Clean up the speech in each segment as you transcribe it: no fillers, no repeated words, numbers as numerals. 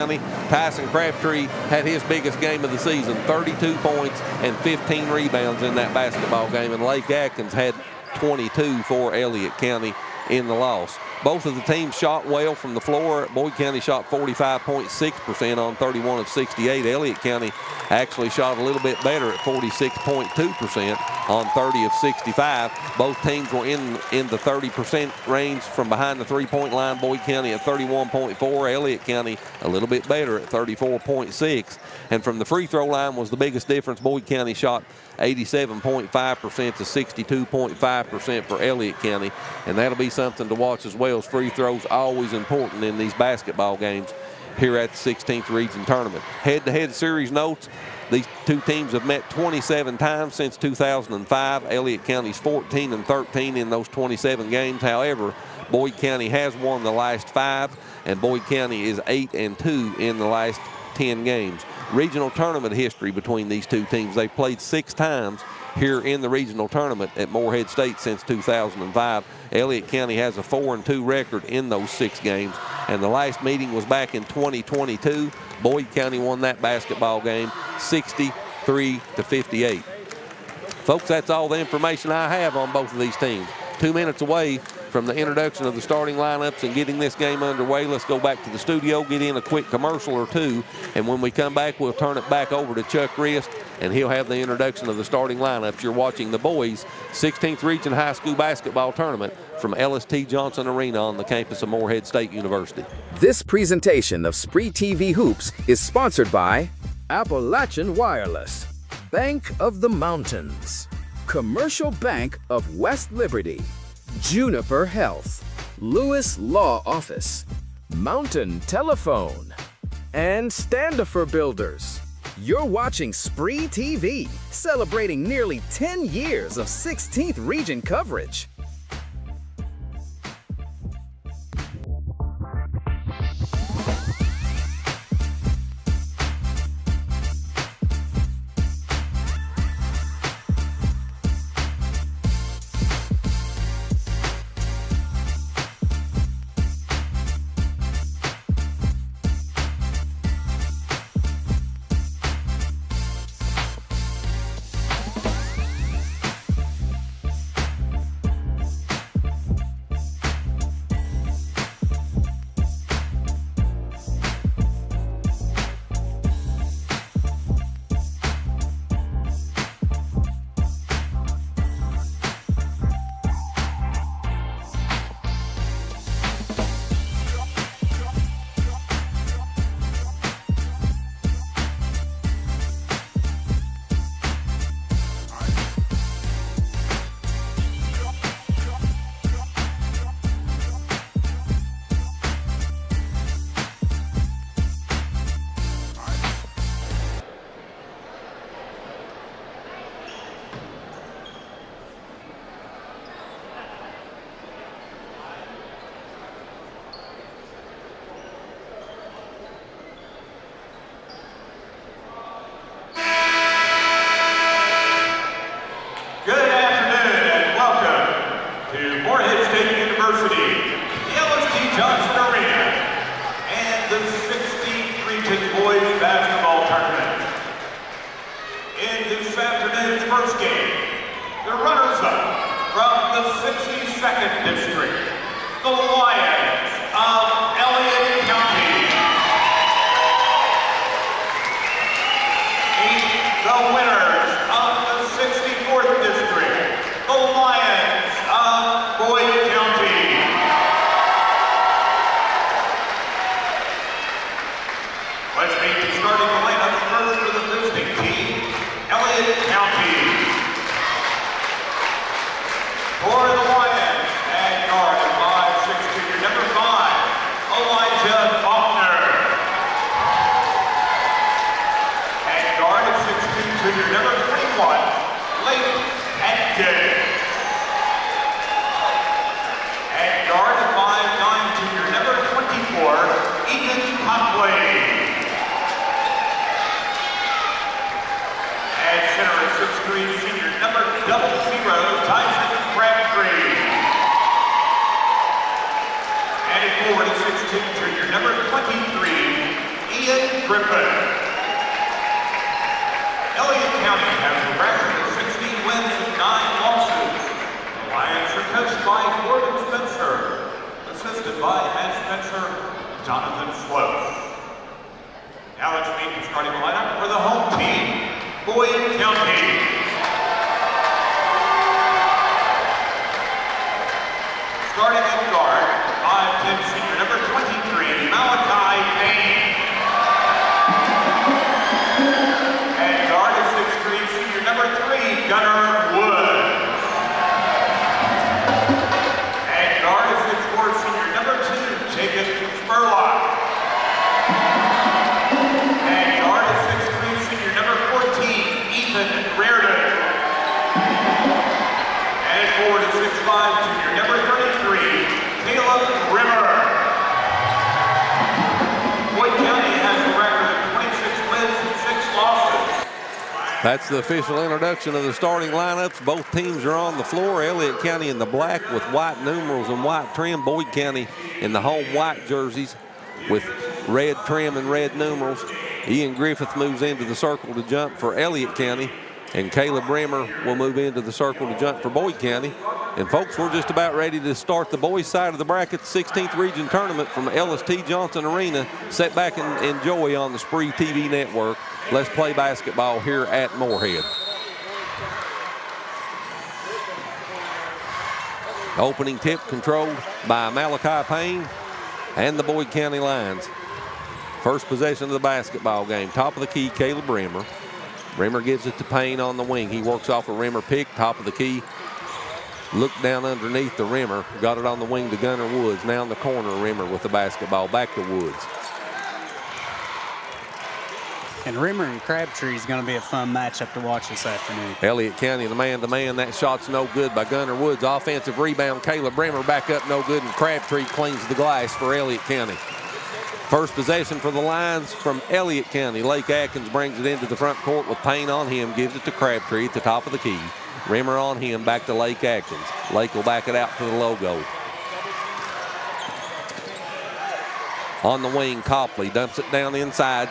Tyson Crabtree had his biggest game of the season, 32 points and 15 rebounds in that basketball game, and Lake Atkins had 22 for Elliott County in the loss. Both of the teams shot well from the floor. Boyd County shot 45.6% on 31 of 68. Elliott County actually shot a little bit better at 46.2% on 30 of 65. Both teams were in the 30% range from behind the three-point line. Boyd County at 31.4. Elliott County a little bit better at 34.6. And from the free throw line was the biggest difference. Boyd County shot 87.5% to 62.5% for Elliott County, and that'll be something to watch as well, as free throws always important in these basketball games here at the 16th Region Tournament. Head-to-head series notes: these two teams have met 27 times since 2005. Elliott County's 14-13 in those 27 games. However, Boyd County has won the last 5, and Boyd County is 8-2 in the last 10 games. Regional tournament history between these two teams: they've played 6 times here in the regional tournament at Morehead State since 2005. Elliott County has a 4-2 record in those 6 games, and the last meeting was back in 2022. Boyd County won that basketball game 63-58. Folks, that's all the information I have on both of these teams. 2 minutes away from the introduction of the starting lineups and getting this game underway. Let's go back to the studio, get in a quick commercial or two, and when we come back, we'll turn it back over to Chuck Rist, and he'll have the introduction of the starting lineups. You're watching the boys 16th Region High School Basketball Tournament from LST Johnson Arena on the campus of Morehead State University. This presentation of SpreeTV Hoops is sponsored by Appalachian Wireless, Bank of the Mountains, Commercial Bank of West Liberty, Juniper Health, Lewis Law Office, Mountain Telephone, and Standifer Builders. You're watching SpreeTV, celebrating nearly 10 years of 16th Region coverage. Senior number 00, Tyson Crabtree. Griffin. Elliott County has a record of 16 wins and 9 losses. The Lions are coached by Gordon Spencer, assisted by head Spencer, Jonathan Sloat. Now let's meet the starting lineup for the home team, Boyd County. Starting at guard, 5'10" senior number 23, Malachi Payne. And guard is 6'3" senior number 3, Gunnar Woods. And guard is 6'4" senior number 2, Jacob Spurlock. And guard is 6'3" senior number 14, Ethan Reardon. And forward is 6'5" junior number 33, Caleb Rimmer. Boyd County has a record of 26 wins and 6 losses. That's the official introduction of the starting lineups. Both teams are on the floor. Elliott County in the black with white numerals and white trim. Boyd County in the home white jerseys with red trim and red numerals. Ian Griffith moves into the circle to jump for Elliott County, and Caleb Rimmer will move into the circle to jump for Boyd County. And folks, we're just about ready to start the boys' side of the bracket, 16th Region Tournament from Ellis T. Johnson Arena. Sit back and enjoy on the SpreeTV network. Let's play basketball here at Moorhead. Opening tip controlled by Malachi Payne and the Boyd County Lions. First possession of the basketball game. Top of the key, Caleb Rimmer. Rimmer gives it to Payne on the wing. He works off a Rimmer pick, top of the key. Looked down underneath the Rimmer. Got it on the wing to Gunnar Woods. Now in the corner, Rimmer with the basketball. Back to Woods. And Rimmer and Crabtree is going to be a fun matchup to watch this afternoon. Elliott County, the man-to-man. That shot's no good by Gunnar Woods. Offensive rebound, Caleb Rimmer back up, no good, and Crabtree cleans the glass for Elliott County. First possession for the Lions from Elliott County. Lake Atkins brings it into the front court with Payne on him, gives it to Crabtree at the top of the key. Rimmer on him, back to Lake Atkins. Lake will back it out to the logo. On the wing, Copley dumps it down inside.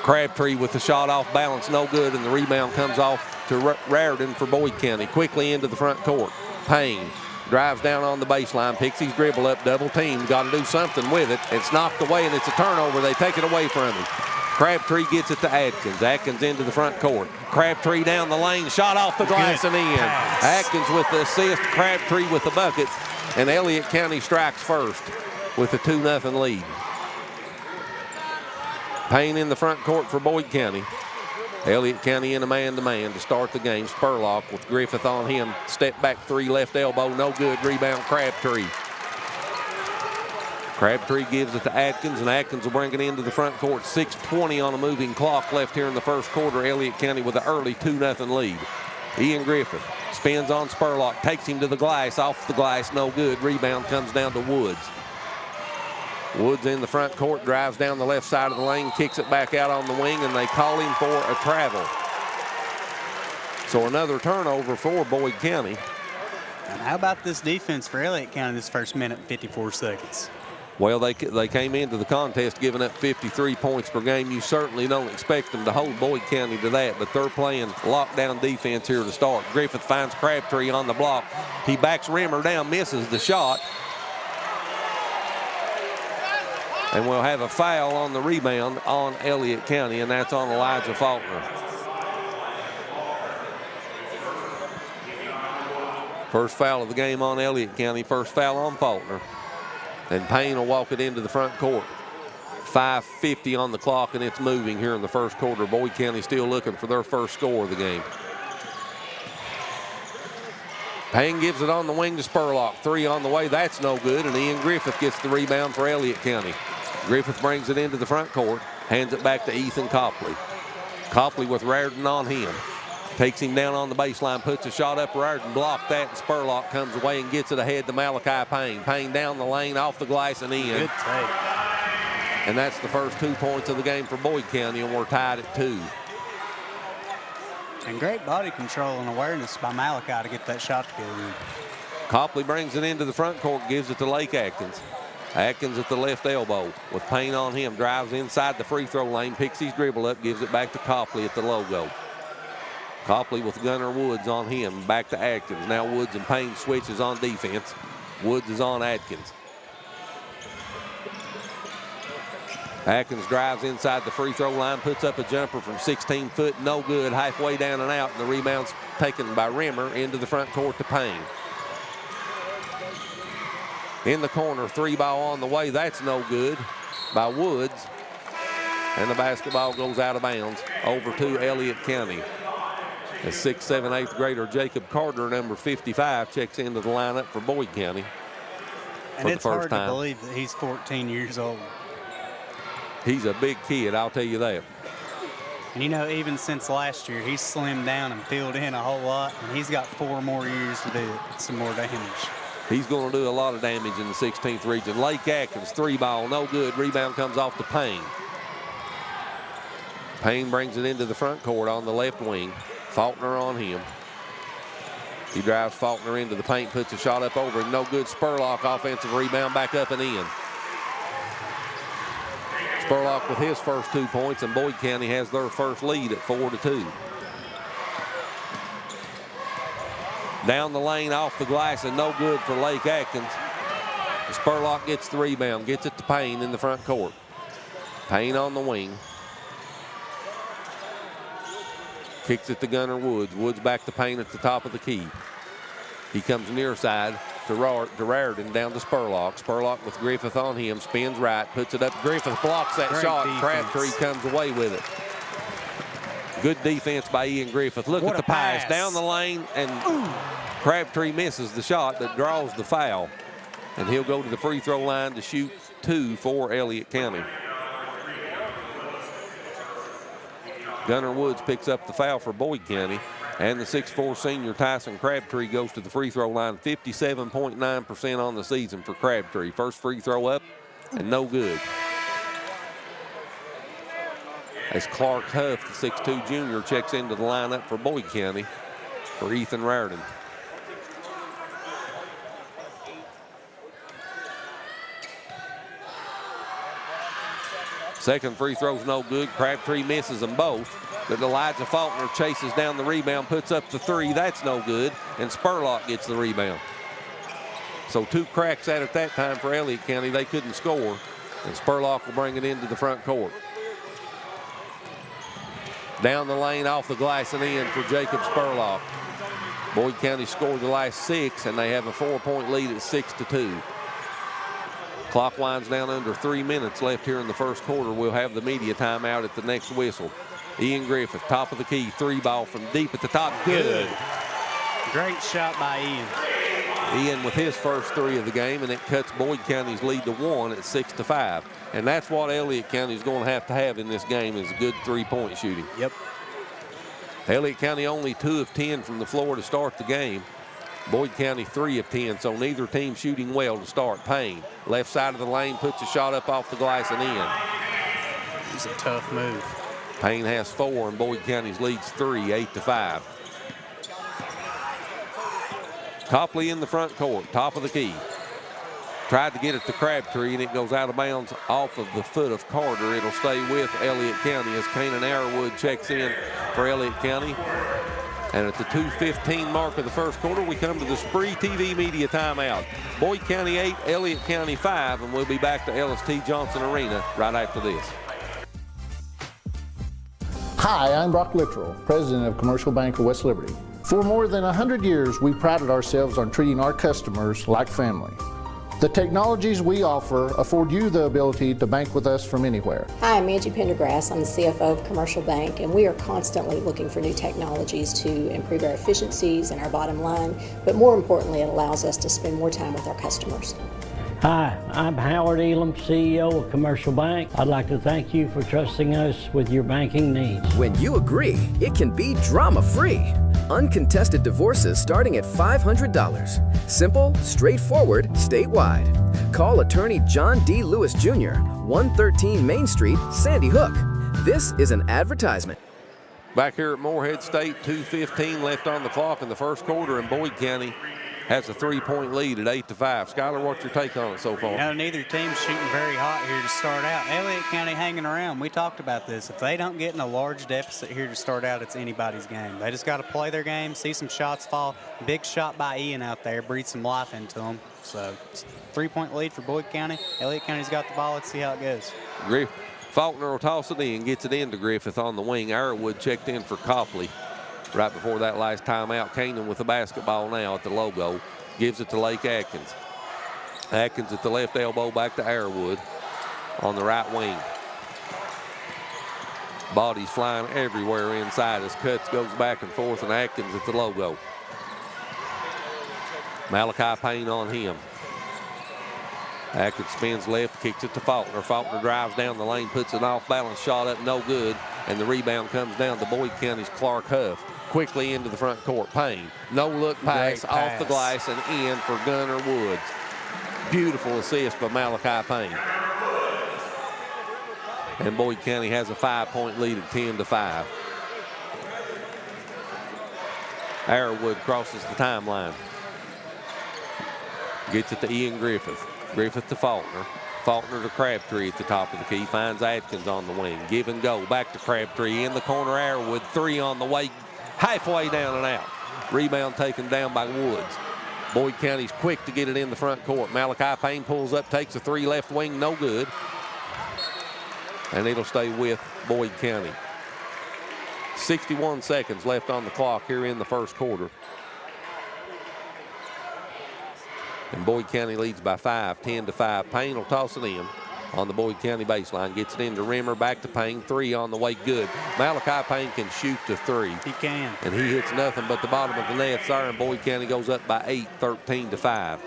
Crabtree with the shot off balance, no good, and the rebound comes off to Reardon for Boyd County. Quickly into the front court. Payne drives down on the baseline, picks his dribble up, double team. Got to do something with it. It's knocked away, and it's a turnover. They take it away from him. Crabtree gets it to Atkins. Atkins into the front court. Crabtree down the lane, shot off the glass and in. Atkins with the assist, Crabtree with the bucket, and Elliott County strikes first with a 2-0 lead. Payne in the front court for Boyd County. Elliott County in a man-to-man to start the game. Spurlock with Griffith on him. Step back three, left elbow, no good. Rebound, Crabtree. Crabtree gives it to Atkins, and Atkins will bring it into the front court. 6:20 on a moving clock left here in the first quarter. Elliott County with an early 2-0 lead. Ian Griffith spins on Spurlock, takes him to the glass, off the glass, no good. Rebound comes down to Woods. Woods in the front court, drives down the left side of the lane, kicks it back out on the wing, and they call him for a travel. So another turnover for Boyd County. And how about this defense for Elliott County this first minute and 54 seconds? Well, they came into the contest giving up 53 points per game. You certainly don't expect them to hold Boyd County to that, but they're playing lockdown defense here to start. Griffith finds Crabtree on the block. He backs Rimmer down, misses the shot. And we'll have a foul on the rebound on Elliott County, and that's on Elijah Faulkner. First foul of the game on Elliott County, first foul on Faulkner. And Payne will walk it into the front court. 5:50 on the clock, and it's moving here in the first quarter. Boyd County still looking for their first score of the game. Payne gives it on the wing to Spurlock. Three on the way, that's no good, and Ian Griffith gets the rebound for Elliott County. Griffith brings it into the front court, hands it back to Ethan Copley. Copley with Reardon on him. Takes him down on the baseline, puts a shot up. Reardon blocked that, and Spurlock comes away and gets it ahead to Malachi Payne. Payne down the lane, off the glass and in. Good take. And that's the first 2 points of the game for Boyd County, and we're tied at 2. And great body control and awareness by Malachi to get that shot to go in. Copley brings it into the front court, gives it to Lake Atkins. Atkins at the left elbow with Payne on him. Drives inside the free throw lane, picks his dribble up, gives it back to Copley at the logo. Copley with Gunnar Woods on him. Back to Atkins. Now Woods and Payne switches on defense. Woods is on Atkins. Atkins drives inside the free throw line, puts up a jumper from 16 foot, no good, halfway down and out, and the rebound's taken by Rimmer into the front court to Payne. In the corner, 3-ball on the way, that's no good by Woods, and the basketball goes out of bounds over to Elliott County. The 6th, 7th, 8th grader Jacob Carter, number 55, checks into the lineup for Boyd County for the first time. And it's hard to believe that he's 14 years old. He's a big kid, I'll tell you that. And you know, even since last year, he's slimmed down and filled in a whole lot, and he's got 4 more years to do some more damage. He's going to do a lot of damage in the 16th region. Lake Atkins, 3-ball, no good. Rebound comes off to Payne. Payne brings it into the front court on the left wing. Faulkner on him. He drives Faulkner into the paint, puts a shot up over, no good. Spurlock offensive rebound, back up and in. Spurlock with his first 2 points, and Boyd County has their first lead at 4-2. Down the lane, off the glass, and no good for Lake Atkins. Spurlock gets the rebound, gets it to Payne in the front court. Payne on the wing. Kicks it to Gunnar Woods. Woods back to Payne at the top of the key. He comes near side to Raridan, down to Spurlock. Spurlock with Griffith on him, spins right, puts it up. Griffith blocks that shot. Crabtree comes away with it. Good defense by Ian Griffith. Look at the pass down the lane, and Crabtree misses the shot but draws the foul. And he'll go to the free throw line to shoot 2 for Elliott County. Gunnar Woods picks up the foul for Boyd County. And the 6'4" senior Tyson Crabtree goes to the free throw line. 57.9% on the season for Crabtree. First free throw up and no good. As Clark Huff, the 6'2" junior, checks into the lineup for Boyd County for Ethan Raridan. Second free throw's no good. Crabtree misses them both. But Elijah Faulkner chases down the rebound, puts up the 3. That's no good. And Spurlock gets the rebound. So 2 cracks at that time for Elliott County. They couldn't score. And Spurlock will bring it into the front court. Down the lane, off the glass and in for Jacob Spurlock. Boyd County scored the last 6, and they have a 4-point lead at 6-2. Clock winds down under 3 minutes left here in the first quarter. We'll have the media timeout at the next whistle. Ian Griffith, top of the key, 3-ball from deep at the top. Good. Great shot by Ian. Ian with his first 3 of the game, and it cuts Boyd County's lead to 1 at 6-5. And that's what Elliott County is going to have in this game, is good 3-point shooting. Yep. Elliott County only 2 of 10 from the floor to start the game. Boyd County 3 of 10, so neither team shooting well to start. Payne, left side of the lane, puts a shot up off the glass and in. It's a tough move. Payne has 4, and Boyd County's leads 3, 8-5. Copley in the front court, top of the key. Tried to get it to Crabtree, and it goes out of bounds off of the foot of Carter. It'll stay with Elliott County as Kanan Arrowood checks in for Elliott County. And at the 2:15 mark of the first quarter, we come to the SpreeTV media timeout. Boyd County 8, Elliott County 5, and we'll be back to Ellis T. Johnson Arena right after this. Hi, I'm Brock Littrell, President of Commercial Bank of West Liberty. For more than 100 years, we prided ourselves on treating our customers like family. The technologies we offer afford you the ability to bank with us from anywhere. Hi, I'm Angie Pendergrass. I'm the CFO of Commercial Bank, and we are constantly looking for new technologies to improve our efficiencies and our bottom line, but more importantly, it allows us to spend more time with our customers. Hi, I'm Howard Elam, CEO of Commercial Bank. I'd like to thank you for trusting us with your banking needs. When you agree, it can be drama-free. Uncontested divorces starting at $500. Simple, straightforward, statewide. Call attorney John D. Lewis Jr., 113 Main Street, Sandy Hook. This is an advertisement. Back here at Morehead State, 2:15 left on the clock in the first quarter, and Boyd County has a 3-point lead at 8-5. Skylar, what's your take on it so far? You know, neither team's shooting very hot here to start out. Elliott County hanging around. We talked about this. If they don't get in a large deficit here to start out, it's anybody's game. They just got to play their game, see some shots fall. Big shot by Ian out there, breathe some life into them. So, 3-point lead for Boyd County. Elliott County's got the ball. Let's see how it goes. Faulkner will toss it in, gets it into Griffith on the wing. Arrowwood checked in for Copley right before that last timeout. Canaan with the basketball now at the logo. Gives it to Lake Atkins. Atkins at the left elbow, back to Arrowwood on the right wing. Bodies flying everywhere inside as Cutts goes back and forth, and Atkins at the logo. Malachi Payne on him. Atkins spins left, kicks it to Faulkner. Faulkner drives down the lane, puts an off-balance shot up, no good. And the rebound comes down to Boyd County's Clark Huff. Quickly into the front court. Payne, no-look pass off the glass and in for Gunner Woods. Beautiful assist by Malachi Payne. And Boyd County has a 5-point lead at 10-5. Arrowwood crosses the timeline. Gets it to Ian Griffith. Griffith to Faulkner. Faulkner to Crabtree at the top of the key. Finds Atkins on the wing. Give and go. Back to Crabtree. In the corner, Arrowwood. 3 on the way. Halfway down and out. Rebound taken down by Woods. Boyd County's quick to get it in the front court. Malachi Payne pulls up, takes a 3 left wing. No good. And it'll stay with Boyd County. 61 seconds left on the clock here in the first quarter. And Boyd County leads by 5, 10-5. Payne will toss it in on the Boyd County baseline. Gets it into Rimmer, back to Payne. 3 on the way, good. Malachi Payne can shoot to 3. He can. And he hits nothing but the bottom of the net there, and Boyd County goes up by 8, 13-5.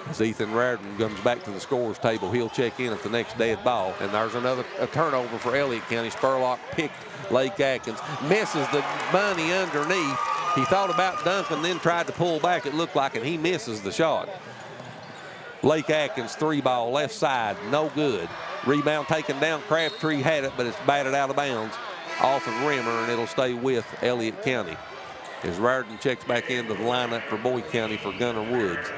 As Ethan Raridan comes back to the scorer's table, he'll check in at the next dead ball. And there's a turnover for Elliott County. Spurlock picked Lake Atkins. Misses the bunny underneath. He thought about dunking, then tried to pull back, it looked like, and he misses the shot. Lake Atkins 3-ball left side, no good. Rebound taken down. Crabtree had it, but it's batted out of bounds off of Rimmer, and it'll stay with Elliott County. As Raridan checks back into the lineup for Boyd County for Gunner Woods.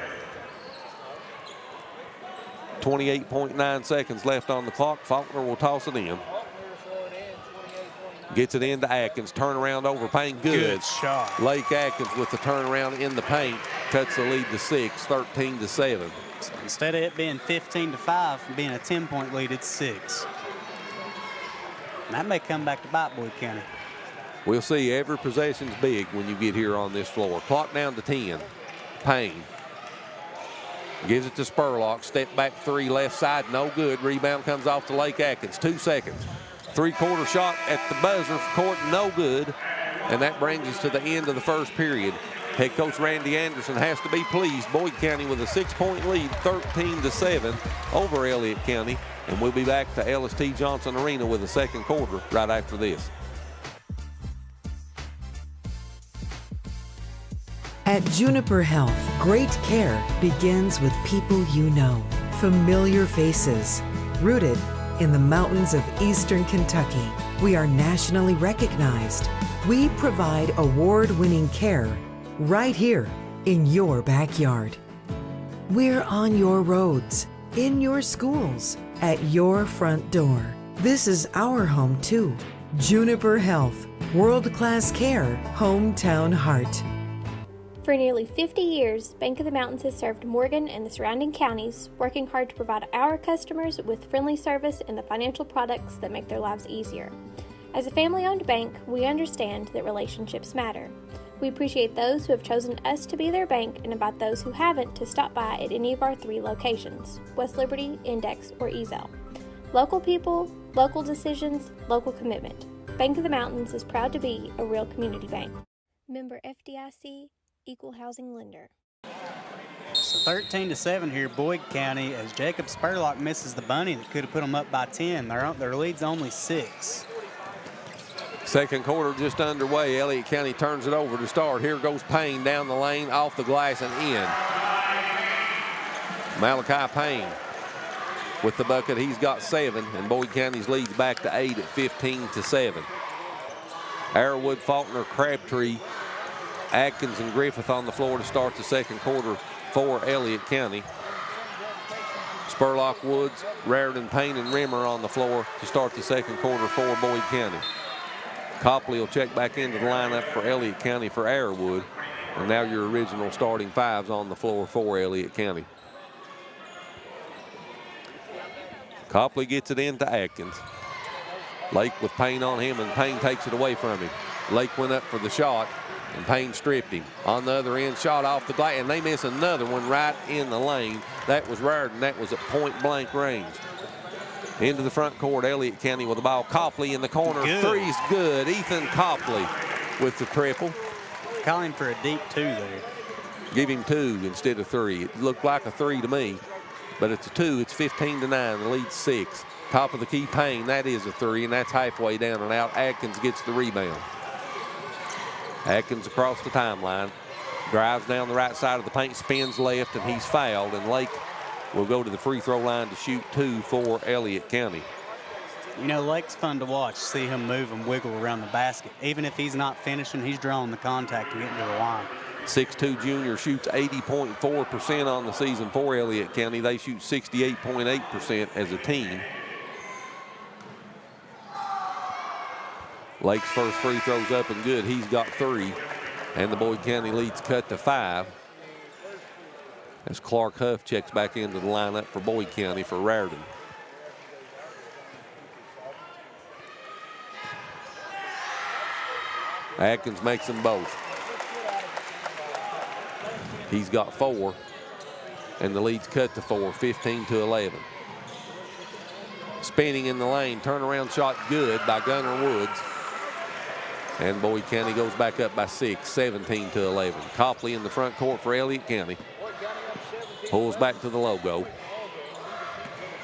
28.9 seconds left on the clock. Faulkner will toss it in. Gets it into Atkins. Turnaround over Payne. Good shot. Lake Atkins with the turnaround in the paint. Cuts the lead to 6, 13-7. So instead of it being 15-5, being a 10-point lead, it's 6. And that may come back to bite Boyd County. We'll see. Every possession's big when you get here on this floor. Clock down to 10. Payne gives it to Spurlock. Step back 3 left side, no good. Rebound comes off to Lake Atkins. 2 seconds. 3-quarter shot at the buzzer for court, no good. And that brings us to the end of the first period. Head coach Randy Anderson has to be pleased. Boyd County with a 6-point lead, 13-7 over Elliott County. And we'll be back to LST Johnson Arena with the second quarter right after this. At Juniper Health, great care begins with people you know. Familiar faces, rooted in the mountains of eastern Kentucky. We are nationally recognized. We provide award-winning care right here in your backyard. We're on your roads, in your schools, at your front door. This is our home too. Juniper Health, world-class care, hometown heart. For nearly 50 years, Bank of the Mountains has served Morgan and the surrounding counties, working hard to provide our customers with friendly service and the financial products that make their lives easier. As a family-owned bank, we understand that relationships matter. We appreciate those who have chosen us to be their bank and invite those who haven't to stop by at any of our 3 locations, West Liberty, Index, or Ezel. Local people, local decisions, local commitment. Bank of the Mountains is proud to be a real community bank. Member FDIC, Equal Housing Lender. So 13-7 here, Boyd County, as Jacob Spurlock misses the bunny that could have put them up by 10. Their lead's only 6. Second quarter just underway. Elliott County turns it over to start. Here goes Payne down the lane, off the glass and in. Malachi Payne with the bucket. He's got 7, and Boyd County's leads back to 8 at 15-7. Arrowwood, Faulkner, Crabtree Atkins and Griffith on the floor to start the second quarter for Elliott County. Spurlock, Woods, Raritan, Payne, and Rimmer on the floor to start the second quarter for Boyd County. Copley will check back into the lineup for Elliott County for Arrowwood. And now your original starting fives on the floor for Elliott County. Copley gets it into Atkins. Lake with Payne on him, and Payne takes it away from him. Lake went up for the shot, and Payne stripped him. On the other end, shot off the glass, and they miss another one right in the lane. That was Raritan. That was at point-blank range. Into the front court, Elliott County with the ball. Copley in the corner. Good. Three's good. Ethan Copley with the triple. Calling for a deep 2 there. Give him 2 instead of 3. It looked like a 3 to me, but it's a 2. It's 15-9. The lead's 6. Top of the key, Payne. That is a 3, and that's halfway down and out. Atkins gets the rebound. Atkins across the timeline. Drives down the right side of the paint, spins left, and he's fouled. And Lake will go to the free throw line to shoot 2 for Elliott County. You know, Lake's fun to watch, see him move and wiggle around the basket. Even if he's not finishing, he's drawing the contact and getting to the line. 6'2" junior shoots 80.4% on the season for Elliott County. They shoot 68.8% as a team. Lake's first free throw's up and good. He's got 3. And the Boyd County lead's cut to 5. As Clark Huff checks back into the lineup for Boyd County for Raritan. Atkins makes them both. He's got 4, and the lead's cut to 4, 15-11. Spinning in the lane, turnaround shot good by Gunnar Woods. And Boyd County goes back up by 6, 17-11. Copley in the front court for Elliott County. Pulls back to the logo.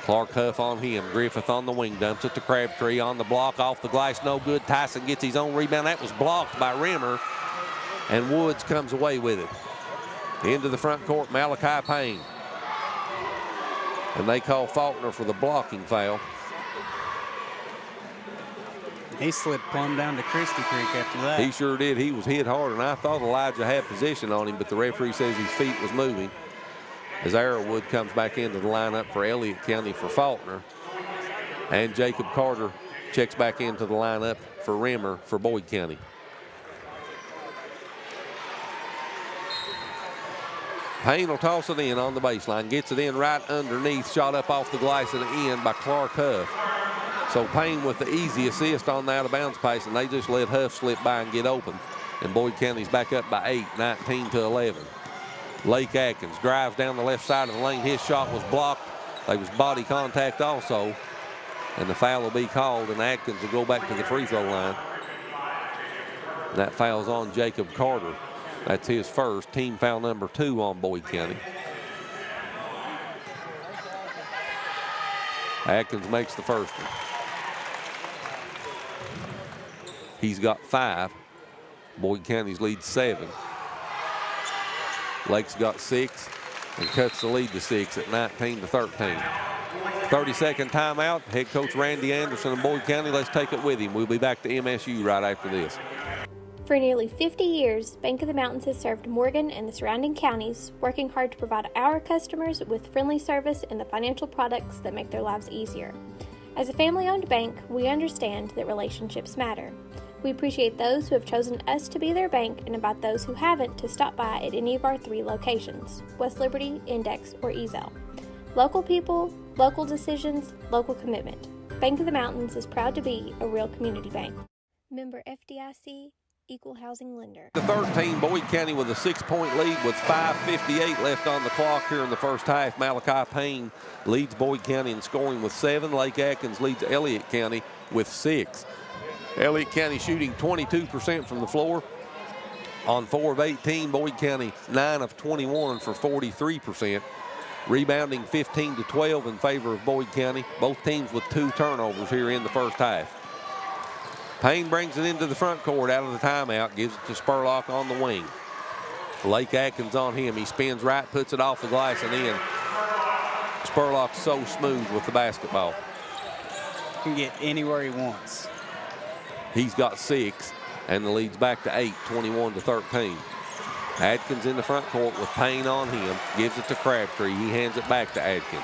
Clark Huff on him. Griffith on the wing. Dumps it to Crabtree on the block. Off the glass. No good. Tyson gets his own rebound. That was blocked by Rimmer. And Woods comes away with it. Into the front court, Malachi Payne. And they call Faulkner for the blocking foul. He slid plumb down to Christie Creek after that. He sure did. He was hit hard, and I thought Elijah had position on him, but the referee says his feet was moving. As Arrowwood comes back into the lineup for Elliott County for Faulkner. And Jacob Carter checks back into the lineup for Rimmer for Boyd County. Payne will toss it in on the baseline. Gets it in right underneath. Shot up off the glass at the end by Clark Huff. So Payne with the easy assist on the out-of-bounds pass, and they just let Huff slip by and get open. And Boyd County's back up by 8, 19-11. Lake Atkins drives down the left side of the lane. His shot was blocked. There was body contact also. And the foul will be called, and Atkins will go back to the free throw line. And that foul's on Jacob Carter. That's his first, team foul number 2 on Boyd County. Atkins makes the first one. He's got 5. Boyd County's lead 7. Lake's got 6 and cuts the lead to 6 at 19-13. 30-second timeout. Head coach Randy Anderson of Boyd County. Let's take it with him. We'll be back to MSU right after this. For nearly 50 years, Bank of the Mountains has served Morgan and the surrounding counties, working hard to provide our customers with friendly service and the financial products that make their lives easier. As a family-owned bank, we understand that relationships matter. We appreciate those who have chosen us to be their bank and invite those who haven't to stop by at any of our 3 locations, West Liberty, Index, or Ezel. Local people, local decisions, local commitment. Bank of the Mountains is proud to be a real community bank. Member FDIC, Equal Housing Lender. The 13, Boyd County with a 6-point lead with 5:58 left on the clock here in the first half. Malachi Payne leads Boyd County in scoring with 7. Lake Atkins leads Elliott County with 6. Elliott County shooting 22% from the floor on 4 of 18. Boyd County 9 of 21 for 43%. Rebounding 15-12 in favor of Boyd County. Both teams with 2 turnovers here in the first half. Payne brings it into the front court out of the timeout, gives it to Spurlock on the wing. Lake Atkins on him. He spins right, puts it off the glass and in. Spurlock's so smooth with the basketball. Can get anywhere he wants. He's got 6, and the lead's back to 8, 21-13. Adkins in the front court with Payne on him. Gives it to Crabtree. He hands it back to Adkins.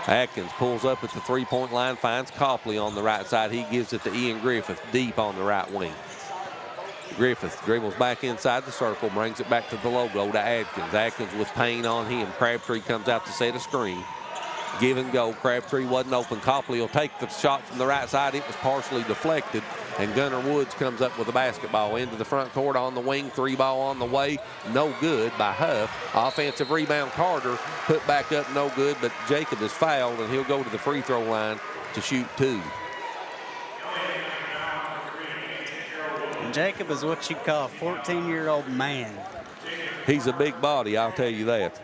Adkins pulls up at the three-point line, finds Copley on the right side. He gives it to Ian Griffith deep on the right wing. Griffith dribbles back inside the circle, brings it back to the logo to Adkins. Adkins with Payne on him. Crabtree comes out to set a screen. Give and go. Crabtree wasn't open. Copley will take the shot from the right side. It was partially deflected, and Gunnar Woods comes up with a basketball into the front court on the wing. Three ball on the way. No good by Huff. Offensive rebound, Carter put back up, no good, but Jacob is fouled, and he'll go to the free throw line to shoot two. Jacob is what you call a 14-year-old man. He's a big body, I'll tell you that.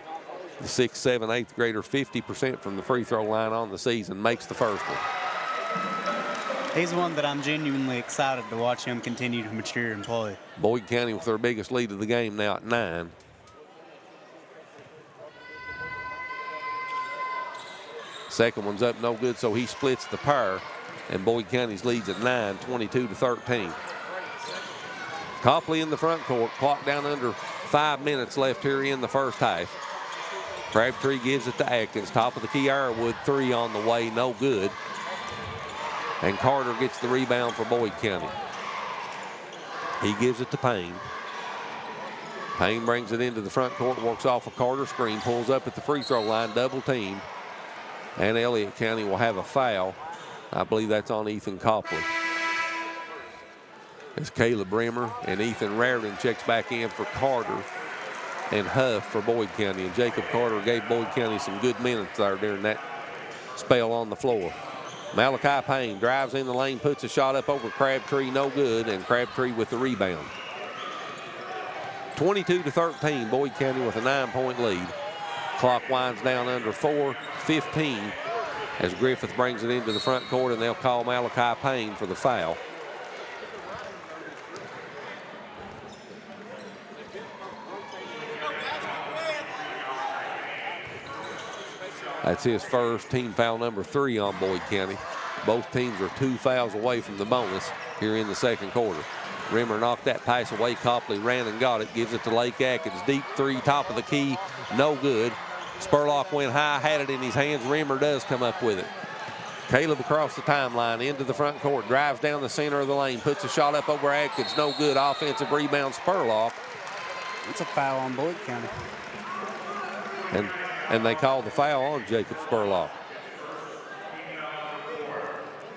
The 6th, 7th, 8th grader, 50% from the free throw line on the season, makes the first one. He's one that I'm genuinely excited to watch him continue to mature and play. Boyd County with their biggest lead of the game now at 9. Second one's up, no good, so he splits the pair, and Boyd County's leads at 9, 22-13. Copley in the front court, clock down under 5 minutes left here in the first half. Crabtree gives it to Atkins, top of the key, Ironwood, three on the way, no good. And Carter gets the rebound for Boyd County. He gives it to Payne. Payne brings it into the front court, works off a Carter screen, pulls up at the free throw line, double teamed. And Elliott County will have a foul. I believe that's on Ethan Copley. As Caleb Bremer and Ethan Raritan checks back in for Carter and Huff for Boyd County. And Jacob Carter gave Boyd County some good minutes there during that spell on the floor. Malachi Payne drives in the lane, puts a shot up over Crabtree, no good, and Crabtree with the rebound. 22-13, Boyd County with a 9-point lead. Clock winds down under 4:15 as Griffith brings it into the front court, and they'll call Malachi Payne for the foul. That's his first, team foul number 3 on Boyd County. Both teams are 2 fouls away from the bonus here in the second quarter. Rimmer knocked that pass away. Copley ran and got it. Gives it to Lake Atkins. Deep three, top of the key. No good. Spurlock went high, had it in his hands. Rimmer does come up with it. Caleb across the timeline, into the front court. Drives down the center of the lane. Puts a shot up over Atkins. No good. Offensive rebound, Spurlock. It's a foul on Boyd County. And they call the foul on Jacob Spurlock.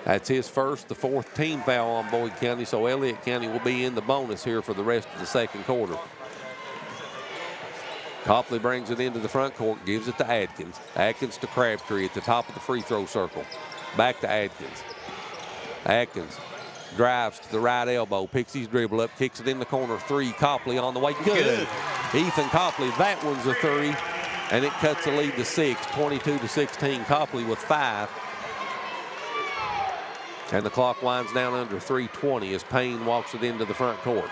That's his first, the 4th team foul on Boyd County, so Elliott County will be in the bonus here for the rest of the second quarter. Copley brings it into the front court, gives it to Adkins. Atkins to Crabtree at the top of the free throw circle. Back to Adkins. Atkins drives to the right elbow, picks his dribble up, kicks it in the corner, three. Copley on the way, good. Ethan Copley, that one's a three. And it cuts the lead to 6, 22-16. Copley with 5. And the clock winds down under 3:20 as Payne walks it into the front court.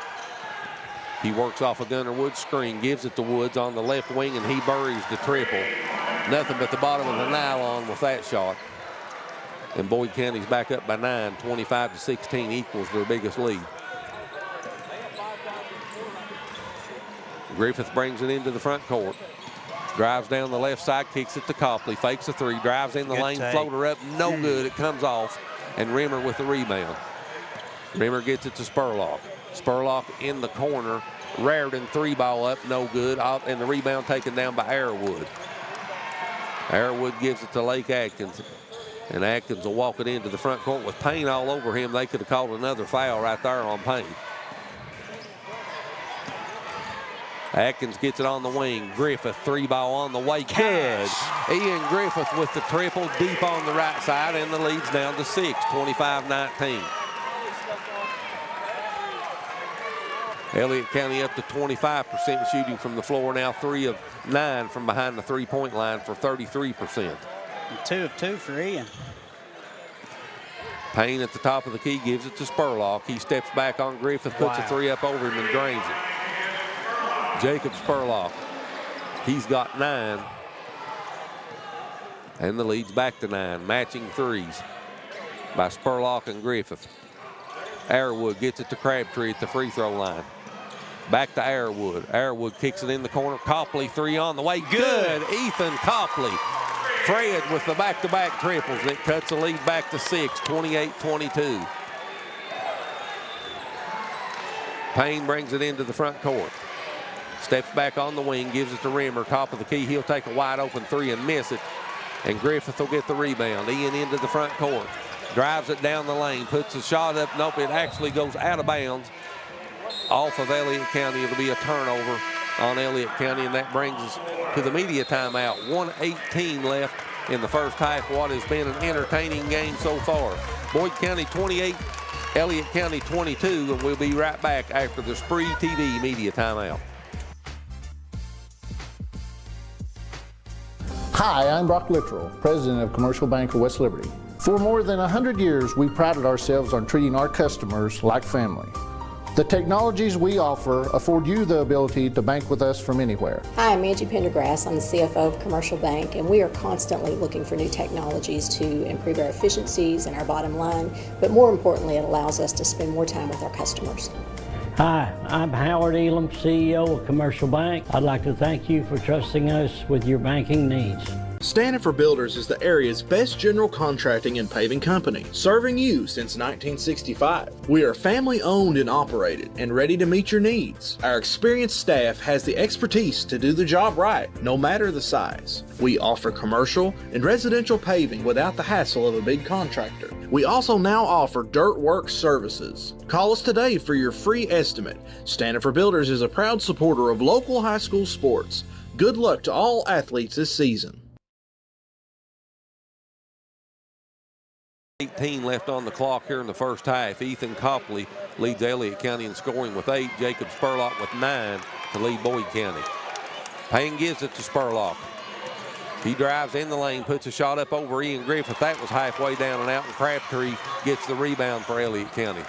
He works off a Gunnar Woods screen, gives it to Woods on the left wing, and he buries the triple. Nothing but the bottom of the nylon with that shot. And Boyd County's back up by 9, 25-16, equals their biggest lead. Griffith brings it into the front court. Drives down the left side, kicks it to Copley, fakes a three, drives in the lane, floater up, no good. It comes off, and Rimmer with the rebound. Rimmer gets it to Spurlock. Spurlock in the corner. Raritan three ball up, no good. And the rebound taken down by Ironwood. Ironwood gives it to Lake Atkins. And Atkins will walk it into the front court with Payne all over him. They could have called another foul right there on Payne. Atkins gets it on the wing. Griffith, three ball on the way. Good. Ian Griffith with the triple deep on the right side, and the lead's down to 6, 25-19. Elliott County up to 25% shooting from the floor now, 3 of 9 from behind the three-point line for 33%. 2 of 2 for Ian. Payne at the top of the key gives it to Spurlock. He steps back on Griffith, puts a three up over him and drains it. Jacob Spurlock, he's got 9. And the lead's back to 9. Matching threes by Spurlock and Griffith. Ironwood gets it to Crabtree at the free throw line. Back to Airwood. Airwood kicks it in the corner. Copley, 3 on the way. Good. Ethan Copley. Fred with the back-to-back triples. It cuts the lead back to 6, 28-22. Payne brings it into the front court. Steps back on the wing, gives it to Rimmer. Top of the key. He'll take a wide-open 3 and miss it. And Griffith will get the rebound. Ian into the front court. Drives it down the lane. Puts a shot up. Nope, it actually goes out of bounds. Off of Elliott County. It'll be a turnover on Elliott County, and that brings us to the media timeout. 1:18 left in the first half. What has been an entertaining game so far. Boyd County 28, Elliott County 22, and we'll be right back after the SpreeTV media timeout. Hi, I'm Brock Littrell, President of Commercial Bank of West Liberty. For more than 100 years, we prided ourselves on treating our customers like family. The technologies we offer afford you the ability to bank with us from anywhere. Hi, I'm Angie Pendergrass. I'm the CFO of Commercial Bank, and we are constantly looking for new technologies to improve our efficiencies and our bottom line, but more importantly, it allows us to spend more time with our customers. Hi, I'm Howard Elam, CEO of Commercial Bank. I'd like to thank you for trusting us with your banking needs. Standiford Builders is the area's best general contracting and paving company, serving you since 1965. We are family owned and operated and ready to meet your needs. Our experienced staff has the expertise to do the job right, no matter the size. We offer commercial and residential paving without the hassle of a big contractor. We also now offer dirt work services. Call us today for your free estimate. Standiford Builders is a proud supporter of local high school sports. Good luck to all athletes this season. 18 left on the clock here in the first half. Ethan Copley leads Elliott County in scoring with 8. Jacob Spurlock with 9 to lead Boyd County. Payne gives it to Spurlock. He drives in the lane, puts a shot up over Ian Griffith. That was halfway down and out, and Crabtree gets the rebound for Elliott County.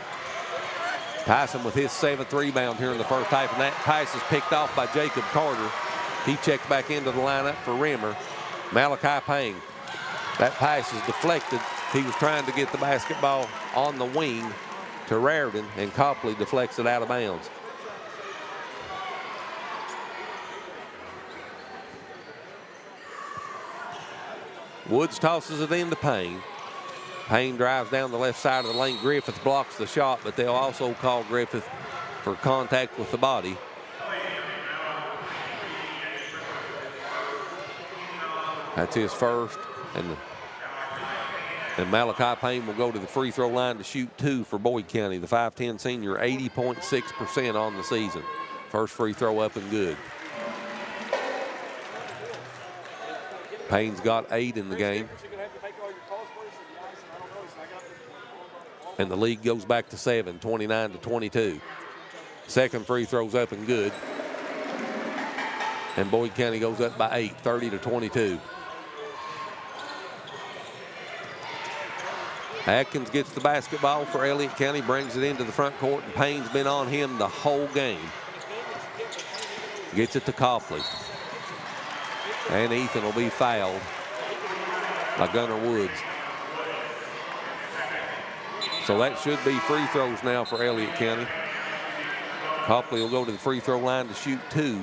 Tyson with his 7th rebound here in the first half, and that pass is picked off by Jacob Carter. He checks back into the lineup for Rimmer. Malachi Payne. That pass is deflected. He was trying to get the basketball on the wing to Raritan, and Copley deflects it out of bounds. Woods tosses it into Payne. Payne drives down the left side of the lane. Griffith blocks the shot, but they'll also call Griffith for contact with the body. That's his first, and Malachi Payne will go to the free throw line to shoot 2 for Boyd County. The 5'10 senior, 80.6% on the season. First free throw up and good. Payne's got 8 in the game. And the lead goes back to 7, 29-22. Second free throw's up and good. And Boyd County goes up by 8, 30-22. Atkins gets the basketball for Elliott County, brings it into the front court, and Payne's been on him the whole game. Gets it to Copley. And Ethan will be fouled by Gunnar Woods. So that should be free throws now for Elliott County. Copley will go to the free throw line to shoot 2.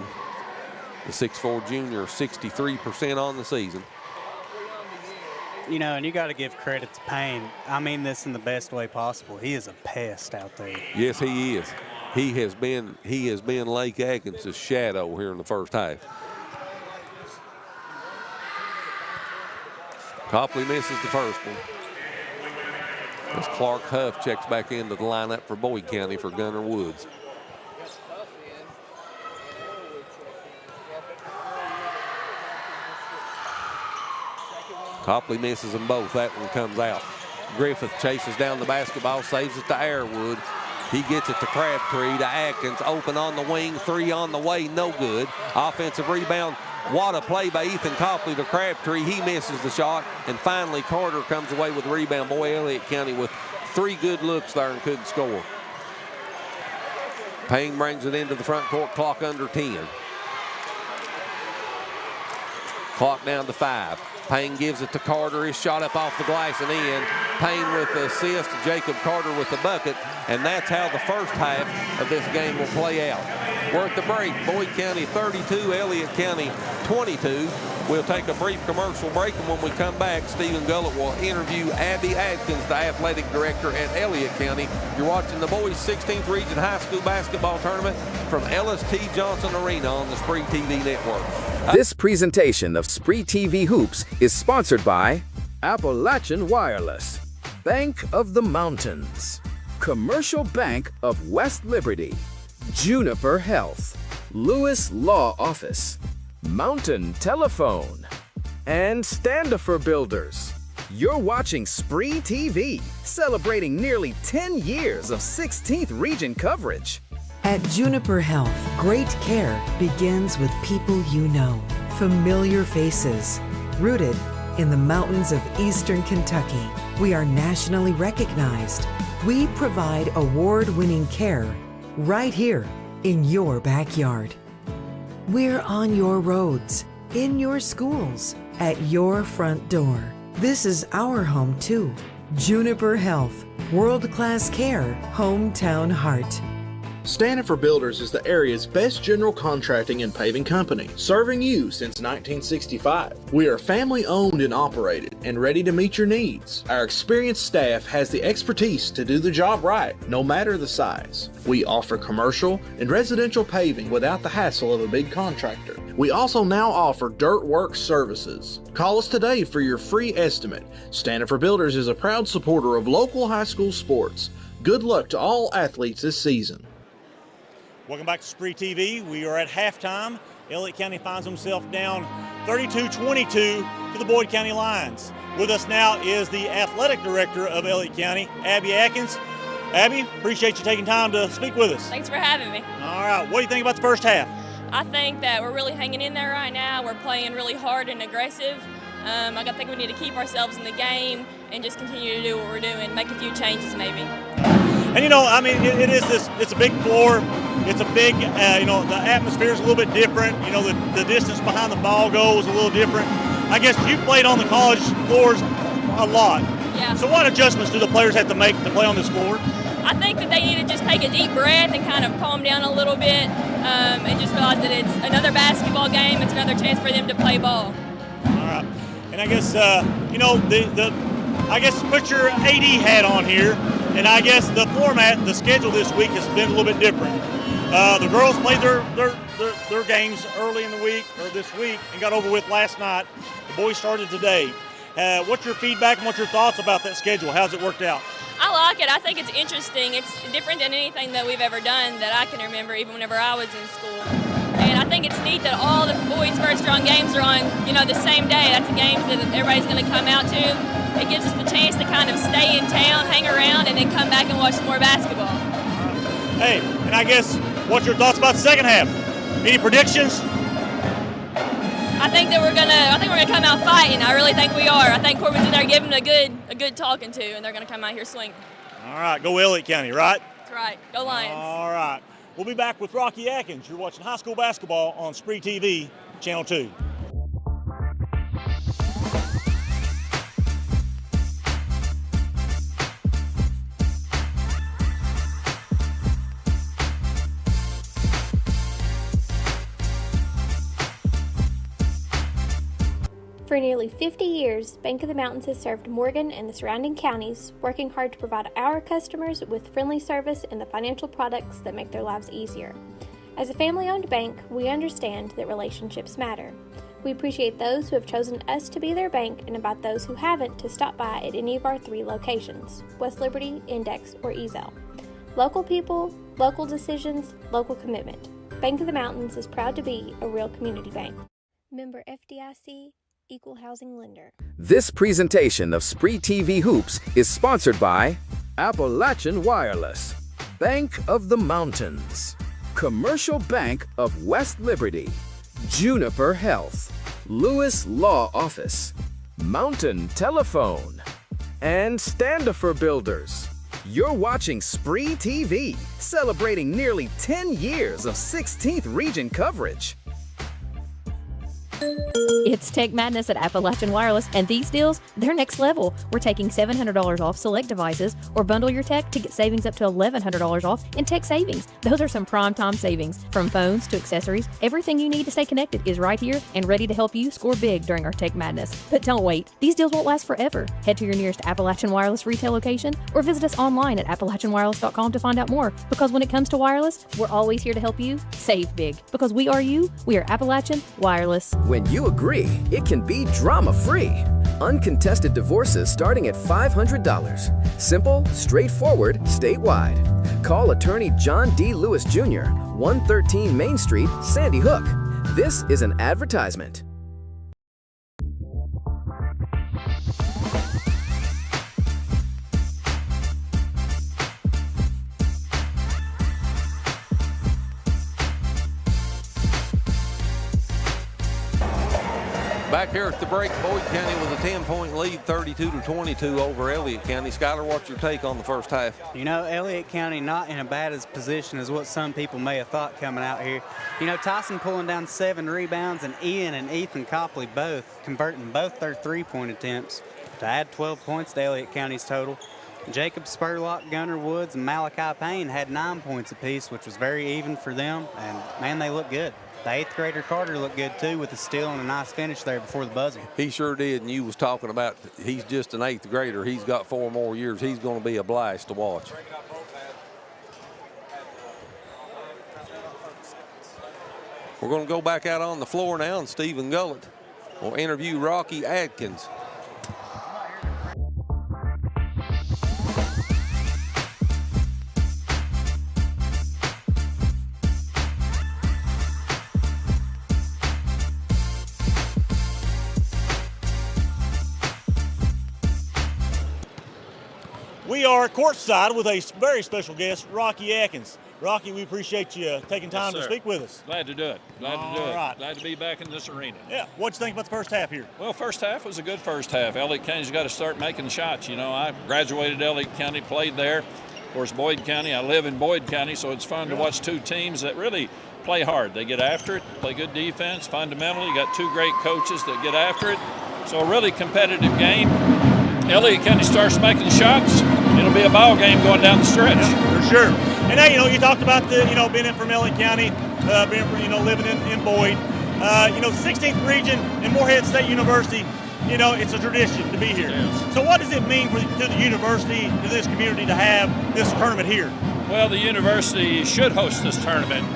The 6'4 junior, 63% on the season. You know, and you got to give credit to Payne. I mean this in the best way possible. He is a pest out there. Yes, he is. He has been Lake Atkins' shadow here in the first half. Copley misses the first one. As Clark Huff checks back into the lineup for Boyd County for Gunnar Woods. Copley misses them both. That one comes out. Griffith chases down the basketball, saves it to Airwood. He gets it to Crabtree, to Atkins, open on the wing, 3 on the way, no good. Offensive rebound. What a play by Ethan Copley to Crabtree. He misses the shot, and finally Carter comes away with the rebound. Boy, Elliott County with 3 good looks there and couldn't score. Payne brings it into the front court, clock under 10. Clock down to 5. Payne gives it to Carter. His shot up off the glass and in. Payne with the assist. Jacob Carter with the bucket. And that's how the first half of this game will play out. We're at the break. Boyd County 32, Elliott County 22. We'll take a brief commercial break, and when we come back, Stephen Gullett will interview Abby Adkins, the athletic director at Elliott County. You're watching the boys' 16th Region High School Basketball Tournament from Ellis T. Johnson Arena on the SpreeTV network. This presentation of SpreeTV Hoops is sponsored by Appalachian Wireless, Bank of the Mountains, Commercial Bank of West Liberty, Juniper Health, Lewis Law Office, Mountain Telephone, and Standifer Builders. You're watching SpreeTV, celebrating nearly 10 years of 16th Region coverage. At Juniper Health, great care begins with people you know, familiar faces. Rooted in the mountains of eastern Kentucky, we are nationally recognized. We provide award-winning care right here in your backyard. We're on your roads, in your schools, at your front door. This is our home too. Juniper Health, world-class care, hometown heart. Standifer Builders is the area's best general contracting and paving company, serving you since 1965. We are family owned and operated and ready to meet your needs. Our experienced staff has the expertise to do the job right, no matter the size. We offer commercial and residential paving without the hassle of a big contractor. We also now offer dirt work services. Call us today for your free estimate. Standifer Builders is a proud supporter of local high school sports. Good luck to all athletes this season. Welcome back to SpreeTV. We are at halftime. Elliott County finds himself down 32-22 to the Boyd County Lions. With us now is the athletic director of Elliott County, Abby Adkins. Abby, appreciate you taking time to speak with us. Thanks for having me. All right, what do you think about the first half? I think that we're really hanging in there right now. We're playing really hard and aggressive. I think we need to keep ourselves in the game and just continue to do what we're doing, make a few changes maybe. And you know, I mean, it's a big floor. It's a big, the atmosphere is a little bit different. You know, the distance behind the ball goal is a little different. I guess you played on the college floors a lot. Yeah. So what adjustments do the players have to make to play on this floor? I think that they need to just take a deep breath and kind of calm down a little bit and just realize that it's another basketball game. It's another chance for them to play ball. All right. And I guess, I guess put your AD hat on here. And I guess the format, the schedule this week has been a little bit different. The girls played their games early in the week, or this week, and got over with last night. The boys started today. What's your feedback and what's your thoughts about that schedule? How's it worked out? I like it. I think it's interesting. It's different than anything that we've ever done that I can remember, even whenever I was in school. And I think it's neat that all the boys' first round games are on, the same day. That's the games that everybody's going to come out to. It gives us the chance to kind of stay in town, hang around, and then come back and watch some more basketball. Hey, and I guess, what's your thoughts about the second half? Any predictions? I think we're gonna come out fighting. I really think we are. I think Corbin's in there giving them a good talking to, and they're gonna come out here swinging. All right, go Elliott County, right? That's right. Go Lions. All right. We'll be back with Rocky Atkins. You're watching high school basketball on SpreeTV, Channel 2. For nearly 50 years, Bank of the Mountains has served Morgan and the surrounding counties, working hard to provide our customers with friendly service and the financial products that make their lives easier. As a family-owned bank, we understand that relationships matter. We appreciate those who have chosen us to be their bank and invite those who haven't to stop by at any of our 3 locations, West Liberty, Index, or Ezel. Local people, local decisions, local commitment. Bank of the Mountains is proud to be a real community bank. Member FDIC, Equal Housing Lender. This presentation of SpreeTV Hoops is sponsored by Appalachian Wireless, Bank of the Mountains, Commercial Bank of West Liberty, Juniper Health, Lewis Law Office, Mountain Telephone, and Standifer Builders. You're watching SpreeTV, celebrating nearly 10 years of 16th Region coverage. It's Tech Madness at Appalachian Wireless, and these deals, they're next level. We're taking $700 off select devices, or bundle your tech to get savings up to $1,100 off in tech savings. Those are some prime time savings. From phones to accessories, everything you need to stay connected is right here and ready to help you score big during our Tech Madness. But don't wait. These deals won't last forever. Head to your nearest Appalachian Wireless retail location or visit us online at appalachianwireless.com to find out more. Because when it comes to wireless, we're always here to help you save big. Because we are you, we are Appalachian Wireless. When you agree, it can be drama-free. Uncontested divorces starting at $500. Simple, straightforward, statewide. Call attorney John D. Lewis Jr., 113 Main Street, Sandy Hook. This is an advertisement. Back here at the break, Boyd County with a 10-point lead, 32-22 over Elliott County. Skyler, what's your take on the first half? You know, Elliott County not in a bad as position as what some people may have thought coming out here. You know, Tyson pulling down 7 rebounds, and Ian and Ethan Copley both converting both their three-point attempts to add 12 points to Elliott County's total. Jacob Spurlock, Gunnar Woods, and Malachi Payne had 9 points apiece, which was very even for them, and, man, they look good. The 8th grader Carter looked good, too, with a steal and a nice finish there before the buzzer. He sure did, and you was talking about he's just an 8th grader. He's got 4 more years. He's going to be a blast to watch. We're going to go back out on the floor now, and Stephen Gullett will interview Rocky Adkins. We are courtside with a very special guest, Rocky Adkins. Rocky, we appreciate you taking time to speak with us. Glad to do it. Glad to do it. Right. Glad to be back in this arena. Yeah. What'd you think about the first half here? Well, first half was a good first half. Elliott County's got to start making shots. You know, I graduated Elliott County, played there. Of course, Boyd County, I live in Boyd County, so it's fun to watch two teams that really play hard. They get after it, play good defense, fundamental. You got 2 great coaches that get after it. So a really competitive game. Elliott County starts making shots, it'll be a ball game going down the stretch. Yeah, for sure. And now, you know, you talked about the, you know, being from Elliott County, being from, you know, living in Boyd. 16th region and Morehead State University, you know, it's a tradition to be here. Yes. So what does it mean to the university, to this community, to have this tournament here? Well, the university should host this tournament.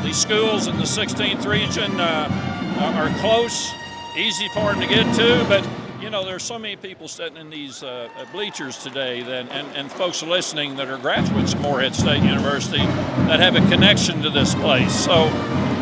These schools in the 16th region are close, easy for them to get to, but you know, there's so many people sitting in these bleachers today and folks listening that are graduates of Morehead State University that have a connection to this place. So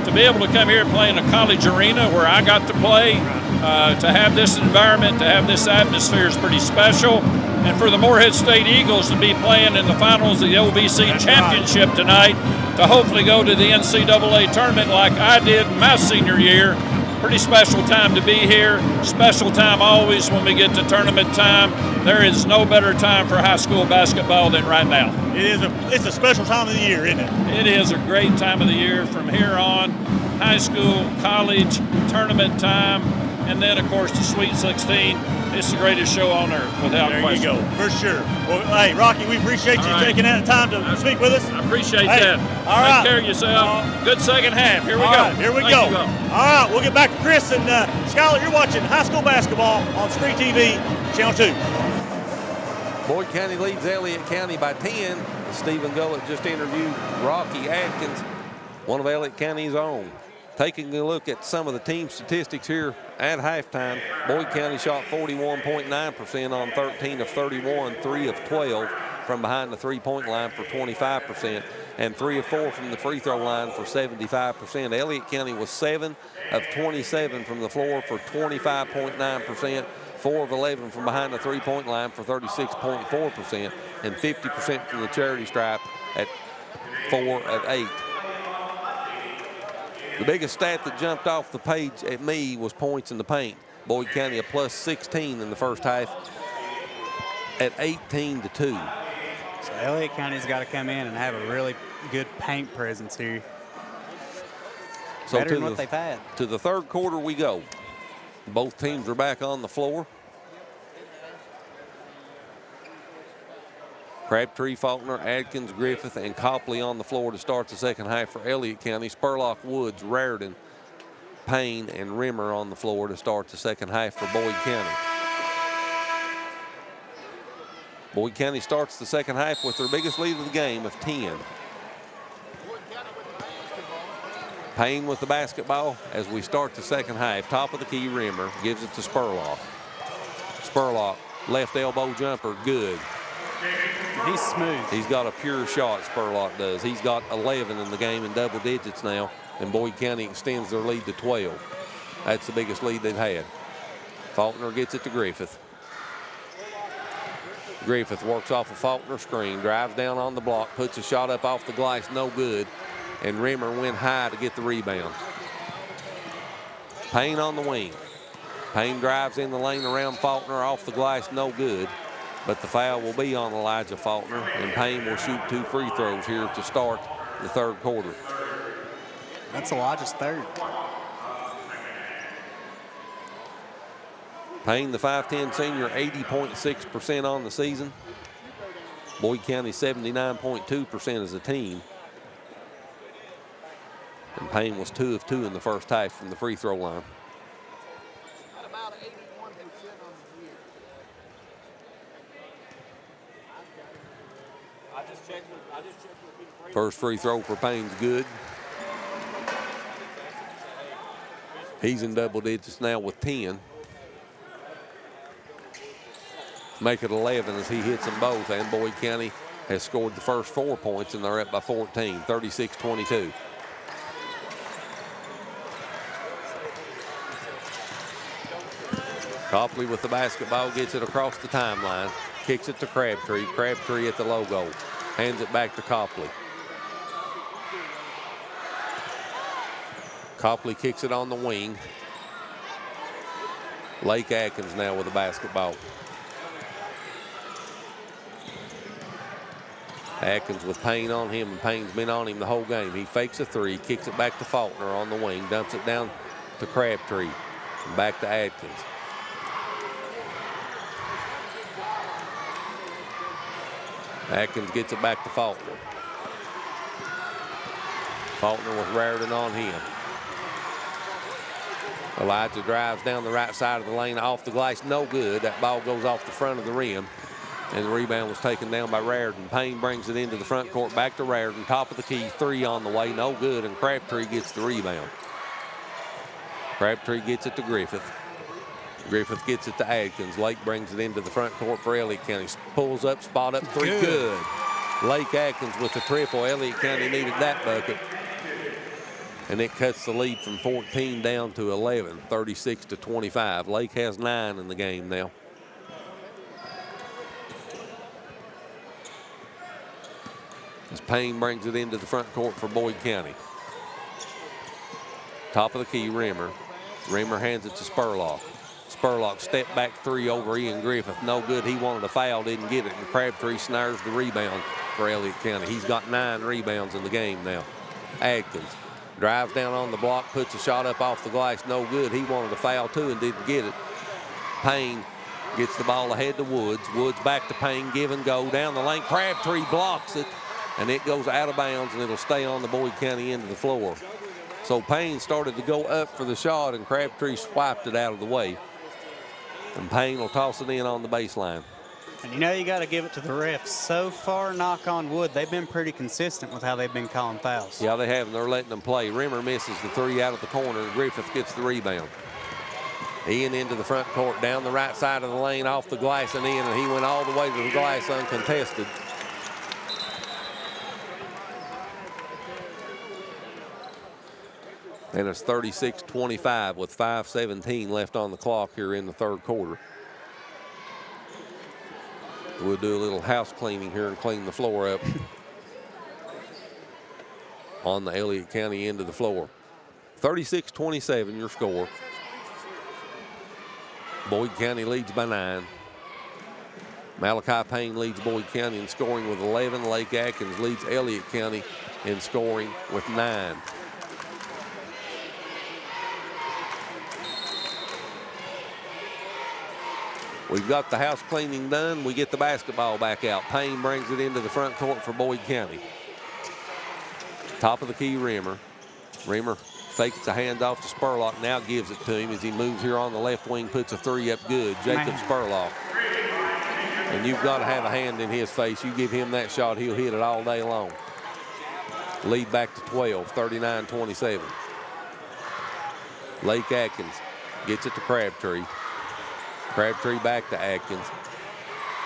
to be able to come here and play in a college arena where I got to play, to have this environment, to have this atmosphere is pretty special. And for the Morehead State Eagles to be playing in the finals of the OVC Championship tonight, to hopefully go to the NCAA tournament like I did in my senior year, pretty special time to be here. Special time always when we get to tournament time. There is no better time for high school basketball than right now. It's a special time of the year, isn't it? It is a great time of the year from here on. High school, college, tournament time, and then, of course, the Sweet 16. It's the greatest show on earth, without question. There you go, for sure. Well, hey, Rocky, we appreciate you taking that time to speak with us. I appreciate that. All right. Take care of yourself. Good second half. Here we go. Right, here we go. All right, we'll get back to Chris and Skyler. You're watching high school basketball on SpreeTV, Channel 2. Boyd County leads Elliott County by 10. Stephen Gullett just interviewed Rocky Adkins, one of Elliott County's own. Taking a look at some of the team statistics here at halftime, Boyd County shot 41.9% on 13 of 31, 3 of 12 from behind the three-point line for 25%, and 3 of 4 from the free throw line for 75%. Elliott County was 7 of 27 from the floor for 25.9%, 4 of 11 from behind the three-point line for 36.4%, and 50% from the charity stripe at 4 of 8. The biggest stat that jumped off the page at me was points in the paint. Boyd County a plus 16 in the first half at 18-2. So Elliott County's got to come in and have a really good paint presence here. So better than what they've had. To the third quarter we go. Both teams are back on the floor. Crabtree, Faulkner, Adkins, Griffith, and Copley on the floor to start the second half for Elliott County. Spurlock, Woods, Raritan, Payne, and Rimmer on the floor to start the second half for Boyd County. Boyd County starts the second half with their biggest lead of the game of 10. Payne with the basketball as we start the second half. Top of the key, Rimmer gives it to Spurlock. Spurlock, left elbow jumper, good. He's smooth. He's got a pure shot, Spurlock does. He's got 11 in the game in double digits now, and Boyd County extends their lead to 12. That's the biggest lead they've had. Faulkner gets it to Griffith. Griffith works off a Faulkner screen, drives down on the block, puts a shot up off the glass, no good. And Rimmer went high to get the rebound. Payne on the wing. Payne drives in the lane around Faulkner, off the glass, no good. But the foul will be on Elijah Faulkner, and Payne will shoot 2 free throws here to start the third quarter. That's Elijah's third. Payne, the 5'10 senior, 80.6% on the season. Boyd County, 79.2% as a team. And Payne was 2 of 2 in the first half from the free throw line. First free throw for Payne's good. He's in double digits now with 10. Make it 11 as he hits them both, and Boyd County has scored the first 4 points, and they're up by 14, 36-22. Copley with the basketball, gets it across the timeline, kicks it to Crabtree. Crabtree at the logo, hands it back to Copley. Copley kicks it on the wing. Lake Atkins now with the basketball. Atkins with Payne on him, and Payne's been on him the whole game. He fakes a three, kicks it back to Faulkner on the wing, dumps it down to Crabtree, and back to Atkins. Atkins gets it back to Faulkner. Faulkner with Raritan on him. Elijah drives down the right side of the lane, off the glass, no good. That ball goes off the front of the rim, and the rebound was taken down by Raritan. Payne brings it into the front court, back to Raritan. Top of the key, three on the way, no good, and Crabtree gets the rebound. Crabtree gets it to Griffith. Griffith gets it to Adkins. Lake brings it into the front court for Elliott County. Pulls up, spot up three, good. Lake Atkins with the triple. Elliott County needed that bucket. And it cuts the lead from 14 down to 11, 36-25. Lake has 9 in the game now. As Payne brings it into the front court for Boyd County. Top of the key, Rimmer. Rimmer hands it to Spurlock. Spurlock step back three over Ian Griffith. No good. He wanted a foul, didn't get it. And Crabtree snares the rebound for Elliott County. He's got 9 rebounds in the game now. Adkins drives down on the block, puts a shot up off the glass. No good. He wanted a foul too and didn't get it. Payne gets the ball ahead to Woods. Woods back to Payne, give and go down the lane. Crabtree blocks it, and it goes out of bounds, and it'll stay on the Boyd County end of the floor. So Payne started to go up for the shot, and Crabtree swiped it out of the way. And Payne will toss it in on the baseline. And you know you got to give it to the refs. So far, knock on wood, they've been pretty consistent with how they've been calling fouls. Yeah, they have, and they're letting them play. Rimmer misses the three out of the corner, and Griffith gets the rebound. Ian into the front court, down the right side of the lane, off the glass and in, and he went all the way to the glass uncontested. And it's 36-25 with 5:17 left on the clock here in the third quarter. We'll do a little house cleaning here and clean the floor up on the Elliott County end of the floor. 36-27 your score. Boyd County leads by 9. Malachi Payne leads Boyd County in scoring with 11. Lake Atkins leads Elliott County in scoring with 9. We've got the house cleaning done. We get the basketball back out. Payne brings it into the front court for Boyd County. Top of the key, Rimmer. Rimmer fakes the handoff to Spurlock. Now gives it to him as he moves here on the left wing, puts a three up good. Jacob Spurlock. And you've got to have a hand in his face. You give him that shot, he'll hit it all day long. Lead back to 12, 39-27. Lake Atkins gets it to Crabtree. Crabtree back to Atkins.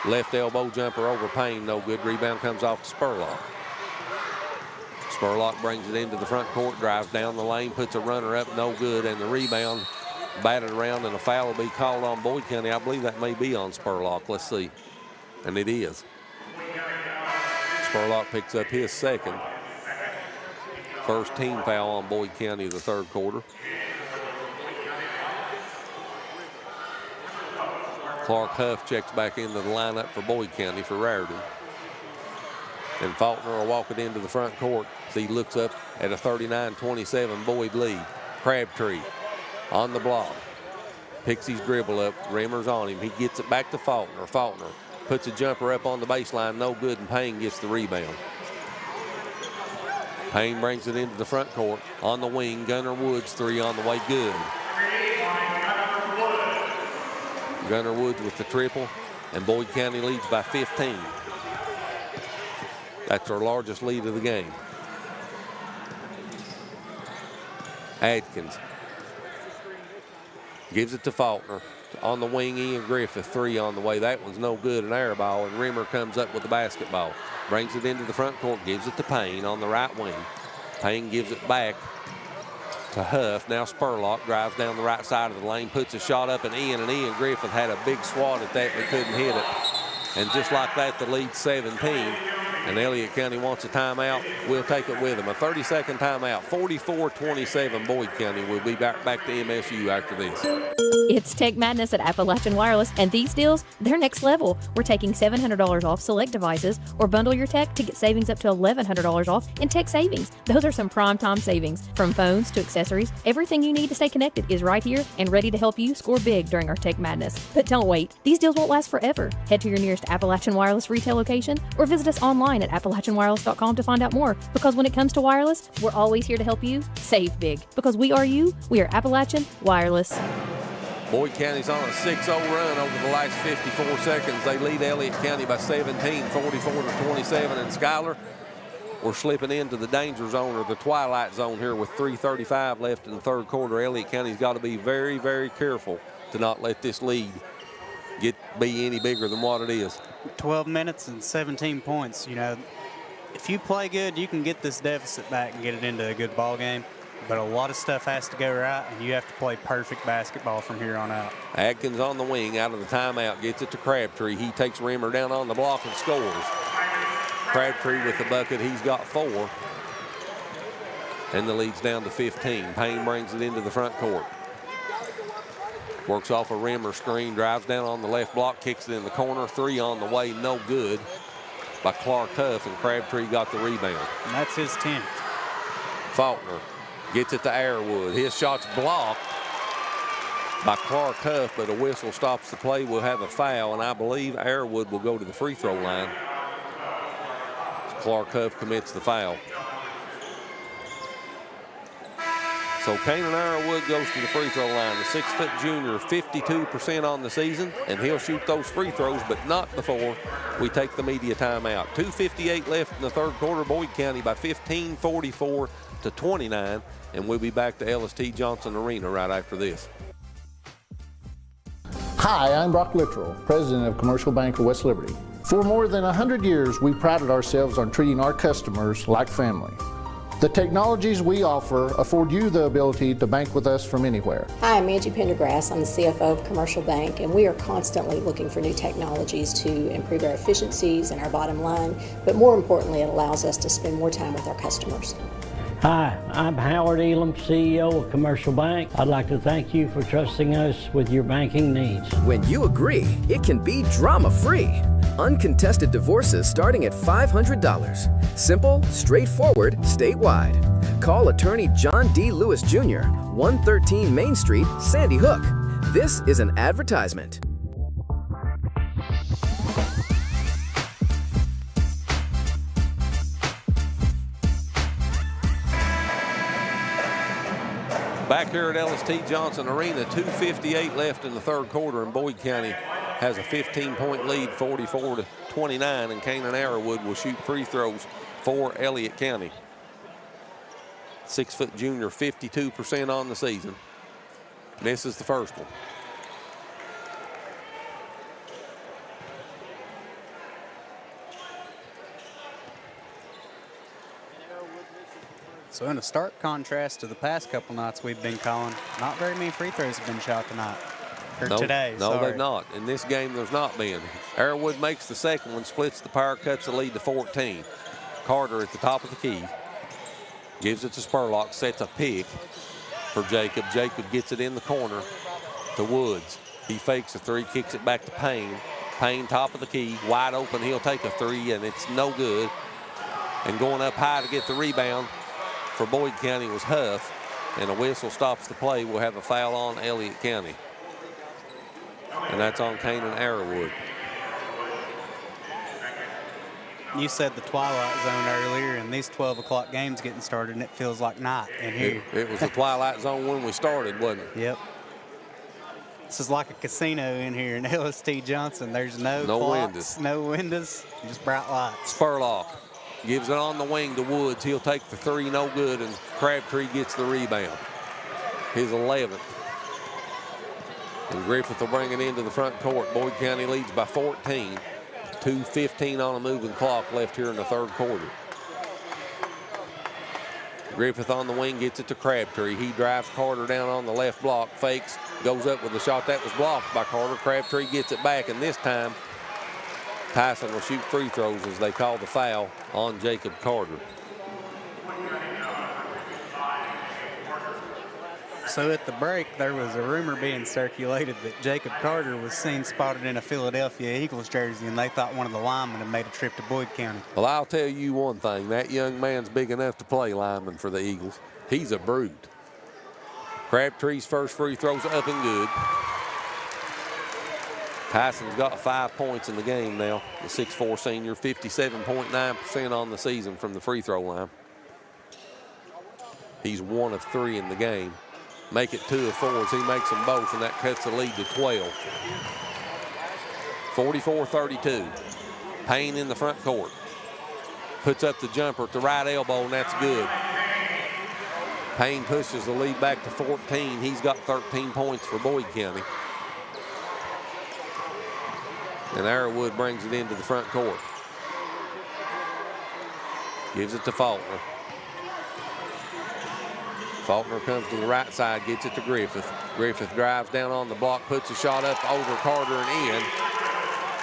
Left elbow jumper over Payne, no good. Rebound comes off to Spurlock. Spurlock brings it into the front court, drives down the lane, puts a runner up, no good, and the rebound batted around, and a foul will be called on Boyd County. I believe that may be on Spurlock. Let's see. And it is. Spurlock picks up his second. First team foul on Boyd County the third quarter. Clark Huff checks back into the lineup for Boyd County for Raritan. And Faulkner will walk it into the front court as he looks up at a 39-27 Boyd lead. Crabtree on the block. Picks his dribble up. Rimmer's on him. He gets it back to Faulkner. Faulkner puts a jumper up on the baseline. No good, and Payne gets the rebound. Payne brings it into the front court. On the wing, Gunnar Woods three on the way, good. Gunnar Woods with the triple, and Boyd County leads by 15. That's our largest lead of the game. Adkins gives it to Faulkner. On the wing, Ian Griffith, three on the way. That one's no good, an air ball, and Rimmer comes up with the basketball. Brings it into the front court, gives it to Payne on the right wing. Payne gives it back to Huff. Now Spurlock drives down the right side of the lane, puts a shot up and Ian Griffith had a big swat at that but couldn't hit it. And just like that, the lead's 17. And Elliott County wants a timeout. We'll take it with them. A 30-second timeout. 44-27 Boyd County. We'll be back to MSU after this. It's Tech Madness at Appalachian Wireless, and these deals, they're next level. We're taking $700 off select devices, or bundle your tech to get savings up to $1,100 off in tech savings. Those are some prime time savings. From phones to accessories, everything you need to stay connected is right here and ready to help you score big during our Tech Madness. But don't wait. These deals won't last forever. Head to your nearest Appalachian Wireless retail location or visit us online at AppalachianWireless.com to find out more. Because when it comes to wireless, we're always here to help you save big. Because we are you, we are Appalachian Wireless. Boyd County's on a 6-0 run over the last 54 seconds. They lead Elliott County by 17, 44-27. And Schuyler, we're slipping into the danger zone or the twilight zone here with 3:35 left in the third quarter. Elliott County's got to be very, very careful to not let this lead be any bigger than what it is. 12 minutes and 17 points. You know, if you play good, you can get this deficit back and get it into a good ball game. But a lot of stuff has to go right, and you have to play perfect basketball from here on out. Atkins on the wing out of the timeout, gets it to Crabtree. He takes Rimmer down on the block and scores. Crabtree with the bucket. He's got 4. And the lead's down to 15. Payne brings it into the front court. Works off a Rimmer screen, drives down on the left block, kicks it in the corner. 3 on the way, no good by Clark Huff, and Crabtree got the rebound. And that's his 10th. Faulkner gets it to Airwood. His shot's blocked by Clark Huff, but a whistle stops the play. We'll have a foul, and I believe Airwood will go to the free throw line. Clark Huff commits the foul. So Kanan Airwood goes to the free throw line. The 6-foot junior, 52% on the season, and he'll shoot those free throws, but not before we take the media timeout. 2:58 left in the third quarter. Boyd County by 15, 44-29, and we'll be back to LST Johnson Arena right after this. Hi, I'm Brock Littrell, President of Commercial Bank of West Liberty. For more than 100 years, we prided ourselves on treating our customers like family. The technologies we offer afford you the ability to bank with us from anywhere. Hi, I'm Angie Pendergrass. I'm the CFO of Commercial Bank, and we are constantly looking for new technologies to improve our efficiencies and our bottom line, but more importantly, it allows us to spend more time with our customers. Hi, I'm Howard Elam, CEO of Commercial Bank. I'd like to thank you for trusting us with your banking needs. When you agree, it can be drama-free. Uncontested divorces starting at $500. Simple, straightforward, statewide. Call attorney John D. Lewis Jr., 113 Main Street, Sandy Hook. This is an advertisement. Back here at Ellis T. Johnson Arena, 2:58 left in the third quarter, and Boyd County has a 15-point lead, 44-29, and Canaan Arrowwood will shoot free throws for Elliott County. 6-foot junior, 52% on the season. Misses the first one. So in a stark contrast to the past couple nights we've been calling, not very many free throws have been shot tonight. Or today, No, sorry. they've not. In this game, there's not been. Arrowwood makes the second one, splits the power, cuts the lead to 14. Carter at the top of the key. Gives it to Spurlock, sets a pick for Jacob. Jacob gets it in the corner to Woods. He fakes a three, kicks it back to Payne. Payne, top of the key, wide open. He'll take a three, and it's no good. And going up high to get the rebound for Boyd County was Huff, and a whistle stops the play. We'll have a foul on Elliott County. And that's on Canaan Arrowwood. You said the twilight zone earlier, and these 12 o'clock games getting started, and it feels like night in here. It was the twilight zone when we started, wasn't it? Yep. This is like a casino in here in Ellis T. Johnson. There's no clocks, no windows, just bright lights. Spurlock gives it on the wing to Woods. He'll take the three, no good, and Crabtree gets the rebound. His 11th. And Griffith will bring it into the front court. Boyd County leads by 14. 2:15 on a moving clock left here in the third quarter. Griffith on the wing gets it to Crabtree. He drives Carter down on the left block, fakes, goes up with a shot that was blocked by Carter. Crabtree gets it back, and this time Tyson will shoot free throws as they call the foul on Jacob Carter. So at the break, there was a rumor being circulated that Jacob Carter was seen spotted in a Philadelphia Eagles jersey, and they thought one of the linemen had made a trip to Boyd County. Well, I'll tell you one thing. That young man's big enough to play lineman for the Eagles. He's a brute. Crabtree's first free throw's up and good. Tyson's got 5 points in the game now. The 6'4" senior, 57.9% on the season from the free throw line. He's 1 of 3 in the game. Make it 2 of 4 as he makes them both, and that cuts the lead to 12. 44-32. Payne in the front court. Puts up the jumper at the right elbow, and that's good. Payne pushes the lead back to 14. He's got 13 points for Boyd County. And Arrowwood brings it into the front court. Gives it to Faulkner. Faulkner comes to the right side, gets it to Griffith. Griffith drives down on the block, puts a shot up over Carter and in.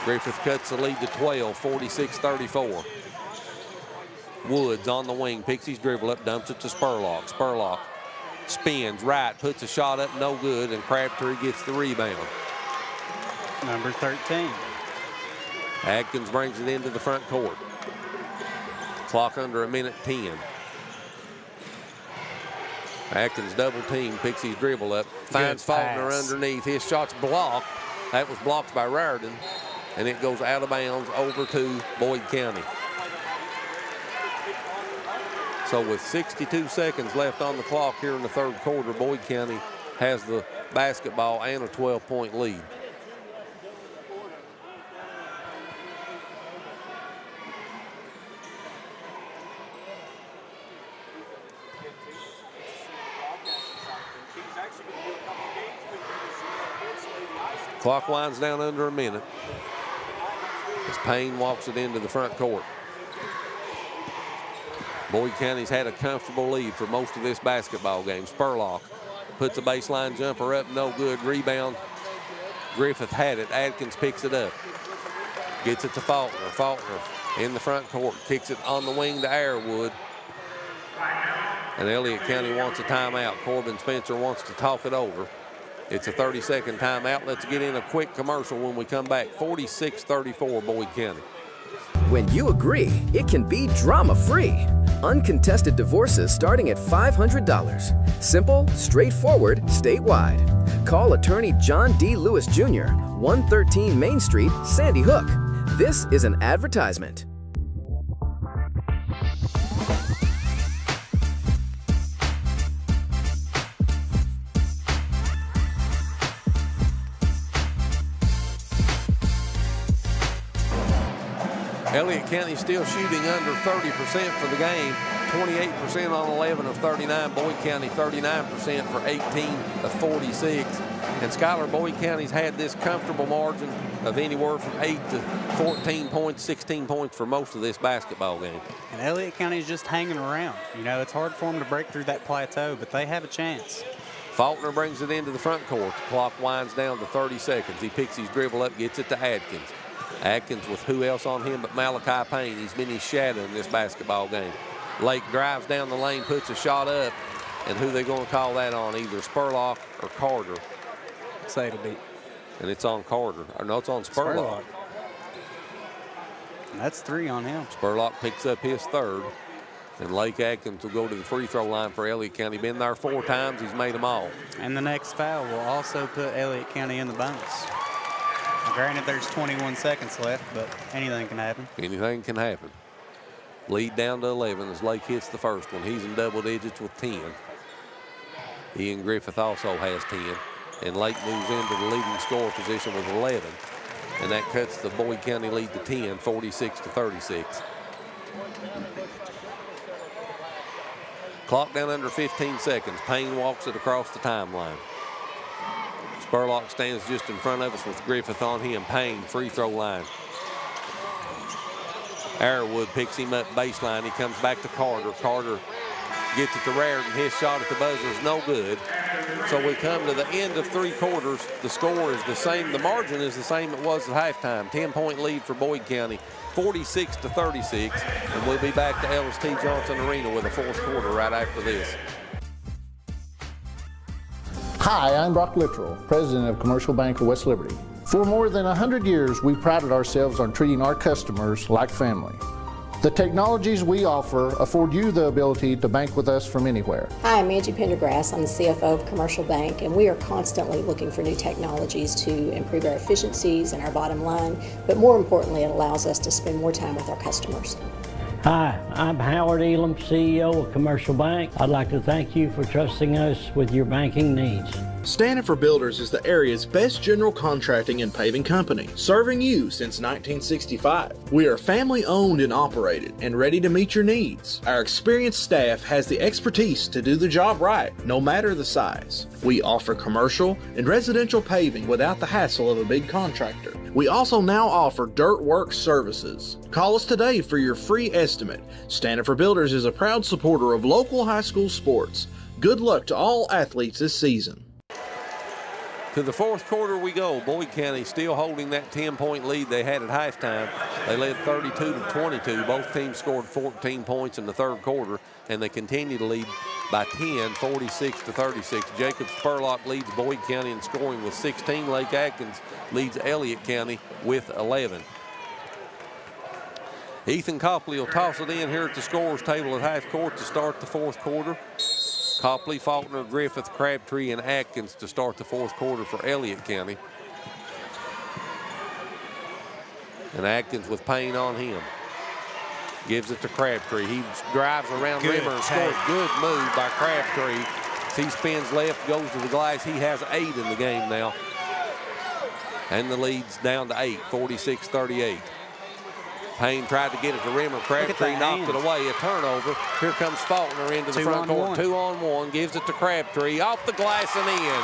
Griffith cuts the lead to 12, 46-34. Woods on the wing, picks his dribble up, dumps it to Spurlock. Spurlock spins right, puts a shot up, no good, and Crabtree gets the rebound. Number 13. Adkins brings it into the front court. Clock under a minute 10. Atkins double team, picks his dribble up, finds Faulkner underneath. His shot's blocked. That was blocked by Raridan, and it goes out of bounds over to Boyd County. So with 62 seconds left on the clock here in the third quarter, Boyd County has the basketball and a 12-point lead. Clock winds down under a minute as Payne walks it into the front court. Boyd County's had a comfortable lead for most of this basketball game. Spurlock puts a baseline jumper up, no good. Rebound. Griffith had it. Adkins picks it up. Gets it to Faulkner. Faulkner in the front court. Kicks it on the wing to Arrowwood. And Elliott County wants a timeout. Corbin Spencer wants to talk it over. It's a 30-second timeout. Let's get in a quick commercial when we come back. 46-34 Boyd County. When you agree, it can be drama-free. Uncontested divorces starting at $500. Simple, straightforward, statewide. Call attorney John D. Lewis Jr., 113 Main Street, Sandy Hook. This is an advertisement. Elliott County still shooting under 30% for the game. 28% on 11 of 39. Boyd County 39% for 18 of 46. And Schuyler, Boyd County's had this comfortable margin of anywhere from 8 to 14 points, 16 points for most of this basketball game. And Elliott County's just hanging around. You know, it's hard for them to break through that plateau, but they have a chance. Faulkner brings it into the front court. The clock winds down to 30 seconds. He picks his dribble up, gets it to Atkins. Atkins with who else on him but Malachi Payne. He's been his shadow in this basketball game. Lake drives down the lane, puts a shot up, and who they going to call that on? Either Spurlock or Carter. I'd say it'll be. And it's on Carter. Or no, it's on Spurlock. That's 3 on him. Spurlock picks up his third. And Lake Atkins will go to the free throw line for Elliott County. Been there 4 times. He's made them all. And the next foul will also put Elliott County in the bonus. Now, granted, there's 21 seconds left, but anything can happen. Anything can happen. Lead down to 11 as Lake hits the first one. He's in double digits with 10. Ian Griffith also has 10. And Lake moves into the leading scorer position with 11. And that cuts the Boyd County lead to 10, 46 to 36. Clock down under 15 seconds. Payne walks it across the timeline. Spurlock stands just in front of us with Griffith on him. Payne, free throw line. Arrowwood picks him up baseline. He comes back to Carter. Carter gets it to Raritan. His shot at the buzzer is no good. So we come to the end of 3 quarters. The score is the same. The margin is the same it was at halftime. 10-point lead for Boyd County, 46 to 36. And we'll be back to Ellis T. Johnson Arena with a 4th quarter right after this. Hi, I'm Brock Littrell, President of Commercial Bank of West Liberty. For more than 100 years, we prided ourselves on treating our customers like family. The technologies we offer afford you the ability to bank with us from anywhere. Hi, I'm Angie Pendergrass. I'm the CFO of Commercial Bank, and we are constantly looking for new technologies to improve our efficiencies and our bottom line, but more importantly, it allows us to spend more time with our customers. Hi, I'm Howard Elam, CEO of Commercial Bank. I'd like to thank you for trusting us with your banking needs. Standifer Builders is the area's best general contracting and paving company, serving you since 1965. We are family owned and operated and ready to meet your needs. Our experienced staff has the expertise to do the job right, no matter the size. We offer commercial and residential paving without the hassle of a big contractor. We also now offer dirt work services. Call us today for your free estimate. Standifer Builders is a proud supporter of local high school sports. Good luck to all athletes this season. To the 4th quarter we go. Boyd County still holding that 10-point lead they had at halftime. They led 32 to 22. Both teams scored 14 points in the 3rd quarter, and they continue to lead by 10, 46 to 36. Jacob Spurlock leads Boyd County in scoring with 16. Lake Atkins leads Elliott County with 11. Ethan Copley will toss it in here at the scorer's table at half court to start the 4th quarter. Copley, Faulkner, Griffith, Crabtree, and Atkins to start the 4th quarter for Elliott County. And Atkins with Payne on him. Gives it to Crabtree. He drives around Rimmer and scores. Good move by Crabtree. He spins left, goes to the glass. He has 8 in the game now. And the lead's down to 8, 46-38. Payne tried to get it to Rimmer. Crabtree knocked it away. A turnover. Here comes Faulkner into the front court. 2-on-1. Gives it to Crabtree. Off the glass and in.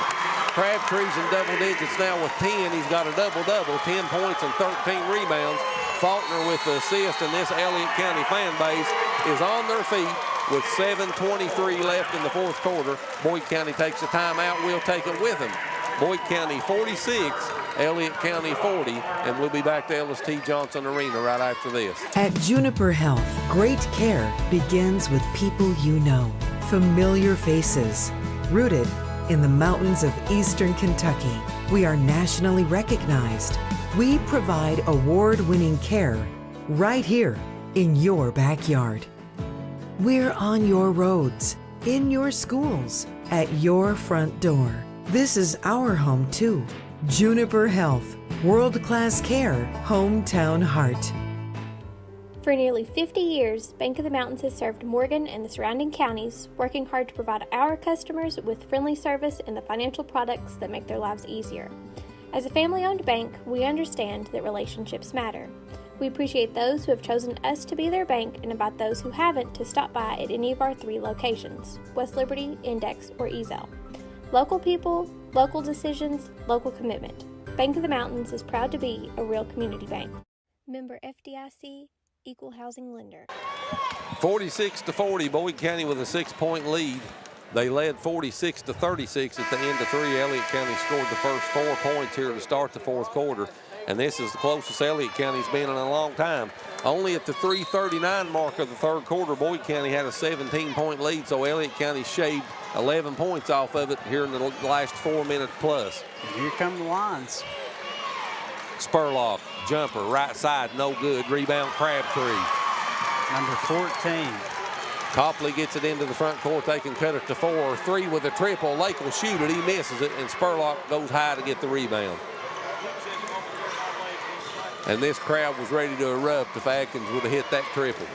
Crabtree's in double digits now with 10. He's got a double-double. 10 points and 13 rebounds. Faulkner with the assist, and this Elliott County fan base is on their feet with 7:23 left in the 4th quarter. Boyd County takes a timeout. We'll take it with them. Boyd County 46, Elliott County 40, and we'll be back to Ellis T. Johnson Arena right after this. At Juniper Health, great care begins with people you know, familiar faces, rooted in the mountains of eastern Kentucky. We are nationally recognized. We provide award-winning care right here in your backyard. We're on your roads, in your schools, at your front door. This is our home too. Juniper Health, world-class care, hometown heart. For nearly 50 years, Bank of the Mountains has served Morgan and the surrounding counties, working hard to provide our customers with friendly service and the financial products that make their lives easier. As a family-owned bank, we understand that relationships matter. We appreciate those who have chosen us to be their bank and invite those who haven't to stop by at any of our 3 locations, West Liberty, Index, or Ezel. Local people, local decisions, local commitment. Bank of the Mountains is proud to be a real community bank. Member FDIC, Equal Housing Lender. 46-40, Boyd County with a 6-point lead. They led 46-36 at the end of 3. Elliott County scored the first 4 points here to start the 4th quarter. And this is the closest Elliott County's been in a long time. Only at the 3:39 mark of the 3rd quarter, Boyd County had a 17-point lead, so Elliott County shaved 11 points off of it here in the last 4 minutes plus. And here come the lines. Spurlock, jumper, right side, no good. Rebound, Crabtree. Number 14. Copley gets it into the front court. They can cut it to 4. 3 with a triple. Lake will shoot it. He misses it, and Spurlock goes high to get the rebound. And this crowd was ready to erupt if Atkins would have hit that triple.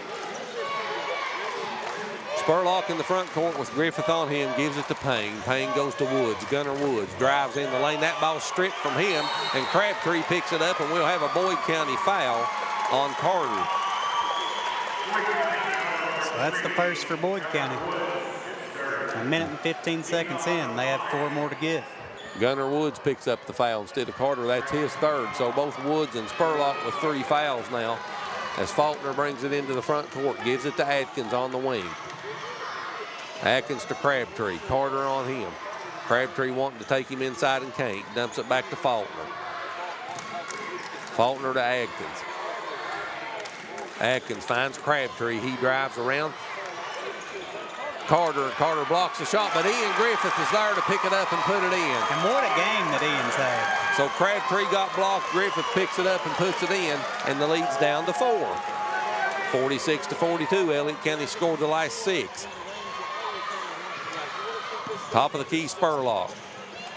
Spurlock in the front court with Griffith on him, gives it to Payne. Payne goes to Woods. Gunnar Woods drives in the lane. That ball's stripped from him, and Crabtree picks it up, and we'll have a Boyd County foul on Carter. So that's the first for Boyd County. 1 minute and 15 seconds in. They have 4 more to give. Gunnar Woods picks up the foul instead of Carter. That's his 3rd. So both Woods and Spurlock with 3 fouls now as Faulkner brings it into the front court, gives it to Atkins on the wing. Atkins to Crabtree. Carter on him. Crabtree wanting to take him inside and can't. Dumps it back to Faulkner. Faulkner to Atkins. Atkins finds Crabtree. He drives around. Carter blocks the shot, but Ian Griffith is there to pick it up and put it in. And what a game that Ian's had. So Crabtree got blocked. Griffith picks it up and puts it in, and the lead's down to 4. 46-42. Elliott County scored the last 6. Top of the key, Spurlock.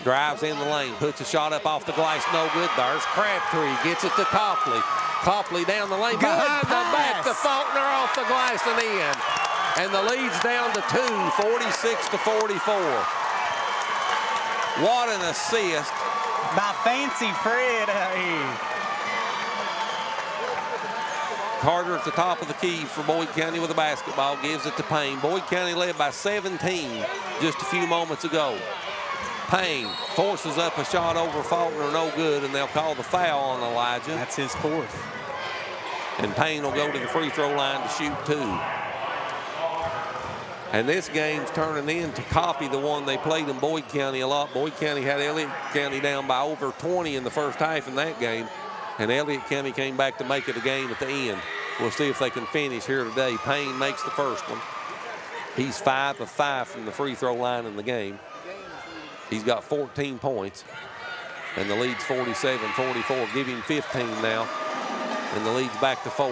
Drives in the lane, puts a shot up off the glass, no good. There's Crabtree, gets it to Copley. Copley down the lane, behind the back to Faulkner off the glass and in. And the lead's down to 2, 46-44. What an assist by Fancy Fred out here. Carter at the top of the key for Boyd County with the basketball, gives it to Payne. Boyd County led by 17 just a few moments ago. Payne forces up a shot over Faulkner, no good, and they'll call the foul on Elijah. That's his 4th. And Payne will go to the free throw line to shoot 2. And this game's turning in to copy the one they played in Boyd County a lot. Boyd County had Elliott County down by over 20 in the first half in that game. And Elliott County came back to make it a game at the end. We'll see if they can finish here today. Payne makes the first one. He's 5 of 5 from the free throw line in the game. He's got 14 points. And the lead's 47-44. Give him 15 now. And the lead's back to 4.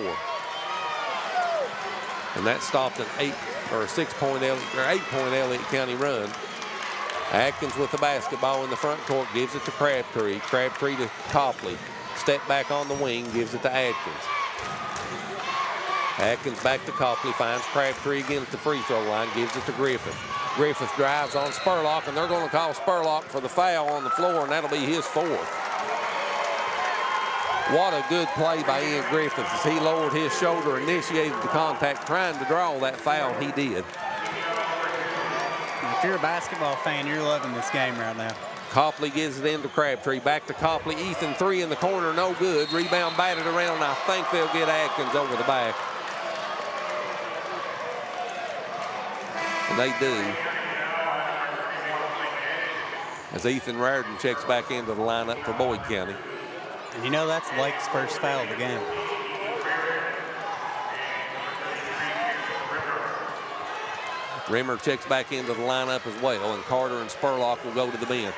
And that stopped an 8-point Elliott County run. Atkins with the basketball in the front court, gives it to Crabtree. Crabtree to Copley. Step back on the wing, gives it to Atkins. Atkins back to Copley, finds Crabtree again at the free throw line, gives it to Griffith. Griffith drives on Spurlock, and they're going to call Spurlock for the foul on the floor, and that'll be his 4th. What a good play by Ian Griffith as he lowered his shoulder, initiated the contact, trying to draw that foul. He did. If you're a basketball fan, you're loving this game right now. Copley gives it into Crabtree. Back to Copley. Ethan, 3 in the corner, no good. Rebound batted around, and I think they'll get Atkins over the back. And they do. As Ethan Raridan checks back into the lineup for Boyd County. And you know that's Lake's first foul of the game. Rimmer checks back into the lineup as well, and Carter and Spurlock will go to the bench.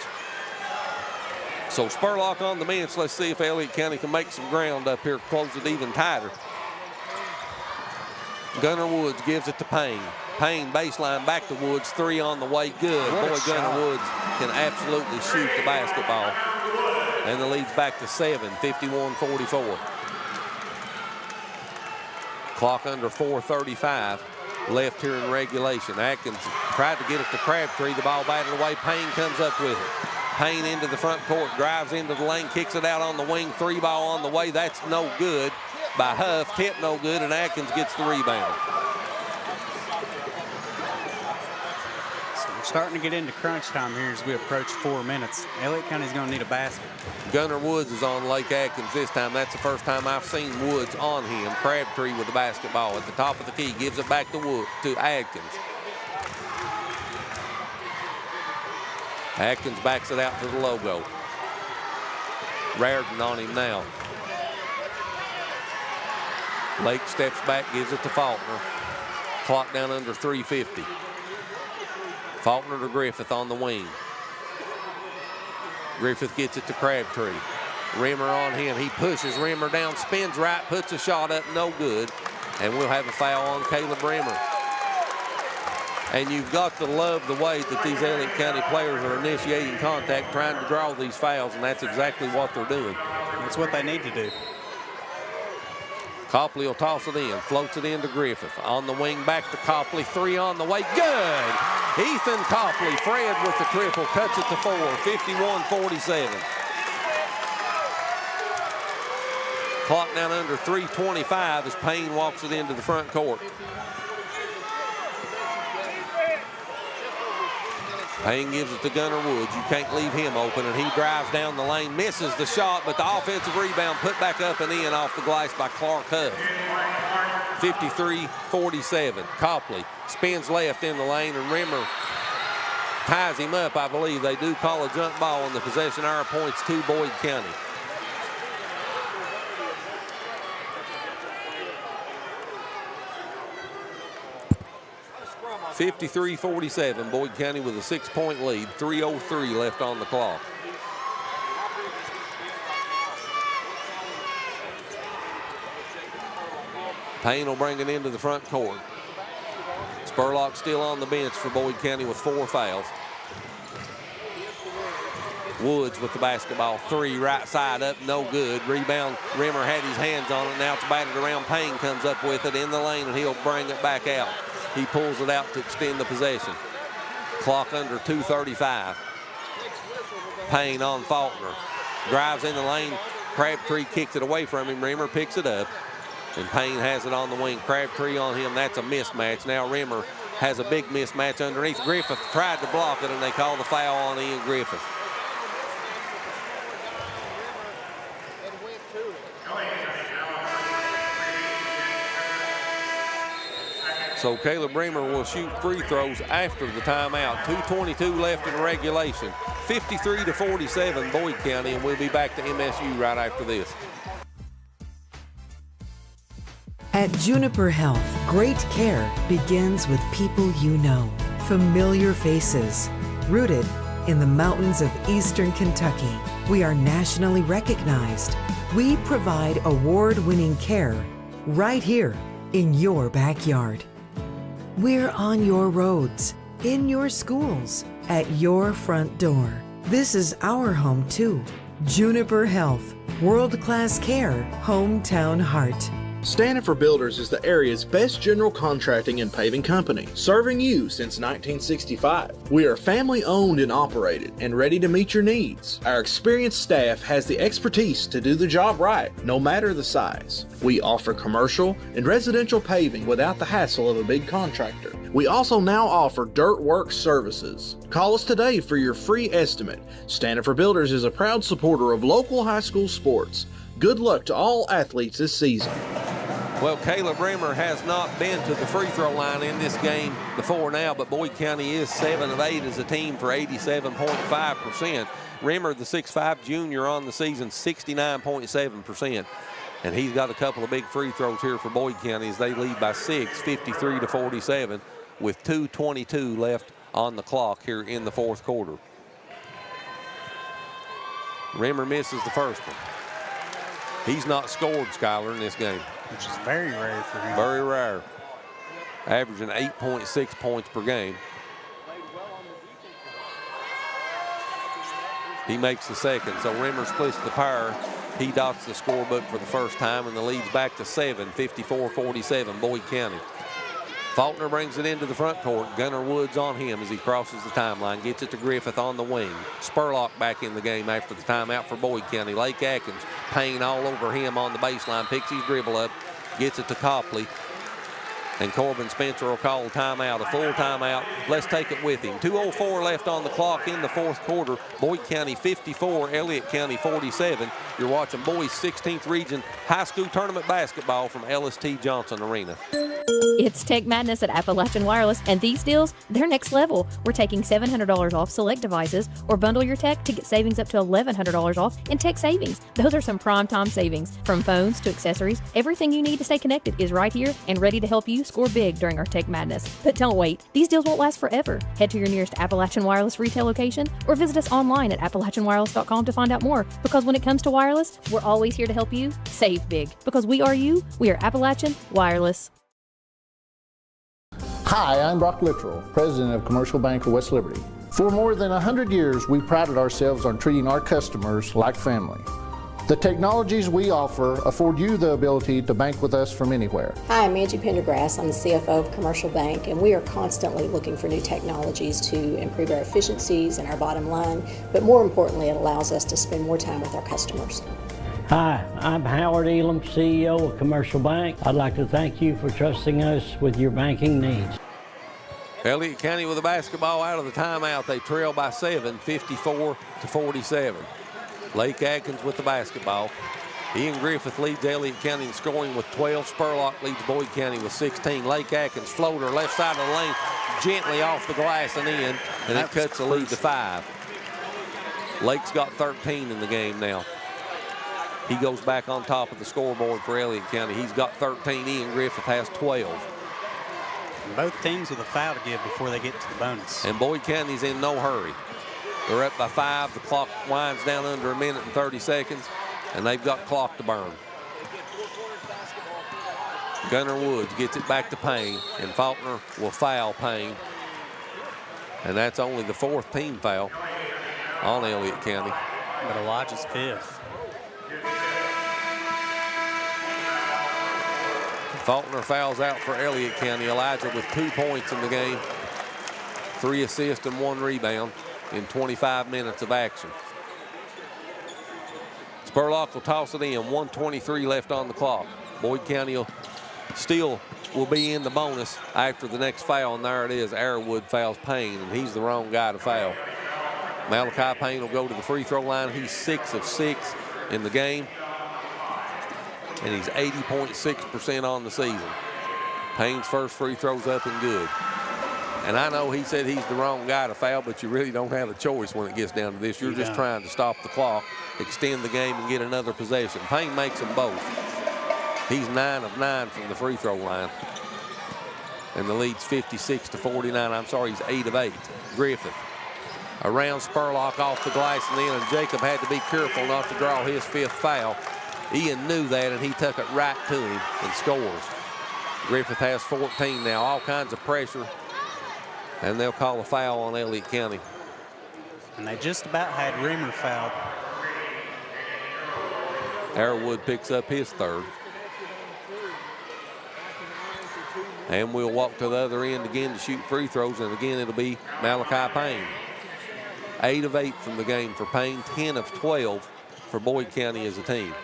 So Spurlock on the bench. Let's see if Elliott County can make some ground up here, close it even tighter. Gunnar Woods gives it to Payne. Payne baseline back to Woods, 3 on the way, good. Boy, Gunnar Woods can absolutely shoot the basketball. And the lead's back to 7, 51-44. Clock under 4:35 left here in regulation. Atkins tried to get it to Crabtree. The ball batted away. Payne comes up with it. Payne into the front court, drives into the lane, kicks it out on the wing. 3 ball on the way. That's no good. by Huff. Tip no good, and Atkins gets the rebound. So we're starting to get into crunch time here as we approach 4 minutes. Elliott County's going to need a basket. Gunnar Woods is on Lake Atkins this time. That's the first time I've seen Woods on him. Crabtree with the basketball at the top of the key. Gives it back to Atkins. Atkins backs it out to the logo. Raritan on him now. Lake steps back, gives it to Faulkner. Clock down under 3:50. Faulkner to Griffith on the wing. Griffith gets it to Crabtree. Rimmer on him. He pushes Rimmer down, spins right, puts a shot up, no good. And we'll have a foul on Caleb Rimmer. And you've got to love the way that these Elliott County players are initiating contact, trying to draw these fouls, and that's exactly what they're doing. That's what they need to do. Copley will toss it in, floats it into Griffith. On the wing, back to Copley, 3 on the way, good! Ethan Copley, Fred with the triple, cuts it to 4, 51-47. Clock down under 3:25 as Payne walks it into the front court. Payne gives it to Gunnar Woods. You can't leave him open, and he drives down the lane, misses the shot, but the offensive rebound put back up and in off the glass by Clark Huff. 53-47. Copley spins left in the lane, and Rimmer ties him up. I believe they do call a jump ball, and the possession arrow points to Boyd County. (53-47). Boyd County with a 6-point lead. 3:03 left on the clock. Payne will bring it into the front court. Spurlock still on the bench for Boyd County with 4 fouls. Woods with the basketball. 3 right side up, no good. Rebound, Rimmer had his hands on it. Now it's batted around. Payne comes up with it in the lane, and he'll bring it back out. He pulls it out to extend the possession. Clock under 2:35. Payne on Faulkner. Drives in the lane. Crabtree kicks it away from him. Rimmer picks it up. And Payne has it on the wing. Crabtree on him. That's a mismatch. Now Rimmer has a big mismatch underneath. Griffith tried to block it, and they call the foul on Ian Griffith. So Caleb Rimmer will shoot free throws after the timeout. 2:22 left in regulation. 53-47 Boyd County, and we'll be back to MSU right after this. At Juniper Health, great care begins with people you know, familiar faces. Rooted in the mountains of eastern Kentucky, we are nationally recognized. We provide award-winning care right here in your backyard. We're on your roads, in your schools, at your front door. This is our home too. Juniper Health, world-class care, hometown heart. Stanifer Builders is the area's best general contracting and paving company, serving you since 1965. We are family owned and operated and ready to meet your needs. Our experienced staff has the expertise to do the job right, no matter the size. We offer commercial and residential paving without the hassle of a big contractor. We also now offer dirt work services. Call us today for your free estimate. Stanifer Builders is a proud supporter of local high school sports. Good luck to all athletes this season. Well, Caleb Rimmer has not been to the free throw line in this game before now, but Boyd County is 7 of 8 as a team for 87.5%. Rimmer, the 6'5 junior on the season, 69.7%. And he's got a couple of big free throws here for Boyd County as they lead by 6, 53-47, with 2:22 left on the clock here in the fourth quarter. Rimmer misses the first one. He's not scored, Skyler, in this game. Which is very rare for him. Very rare. Averaging 8.6 points per game. He makes the second, so Rimmer splits the pair. He dots the scorebook for the first time, and the lead's back to 7, 54-47, Boyd County. Faulkner brings it into the front court. Gunnar Woods on him as he crosses the timeline. Gets it to Griffith on the wing. Spurlock back in the game after the timeout for Boyd County. Lake Atkins Payne all over him on the baseline, picks his dribble up, gets it to Copley. And Corbin Spencer will call timeout, a full timeout. Let's take it with him. 2:04 left on the clock in the fourth quarter. Boyd County 54, Elliott County 47. You're watching boys 16th Region High School Tournament basketball from LST Johnson Arena. It's Tech Madness at Appalachian Wireless, and these deals, they're next level. We're taking $700 off select devices, or bundle your tech to get savings up to $1,100 off in tech savings. Those are some prime time savings. From phones to accessories, everything you need to stay connected is right here and ready to help you score big during our Tech Madness. But don't wait. These deals won't last forever. Head to your nearest Appalachian Wireless retail location or visit us online at appalachianwireless.com to find out more. Because when it comes to wireless, we're always here to help you save big. Because we are you, we are Appalachian Wireless. Hi, I'm Brock Littrell, President of Commercial Bank of West Liberty. For more than 100 years, we prided ourselves on treating our customers like family. The technologies we offer afford you the ability to bank with us from anywhere. Hi, I'm Angie Pendergrass. I'm the CFO of Commercial Bank, and we are constantly looking for new technologies to improve our efficiencies and our bottom line, but more importantly, it allows us to spend more time with our customers. Hi, I'm Howard Elam, CEO of Commercial Bank. I'd like to thank you for trusting us with your banking needs. Elliott County with the basketball out of the timeout. They trail by 7, 54-47. Lake Atkins with the basketball. Ian Griffith leads Elliott County in scoring with 12. Spurlock leads Boyd County with 16. Lake Atkins floater left side of the lane, gently off the glass and in, and it cuts the lead to 5. Lake's got 13 in the game now. He goes back on top of the scoreboard for Elliott County. He's got 13. Ian Griffith has 12. And both teams with a foul to give before they get to the bonus. And Boyd County's in no hurry. They're up by 5. The clock winds down under a minute and 30 seconds, and they've got clock to burn. Gunnar Woods gets it back to Payne, and Faulkner will foul Payne. And that's only the 4th team foul on Elliott County. But Elijah's 5th. Faulkner fouls out for Elliott County. Elijah with 2 points in the game, 3 assists and 1 rebound in 25 minutes of action. Spurlock will toss it in. 1:23 left on the clock. Boyd County will be in the bonus after the next foul, and there it is. Arrowwood fouls Payne, and he's the wrong guy to foul. Malachi Payne will go to the free throw line. He's 6 of 6 in the game, and he's 80.6% on the season. Payne's first free throw's up and good. And I know he said he's the wrong guy to foul, but you really don't have a choice when it gets down to this. You're just trying to stop the clock, extend the game, and get another possession. Payne makes them both. He's 9 of 9 from the free throw line. And the lead's 56-49. I'm sorry, he's 8 of 8. Griffith around Spurlock off the glass and in, and Jacob had to be careful not to draw his 5th foul. Ian knew that, and he took it right to him and scores. Griffith has 14 now, all kinds of pressure, and they'll call a foul on Elliott County. And they just about had Reamer fouled. Arrowwood picks up his 3rd. And we'll walk to the other end again to shoot free throws, and again it'll be Malachi Payne. 8 of 8 from the game for Payne, 10 of 12 for Boyd County as a team.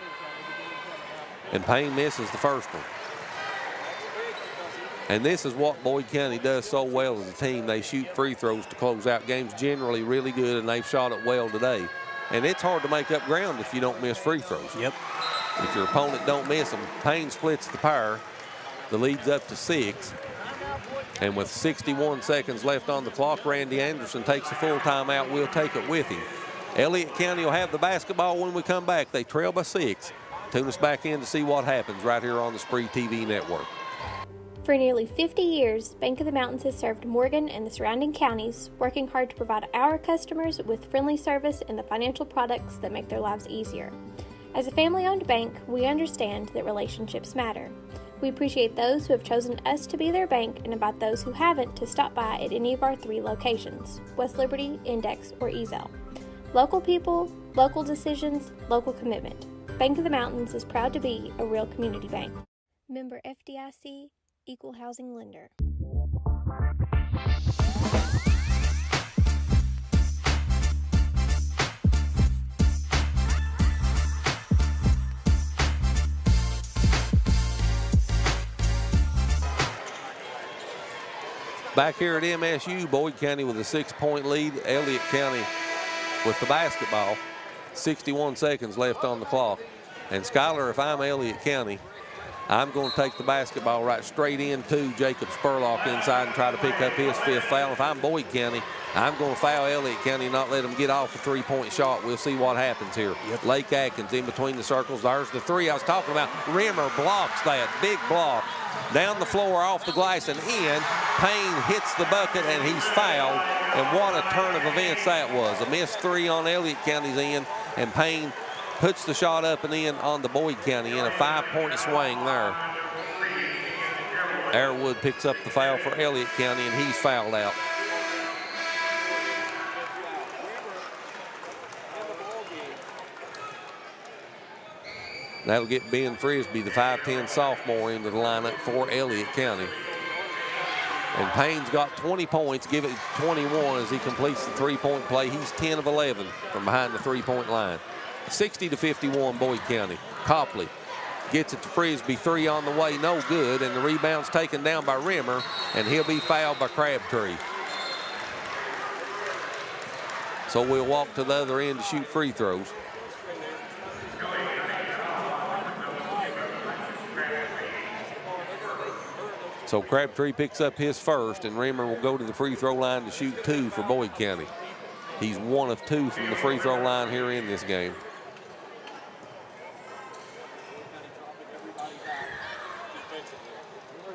And Payne misses the first one. And this is what Boyd County does so well as a team. They shoot free throws to close out games, generally really good, and they've shot it well today. And it's hard to make up ground if you don't miss free throws. Yep. If your opponent don't miss them. Payne splits the pair. The lead's up to 6. And with 61 seconds left on the clock, Randy Anderson takes a full timeout. We'll take it with him. Elliott County will have the basketball when we come back. They trail by 6. Tune us back in to see what happens right here on the SpreeTV network. For nearly 50 years, Bank of the Mountains has served Morgan and the surrounding counties, working hard to provide our customers with friendly service and the financial products that make their lives easier. As a family-owned bank, we understand that relationships matter. We appreciate those who have chosen us to be their bank and invite those who haven't to stop by at any of our 3 locations, West Liberty, Index, or Ezel. Local people, local decisions, local commitment. Bank of the Mountains is proud to be a real community bank. Member FDIC, Equal Housing Lender. Back here at MSU, Boyd County with a 6-point lead. Elliott County with the basketball. 61 seconds left on the clock. And Skylar, if I'm Elliott County, I'm going to take the basketball right straight into Jacob Spurlock inside and try to pick up his 5th foul. If I'm Boyd County, I'm going to foul Elliott County and not let them get off a 3-point shot. We'll see what happens here. Lake Atkins in between the circles. There's the 3 I was talking about. Rimmer blocks that. Big block. Down the floor, off the glass, and in. Payne hits the bucket, and he's fouled. And what a turn of events that was. A missed 3 on Elliott County's end, and Payne puts the shot up and in on the Boyd County in a 5-point swing there. Airwood picks up the foul for Elliott County, and he's fouled out. That'll get Ben Frisbee, the 5'10 sophomore, into the lineup for Elliott County. And Payne's got 20 points, give it 21 as he completes the 3-point play. He's 10 of 11 from behind the 3-point line. 60-51 Boyd County. Copley gets it to Frisbee, 3 on the way, no good, and the rebound's taken down by Rimmer, and he'll be fouled by Crabtree. So we'll walk to the other end to shoot free throws. So Crabtree picks up his first, and Rimmer will go to the free throw line to shoot 2 for Boyd County. He's 1 of 2 from the free throw line here in this game.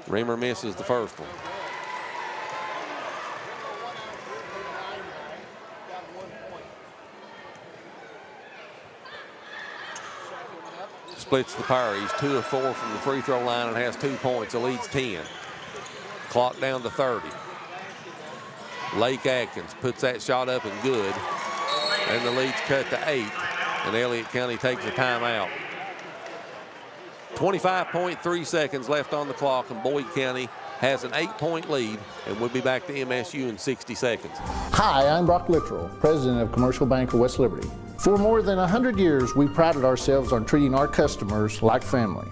Rimmer misses the first one. Splits the power. He's 2 of 4 from the free throw line and has 2 points. The lead's 10. Clock down to 30. Lake Atkins puts that shot up and good. And the lead's cut to 8. And Elliott County takes a timeout. 25.3 seconds left on the clock, and Boyd County has an 8-point lead, and we'll be back to MSU in 60 seconds. Hi, I'm Brock Littrell, President of Commercial Bank of West Liberty. For more than 100 years, we prided ourselves on treating our customers like family.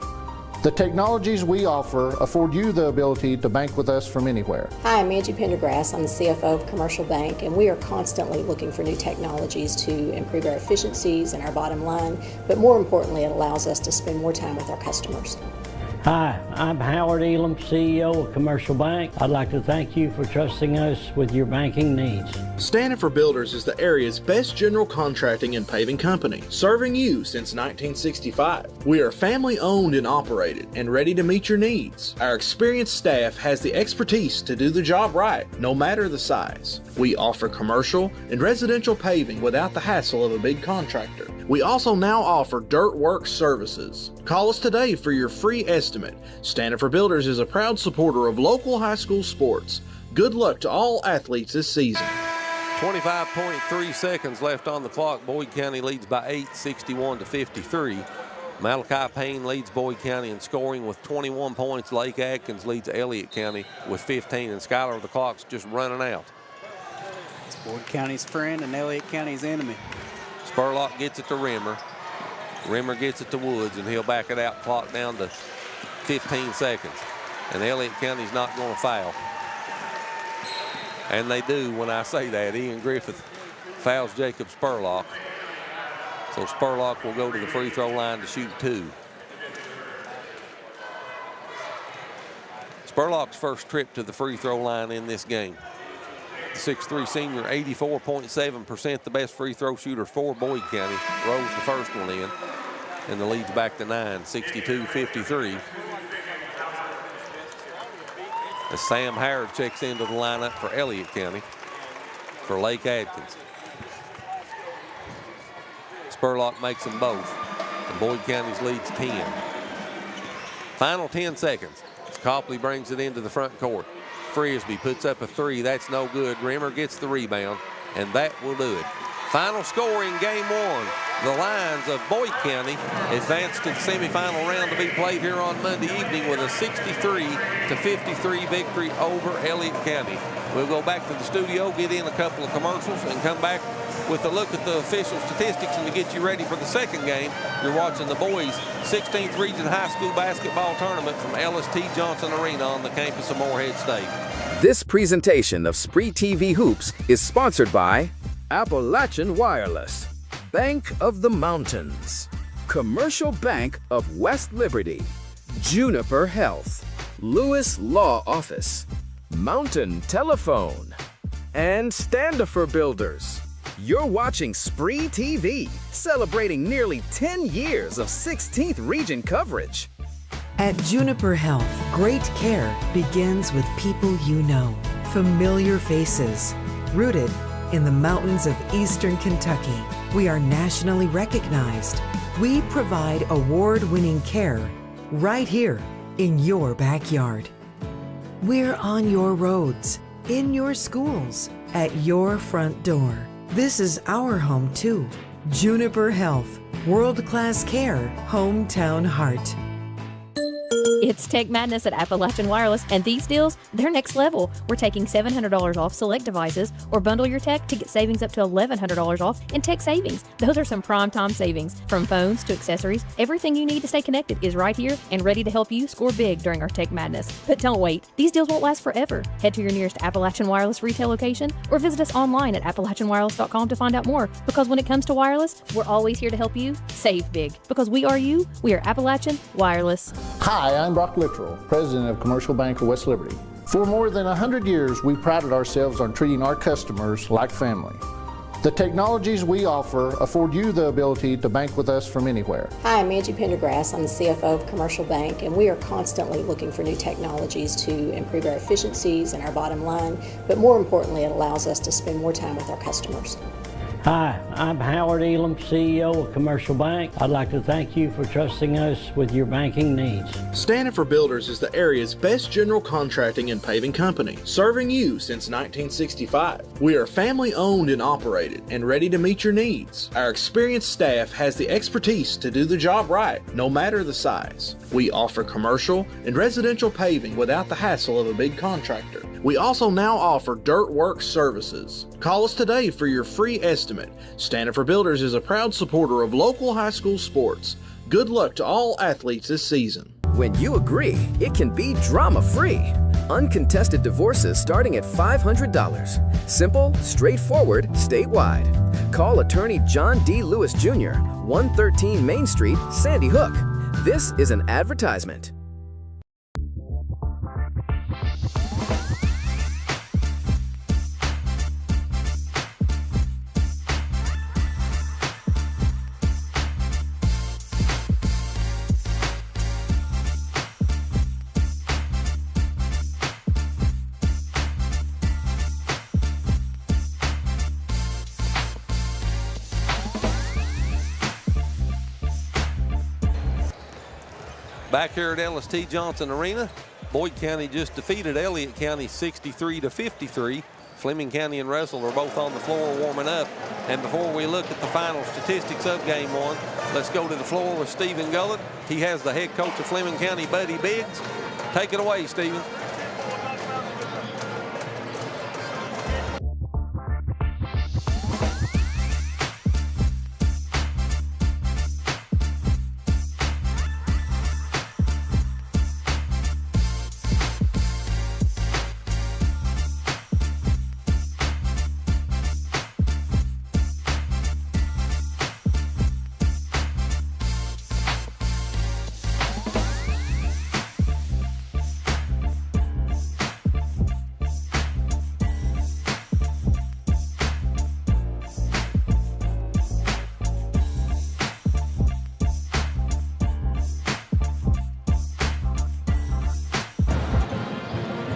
The technologies we offer afford you the ability to bank with us from anywhere. Hi, I'm Angie Pendergrass. I'm the CFO of Commercial Bank, and we are constantly looking for new technologies to improve our efficiencies and our bottom line, but more importantly, it allows us to spend more time with our customers. Hi, I'm Howard Elam, CEO of Commercial Bank. I'd like to thank you for trusting us with your banking needs. Standiford Builders is the area's best general contracting and paving company, serving you since 1965. We are family owned and operated and ready to meet your needs. Our experienced staff has the expertise to do the job right, no matter the size. We offer commercial and residential paving without the hassle of a big contractor. We also now offer dirt work services. Call us today for your free estimate. Standiford Builders is a proud supporter of local high school sports. Good luck to all athletes this season. 25.3 seconds left on the clock. Boyd County leads by 8, 61-53. Malachi Payne leads Boyd County in scoring with 21 points. Lake Atkins leads Elliott County with 15, and Skylar, the clock's just running out. It's Boyd County's friend and Elliott County's enemy. Spurlock gets it to Rimmer. Rimmer gets it to Woods, and he'll back it out. Clock down to 15 seconds. And Elliott County's not going to foul. And they do when I say that. Ian Griffith fouls Jacob Spurlock. So Spurlock will go to the free throw line to shoot 2. Spurlock's first trip to the free throw line in this game. 6'3" senior, 84.7%, the best free throw shooter for Boyd County. Rolls the first one in, and the lead's back to 9, 62-53. As Sam Howard checks into the lineup for Elliott County for Lake Atkins. Spurlock makes them both, and Boyd County's lead's 10. Final 10 seconds as Copley brings it into the front court. Frisbee puts up a 3. That's no good. Rimmer gets the rebound, and that will do it. Final score in game 1. The Lions of Boyd County advance to the semifinal round to be played here on Monday evening with a 63-53 victory over Elliott County. We'll go back to the studio, get in a couple of commercials, and come back with a look at the official statistics and to get you ready for the second game. You're watching the boys' 16th Region High School Basketball Tournament from Ellis T. Johnson Arena on the campus of Morehead State. This presentation of SpreeTV Hoops is sponsored by Appalachian Wireless, Bank of the Mountains, Commercial Bank of West Liberty, Juniper Health, Lewis Law Office, Mountain Telephone, and Standifer Builders. You're watching SpreeTV, celebrating nearly 10 years of 16th region coverage. At Juniper Health, great care begins with people you know, familiar faces. Rooted in the mountains of eastern Kentucky, we are nationally recognized. We provide award-winning care right here in your backyard. We're on your roads, in your schools, at your front door. This is our home too. Juniper Health, world-class care, hometown heart. It's Tech Madness at Appalachian Wireless, and these deals, they're next level. We're taking $700 off select devices, or bundle your tech to get savings up to $1,100 off in tech savings. Those are some prime time savings. From phones to accessories, everything you need to stay connected is right here and ready to help you score big during our Tech Madness. But don't wait, these deals won't last forever. Head to your nearest Appalachian Wireless retail location or visit us online at AppalachianWireless.com to find out more. Because when it comes to wireless, we're always here to help you save big. Because we are you, we are Appalachian Wireless. Hi, I'm Brock Littrell, President of Commercial Bank of West Liberty. For more than 100 years, we prided ourselves on treating our customers like family. The technologies we offer afford you the ability to bank with us from anywhere. Hi, I'm Angie Pendergrass. I'm the CFO of Commercial Bank, and we are constantly looking for new technologies to improve our efficiencies and our bottom line, but more importantly, it allows us to spend more time with our customers. Hi, I'm Howard Elam, CEO of Commercial Bank. I'd like to thank you for trusting us with your banking needs. Standifer Builders is the area's best general contracting and paving company, serving you since 1965. We are family owned and operated and ready to meet your needs. Our experienced staff has the expertise to do the job right, no matter the size. We offer commercial and residential paving without the hassle of a big contractor. We also now offer dirt work services. Call us today for your free estimate. Standifer Builders is a proud supporter of local high school sports. Good luck to all athletes this season. When you agree, it can be drama-free. Uncontested divorces starting at $500. Simple, straightforward, statewide. Call attorney John D. Lewis Jr., 113 Main Street, Sandy Hook. This is an advertisement. Back here at LST Johnson Arena, Boyd County just defeated Elliott County 63-53. Fleming County and Russell are both on the floor warming up. And before we look at the final statistics of game one, let's go to the floor with Stephen Gullett. He has the head coach of Fleming County, Buddy Biggs. Take it away, Stephen.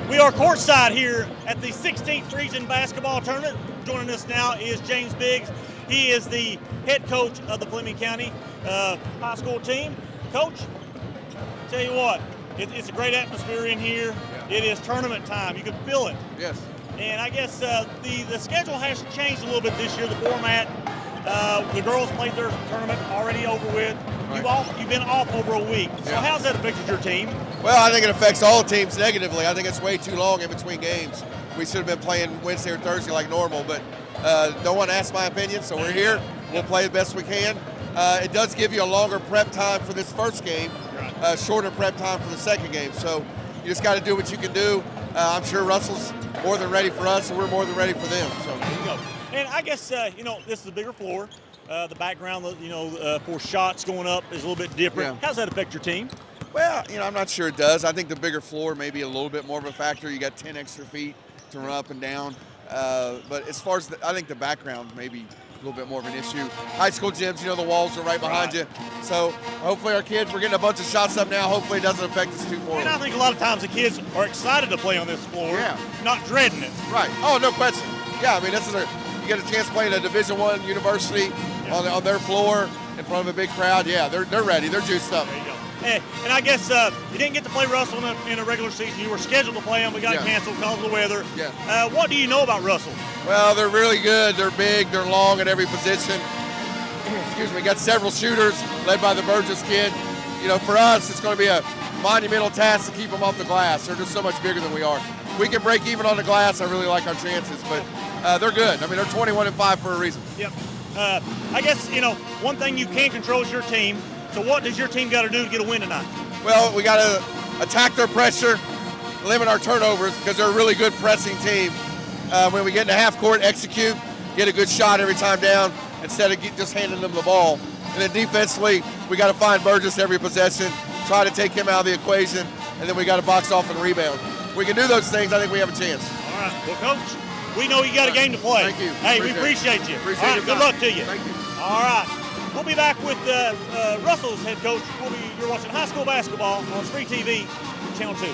We are courtside here at the 16th Region Basketball Tournament. Joining us now is James Biggs. He is the head coach of the Fleming County high school team. Coach, tell you what, it's a great atmosphere in here. Yeah. It is tournament time. You can feel it. Yes. And I guess the schedule has changed a little bit this year, the format. The girls played their tournament already over with. Right. You've been off over a week. So yeah. How's that affected your team? Well, I think it affects all teams negatively. I think it's way too long in between games. We should have been playing Wednesday or Thursday like normal, but no one asked my opinion, so we're here. We'll play the best we can. It does give you a longer prep time for this first game, shorter prep time for the second game. So you just got to do what you can do. I'm sure Russell's more than ready for us, and we're more than ready for them. So there you go. And I guess this is a bigger floor. The background, for shots going up is a little bit different. Yeah. How does that affect your team? Well, I'm not sure it does. I think the bigger floor may be a little bit more of a factor. You got 10 extra feet to run up and down. But as far as I think the background may be a little bit more of an issue. High school gyms, the walls are right behind you. So hopefully our kids, we're getting a bunch of shots up now. Hopefully it doesn't affect us too poorly. And I think a lot of times the kids are excited to play on this floor, not dreading it. Right. Oh, no question. Yeah, I mean, you get a chance to play at a Division I university on their floor in front of a big crowd. Yeah, they're ready. They're juiced up. There you go. Hey, and I guess you didn't get to play Russell in a regular season. You were scheduled to play him. We got canceled because of the weather. Yeah. What do you know about Russell? Well, they're really good. They're big. They're long at every position. Excuse me. Got several shooters led by the Burgess kid. For us, it's going to be a monumental task to keep them off the glass. They're just so much bigger than we are. We can break even on the glass. I really like our chances, but they're good. I mean, they're 21-5 for a reason. Yep. I guess, one thing you can control is your team. So what does your team got to do to get a win tonight? Well, we got to attack their pressure, limit our turnovers because they're a really good pressing team. When we get into half court, execute, get a good shot every time down instead of just handing them the ball. And then defensively, we got to find Burgess every possession, try to take him out of the equation, and then we got to box off and rebound. If we can do those things, I think we have a chance. All right. Well, Coach, we know you got a game to play. Thank you. Hey, we appreciate you. Appreciate all right, good luck to you. Thank you. All right. We'll be back with Russell's head coach. You're watching high school basketball on SpreeTV, Channel 2.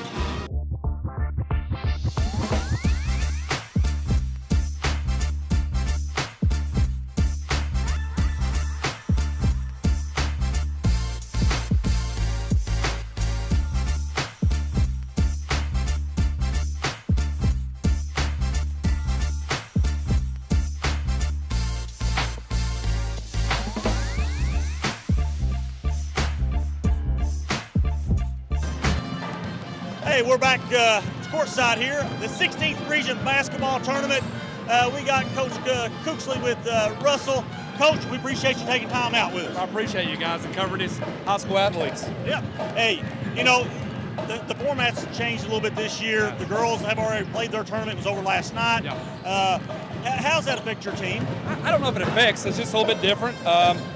Hey, we're back courtside here, the 16th Region Basketball Tournament. We got Coach Cooksley with Russell. Coach, we appreciate you taking time out with us. I appreciate you guys and covering these high school athletes. Yeah. Hey, the format's changed a little bit this year. The girls have already played their tournament. It was over last night. Yeah. How's that affect your team? I don't know if it affects. It's just a little bit different.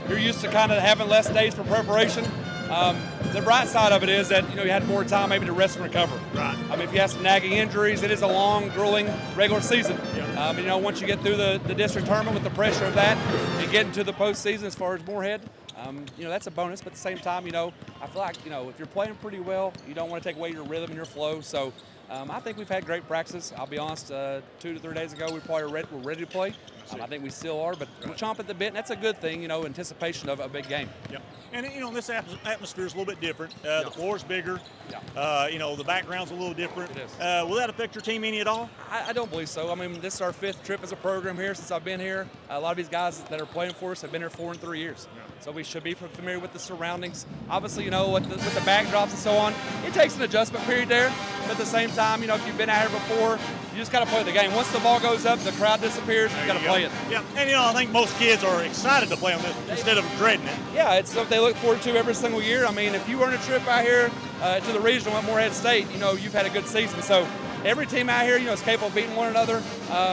You're used to kind of having less days for preparation. The bright side of it is that you had more time maybe to rest and recover. Right. I mean, if you have some nagging injuries, it is a long, grueling regular season. Yeah. Once you get through the district tournament with the pressure of that and get into the postseason as far as Moorhead, that's a bonus. But at the same time, I feel like if you're playing pretty well, you don't want to take away your rhythm and your flow. So I think we've had great practice. I'll be honest, 2 to 3 days ago, we're ready to play. I think we still are, but we'll chomp at the bit, and that's a good thing, anticipation of a big game. Yep. And, this atmosphere is a little bit different. The floor's bigger. Yeah. The background's a little different. It is. Will that affect your team any at all? I don't believe so. I mean, this is our 5th trip as a program here since I've been here. A lot of these guys that are playing for us have been here 4 and 3 years. Yeah. So we should be familiar with the surroundings. Obviously, with the backdrops and so on, it takes an adjustment period there. But at the same time, if you've been out here before, you just got to play the game. Once the ball goes up, the crowd disappears, you got to play it. Yeah, and I think most kids are excited to play on this instead of dreading it. Yeah, it's something they look forward to every single year. I mean, if you earn a trip out here to the regional at Moorhead State, you've had a good season. So every team out here, is capable of beating one another.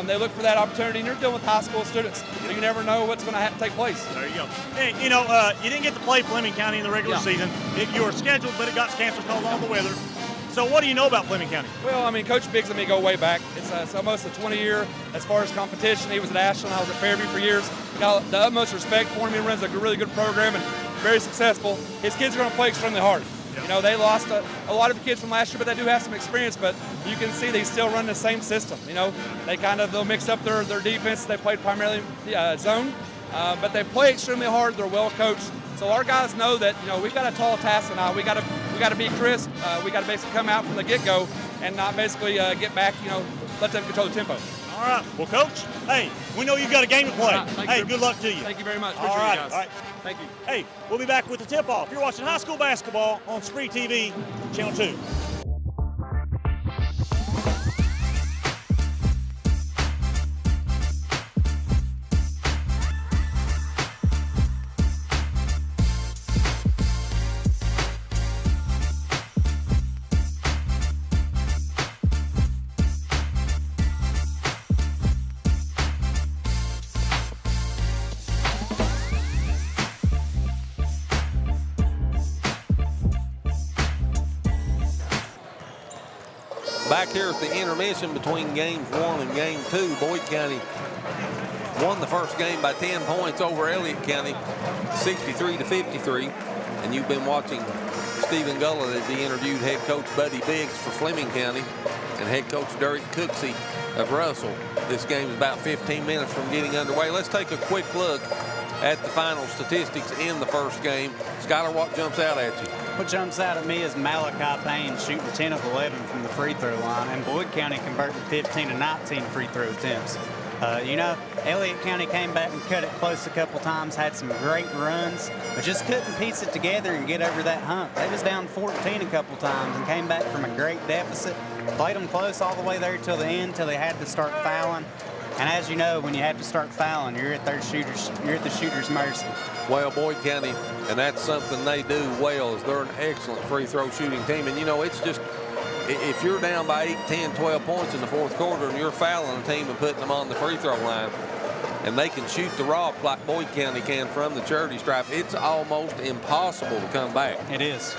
They look for that opportunity, and you're dealing with high school students, so you never know what's going to take place. There you go. Hey, you didn't get to play Fleming County in the regular season. You were scheduled, but it got canceled because of all the weather. So what do you know about Fleming County? Well, I mean, Coach Biggs and me go way back. It's almost a 20-year as far as competition. He was at Ashland. I was at Fairview for years. Got the utmost respect for him. He runs a really good program and very successful. His kids are going to play extremely hard. Yep. They lost a lot of the kids from last year, but they do have some experience. But you can see they still run the same system. They'll mix up their defense. They played primarily zone, but they play extremely hard. They're well coached. So our guys know that we've got a tall task tonight. We got to be crisp. We got to basically come out from the get-go and not basically get back. Let them control the tempo. All right. Well, Coach, hey, we know you've got a game to play. Hey, good luck to you. Thank you very much. All right. You guys. All right. Thank you. Hey, we'll be back with the tip-off. You're watching high school basketball on SpreeTV, Channel 2. Back here at the intermission between games 1 and game 2, Boyd County won the first game by 10 points over Elliott County, 63-53. And you've been watching Stephen Gullett as he interviewed head coach Buddy Biggs for Fleming County and head coach Derek Cooksey of Russell. This game is about 15 minutes from getting underway. Let's take a quick look at the final statistics in the first game. Skylar, what jumps out at you? What jumps out at me is Malachi Payne shooting 10 of 11 from the free throw line, and Boyd County converting 15 of 19 free throw attempts. Elliott County came back and cut it close a couple times, had some great runs, but just couldn't piece it together and get over that hump. They was down 14 a couple times and came back from a great deficit, played them close all the way there till the end, till they had to start fouling. And as you know, when you have to start fouling, you're at the shooter's mercy. Well, Boyd County, and that's something they do well, is they're an excellent free throw shooting team. And it's just, if you're down by 8, 10, 12 points in the fourth quarter and you're fouling a team and putting them on the free throw line, and they can shoot the rock like Boyd County can from the charity stripe, it's almost impossible to come back. It is.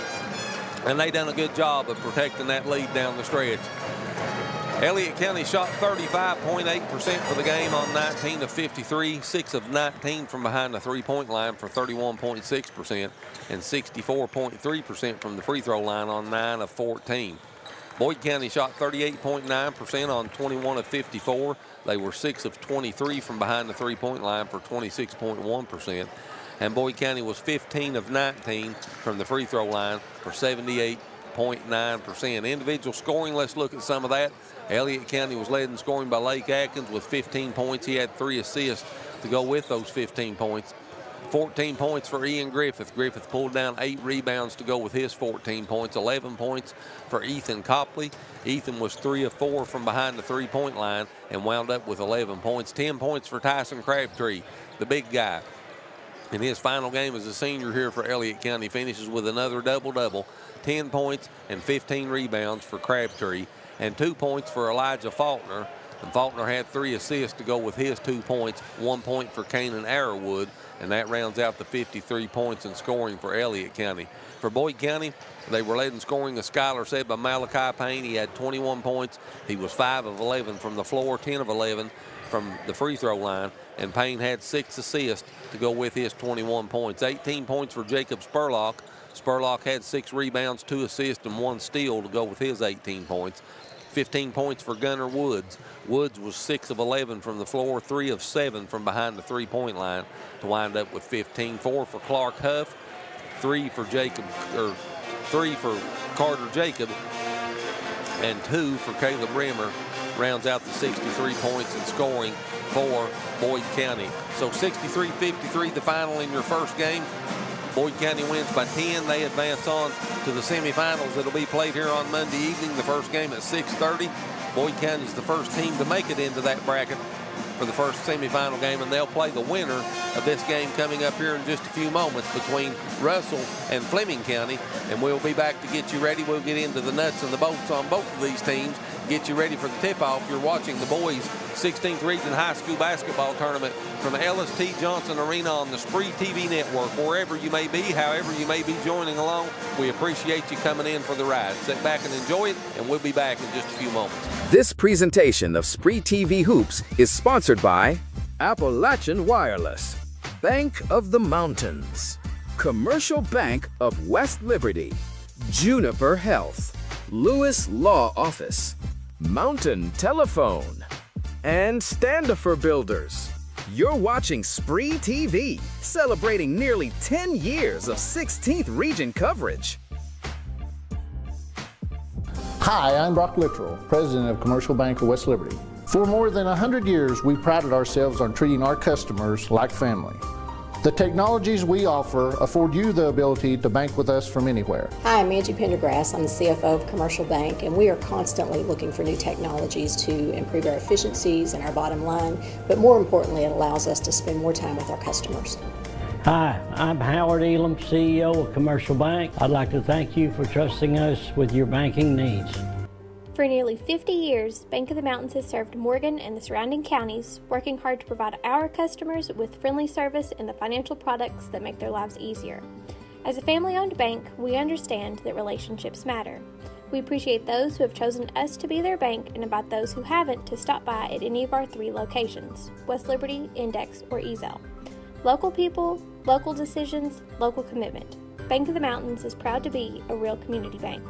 And they done a good job of protecting that lead down the stretch. Elliott County shot 35.8% for the game on 19 of 53, 6 of 19 from behind the three-point line for 31.6%, and 64.3% from the free throw line on 9 of 14. Boyd County shot 38.9% on 21 of 54. They were 6 of 23 from behind the three-point line for 26.1%. And Boyd County was 15 of 19 from the free throw line for 78.9%. Individual scoring, let's look at some of that. Elliott County was led in scoring by Lake Atkins with 15 points. He had 3 assists to go with those 15 points. 14 points for Ian Griffith. Griffith pulled down 8 rebounds to go with his 14 points. 11 points for Ethan Copley. Ethan was 3 of 4 from behind the three-point line and wound up with 11 points. 10 points for Tyson Crabtree, the big guy. In his final game as a senior here for Elliott County, finishes with another double-double. 10 points and 15 rebounds for Crabtree, and 2 points for Elijah Faulkner. And Faulkner had 3 assists to go with his 2 points, 1 point for Canaan Arrowwood, and that rounds out the 53 points in scoring for Elliott County. For Boyd County, they were led in scoring, as Skylar said, by Malachi Payne. He had 21 points. He was 5 of 11 from the floor, 10 of 11 from the free throw line, and Payne had 6 assists to go with his 21 points. 18 points for Jacob Spurlock. Spurlock had 6 rebounds, 2 assists, and 1 steal to go with his 18 points. 15 points for Gunnar Woods. Woods was 6 of 11 from the floor, 3 of 7 from behind the three-point line to wind up with 15. 4 for Clark Huff, 3 for Carter Jacob, and 2 for Caleb Rimmer. Rounds out the 63 points in scoring for Boyd County. So 63-53, the final in your first game. Boyd County wins by 10. They advance on to the semifinals that'll be played here on Monday evening. The first game at 6:30. Boyd County is the first team to make it into that bracket for the first semifinal game, and they'll play the winner of this game coming up here in just a few moments between Russell and Fleming County. And we'll be back to get you ready. We'll get into the nuts and the bolts on both of these teams, get you ready for the tip-off. You're watching the boys' 16th Region High School Basketball Tournament from Ellis T. Johnson Arena on the SpreeTV network. Wherever you may be, however you may be joining along, we appreciate you coming in for the ride. Sit back and enjoy it, and we'll be back in just a few moments. This presentation of SpreeTV Hoops is sponsored by Appalachian Wireless, Bank of the Mountains, Commercial Bank of West Liberty, Juniper Health, Lewis Law Office, Mountain Telephone, and Standifer Builders. You're watching SpreeTV, celebrating nearly 10 years of 16th Region coverage. Hi, I'm Brock Littrell, President of Commercial Bank of West Liberty. For more than 100 years, we prided ourselves on treating our customers like family. The technologies we offer afford you the ability to bank with us from anywhere. Hi, I'm Angie Pendergrass. I'm the CFO of Commercial Bank, and we are constantly looking for new technologies to improve our efficiencies and our bottom line, but more importantly, it allows us to spend more time with our customers. Hi, I'm Howard Elam, CEO of Commercial Bank. I'd like to thank you for trusting us with your banking needs. For nearly 50 years, Bank of the Mountains has served Morgan and the surrounding counties, working hard to provide our customers with friendly service and the financial products that make their lives easier. As a family-owned bank, we understand that relationships matter. We appreciate those who have chosen us to be their bank and invite those who haven't to stop by at any of our 3 locations, West Liberty, Index, or Ezell. Local people, local decisions, local commitment. Bank of the Mountains is proud to be a real community bank.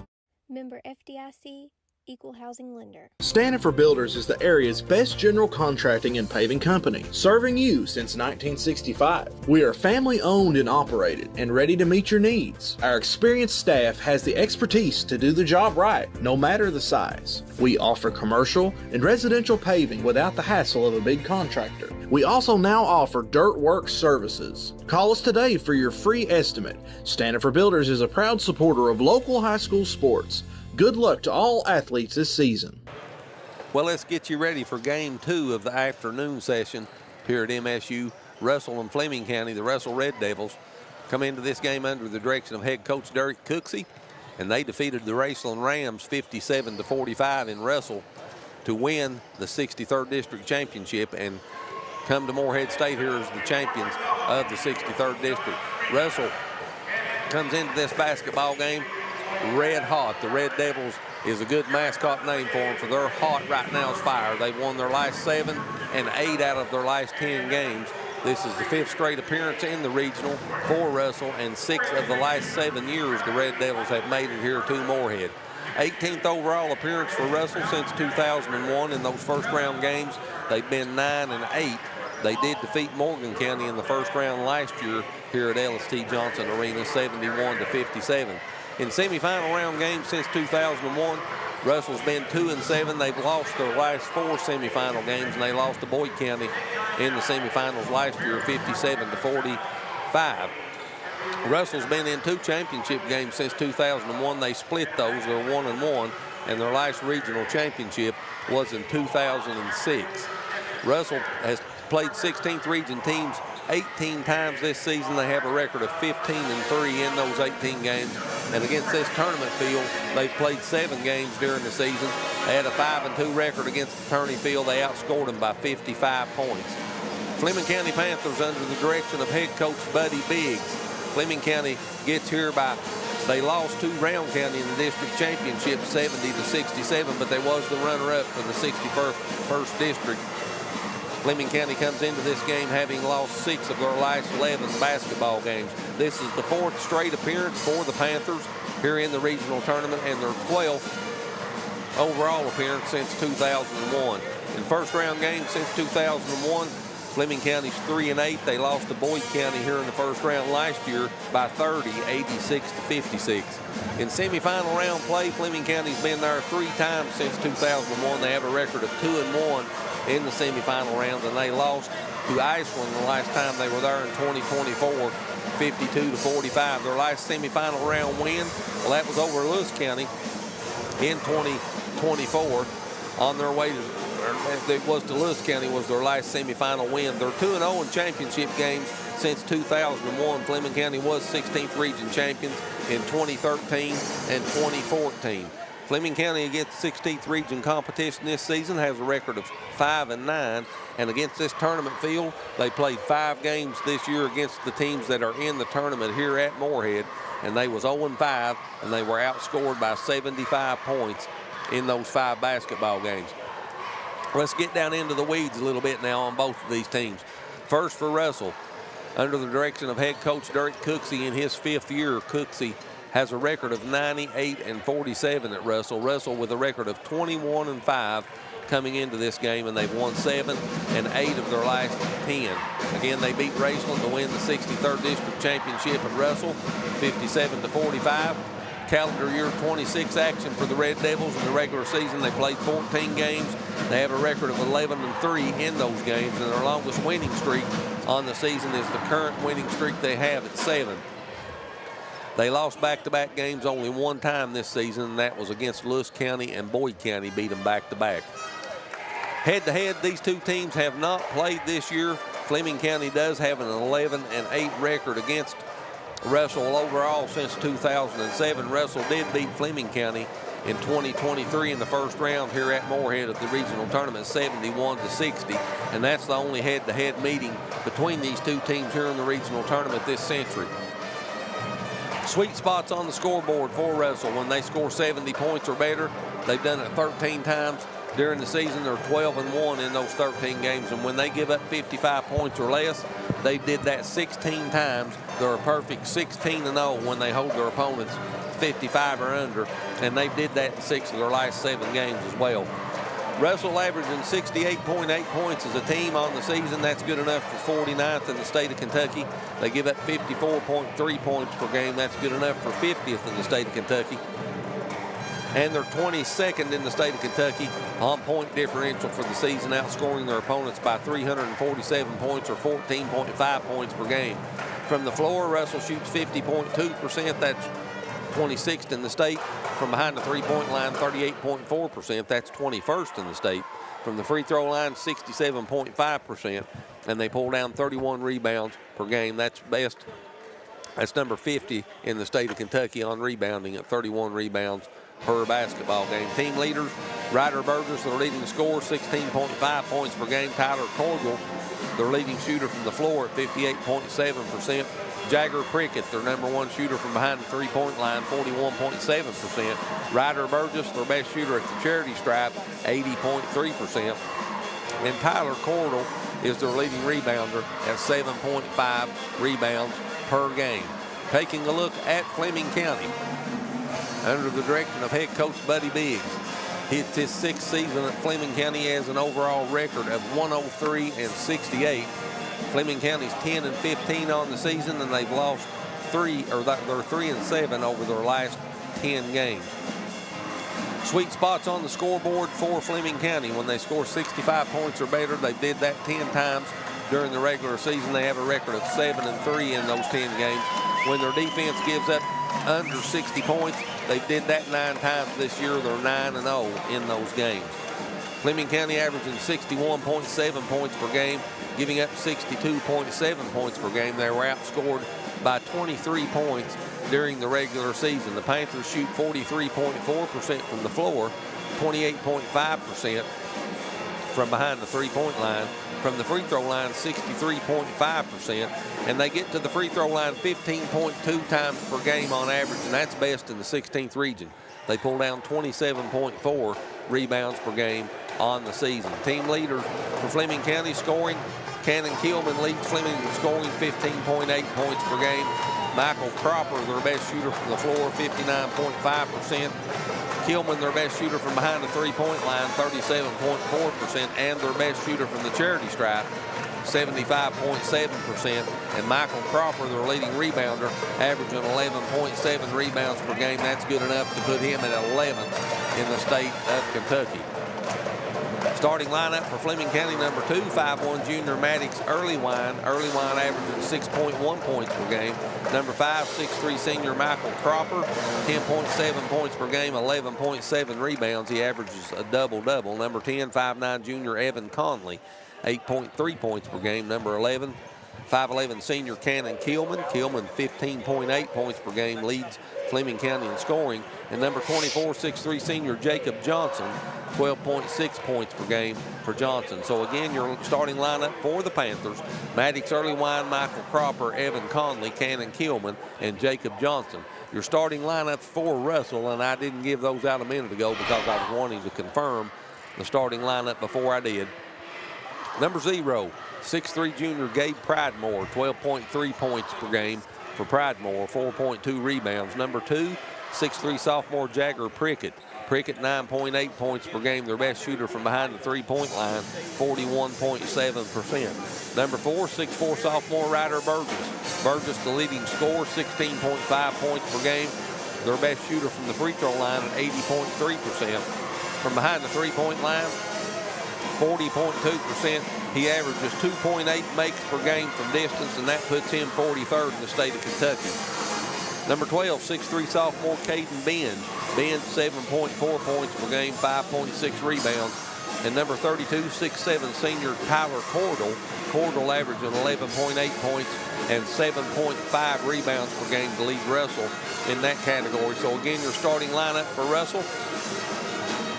Member FDIC, Equal Housing Lender. Standifer Builders is the area's best general contracting and paving company, serving you since 1965. We are family owned and operated and ready to meet your needs. Our experienced staff has the expertise to do the job right, no matter the size. We offer commercial and residential paving without the hassle of a big contractor. We also now offer dirt work services. Call us today for your free estimate. Standifer Builders is a proud supporter of local high school sports. Good luck to all athletes this season. Well, let's get you ready for game 2 of the afternoon session here at MSU. Russell and Fleming County, the Russell Red Devils, come into this game under the direction of head coach Derek Cooksey, and they defeated the Raceland Rams 57-45 in Russell to win the 63rd District Championship and come to Morehead State here as the champions of the 63rd District. Russell comes into this basketball game red hot. The Red Devils is a good mascot name for them, for they're hot right now as fire. They've won their last 7 and 8 out of their last 10 games. This is the 5th straight appearance in the regional for Russell, and 6 of the last 7 years the Red Devils have made it here to Morehead. 18th overall appearance for Russell since 2001 in those first round games. They've been 9 and 8. They did defeat Morgan County in the first round last year here at Ellis-T. Johnson Arena, 71-57. In semifinal round games since 2001, Russell's been 2 and 7. They've lost their last 4 semifinal games, and they lost to Boyd County in the semifinals last year, 57-45. Russell's been in 2 championship games since 2001. They split those. They're 1-1, and their last regional championship was in 2006. Russell has played 16th region teams 18 times this season. They have a record of 15-3 in those 18 games. And against this tournament field, they've played 7 games during the season. They had a 5-2 record against the tourney field. They outscored them by 55 points. Fleming County Panthers under the direction of head coach Buddy Biggs. Fleming County gets here by, they lost to Round County in the district championship 70-67, but they was the runner-up for the 61st district. Fleming County comes into this game having lost 6 of their last 11 basketball games. This is the 4th straight appearance for the Panthers here in the regional tournament, and their 12th overall appearance since 2001. In first round games since 2001, Fleming County's 3 and 8. They lost to Boyd County here in the first round last year by 30, 86-56. In semifinal round play, Fleming County's been there 3 times since 2001. They have a record of 2-1 in the semifinal round, and they lost to Iceland the last time they were there in 2024, 52-45. Their last semifinal round win, well, that was over Lewis County in 2024. On their way to, it was to Lewis County was their last semifinal win. They're 2-0 in championship games since 2001. Fleming County was 16th region champions in 2013 and 2014. Fleming County against 16th region competition this season has a record of 5-9, and against this tournament field, they played 5 games this year against the teams that are in the tournament here at Morehead, and they was 0-5, and they were outscored by 75 points in those 5 basketball games. Let's get down into the weeds a little bit now on both of these teams. First for Russell, under the direction of head coach Derek Cooksey in his 5th year, Cooksey has a record of 98-47 at Russell. Russell with a record of 21-5 coming into this game, and they've won 7 and 8 of their last 10. Again, they beat Raceland to win the 63rd District Championship at Russell, 57-45. Calendar year 26 action for the Red Devils in the regular season. They played 14 games. They have a record of 11-3 in those games, and their longest winning streak on the season is the current winning streak they have at 7. They lost back-to-back games only 1 time this season, and that was against Lewis County, and Boyd County beat them back-to-back. Head-to-head, these 2 teams have not played this year. Fleming County does have an 11-8 record against Russell overall since 2007. Russell did beat Fleming County in 2023 in the first round here at Morehead at the regional tournament, 71-60, and that's the only head-to-head meeting between these 2 teams here in the regional tournament this century. Sweet spots on the scoreboard for Russell. When they score 70 points or better, they've done it 13 times during the season. They're 12-1 in those 13 games. And when they give up 55 points or less, they did that 16 times. They're a perfect 16-0 when they hold their opponents 55 or under. And they did that in 6 of their last 7 games as well. Russell averaging 68.8 points as a team on the season. That's good enough for 49th in the state of Kentucky. They give up 54.3 points per game. That's good enough for 50th in the state of Kentucky. And they're 22nd in the state of Kentucky on point differential for the season, outscoring their opponents by 347 points or 14.5 points per game. From the floor, Russell shoots 50.2%. That's 26th in the state. From behind the three-point line, 38.4%. That's 21st in the state. From the free throw line, 67.5%. And they pull down 31 rebounds per game. That's best. That's number 50 in the state of Kentucky on rebounding at 31 rebounds per basketball game. Team leaders, Ryder Burgess, their leading scorer, 16.5 points per game. Tyler Cordell, their leading shooter from the floor at 58.7%. Jagger Prickett, their number 1 shooter from behind the three-point line, 41.7%. Ryder Burgess, their best shooter at the charity stripe, 80.3%. And Tyler Cordell is their leading rebounder at 7.5 rebounds per game. Taking a look at Fleming County under the direction of head coach Buddy Biggs. It's his 6th season at Fleming County. He has an overall record of 103-68. Fleming County's 10-15 on the season, and they've lost 3, or they're 3-7 over their last 10 games. Sweet spots on the scoreboard for Fleming County. When they score 65 points or better, they did that 10 times during the regular season. They have a record of 7-3 in those 10 games. When their defense gives up under 60 points, they did that 9 times this year. They're 9-0 in those games. Fleming County averaging 61.7 points per game, giving up 62.7 points per game. They were outscored by 23 points during the regular season. The Panthers shoot 43.4% from the floor, 28.5% from behind the three-point line. From the free throw line, 63.5%. And they get to the free throw line 15.2 times per game on average, and that's best in the 16th region. They pull down 27.4 rebounds per game on the season. Team leaders for Fleming County scoring, Cannon Kilman leads Fleming in scoring, 15.8 points per game. Michael Cropper, their best shooter from the floor, 59.5%. Kilman, their best shooter from behind the three-point line, 37.4%. And their best shooter from the charity stripe, 75.7%. And Michael Cropper, their leading rebounder, averaging 11.7 rebounds per game. That's good enough to put him at 11th in the state of Kentucky. Starting lineup for Fleming County, number 2, 5'1" junior Maddox Earlywine. Earlywine averaging 6.1 points per game. Number 5, 6'3" senior Michael Cropper, 10.7 points per game, 11.7 rebounds. He averages a double-double. Number 10, 5'9" junior Evan Conley, 8.3 points per game. Number 11, 5'11" senior Cannon Kilman. Kilman, 15.8 points per game, leads Fleming County in scoring. And number 24, 6'3" senior Jacob Johnson, 12.6 points per game for Johnson. So again, your starting lineup for the Panthers: Maddox Earlywine, Michael Cropper, Evan Conley, Cannon Kilman, and Jacob Johnson. Your starting lineup for Russell, and I didn't give those out a minute ago because I was wanting to confirm the starting lineup before I did. Number 0, 6'3" junior Gabe Pridemore, 12.3 points per game for Pridemore, 4.2 rebounds. Number 2, 6'3" sophomore Jagger Prickett. Prickett, 9.8 points per game, their best shooter from behind the three-point line, 41.7%. Number 4, 6'4" sophomore Ryder Burgess. Burgess, the leading scorer, 16.5 points per game, their best shooter from the free throw line at 80.3%. From behind the three-point line, 40.2%. He averages 2.8 makes per game from distance, and that puts him 43rd in the state of Kentucky. Number 12, 6'3" sophomore Caden Benj. Benj, 7.4 points per game, 5.6 rebounds. And number 32, 6'7" senior Tyler Cordell. Cordell averaging 11.8 points and 7.5 rebounds per game to lead Russell in that category. So again, your starting lineup for Russell: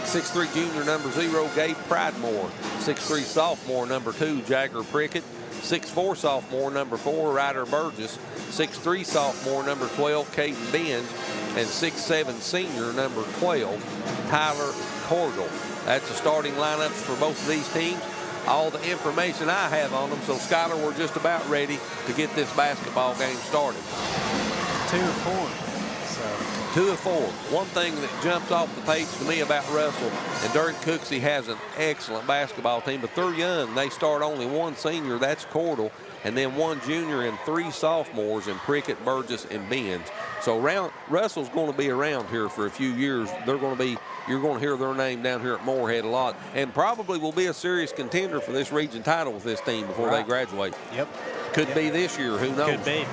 6'3" junior number 0, Gabe Pridemore. 6'3" sophomore number 2, Jagger Prickett. 6'4" sophomore number 4, Ryder Burgess. 6'3" sophomore, number 12, Caden Benz, and 6'7" senior, number 12, Tyler Cordial. That's the starting lineups for both of these teams. All the information I have on them. So, Skylar, we're just about ready to get this basketball game started. 2 of 4. So 2 of 4. One thing that jumps off the page to me about Russell, and Dirk Cooksey has an excellent basketball team, but they're young. They start only 1 senior, that's Cordell, and then 1 junior and 3 sophomores in Prickett, Burgess, and Benz. So Russell's going to be around here for a few years. You're going to hear their name down here at Moorhead a lot, and probably will be a serious contender for this region title with this team before they graduate. Yep. Could be this year, who knows? Could be.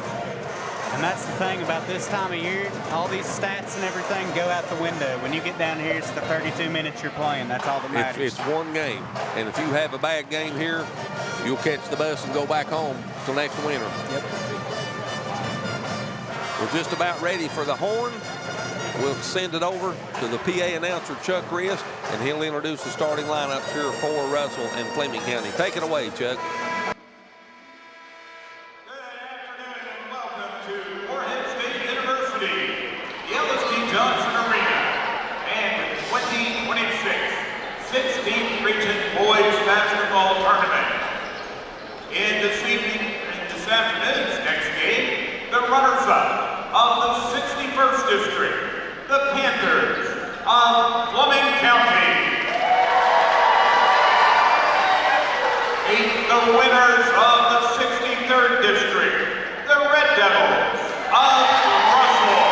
And that's the thing about this time of year, all these stats and everything go out the window. When you get down here, it's the 32 minutes you're playing. That's all that matters. It's one game. And if you have a bad game here, you'll catch the bus and go back home till next winter. Yep. We're just about ready for the horn. We'll send it over to the PA announcer, Chuck Rist, and he'll introduce the starting lineups here for Russell and Fleming County. Take it away, Chuck. Johnson Arena and the 2026 16th Region Boys Basketball Tournament. In this afternoon's next game, the runners-up of the 61st District, the Panthers of Fleming County. Meet the winners of the 63rd District, the Red Devils of Russell.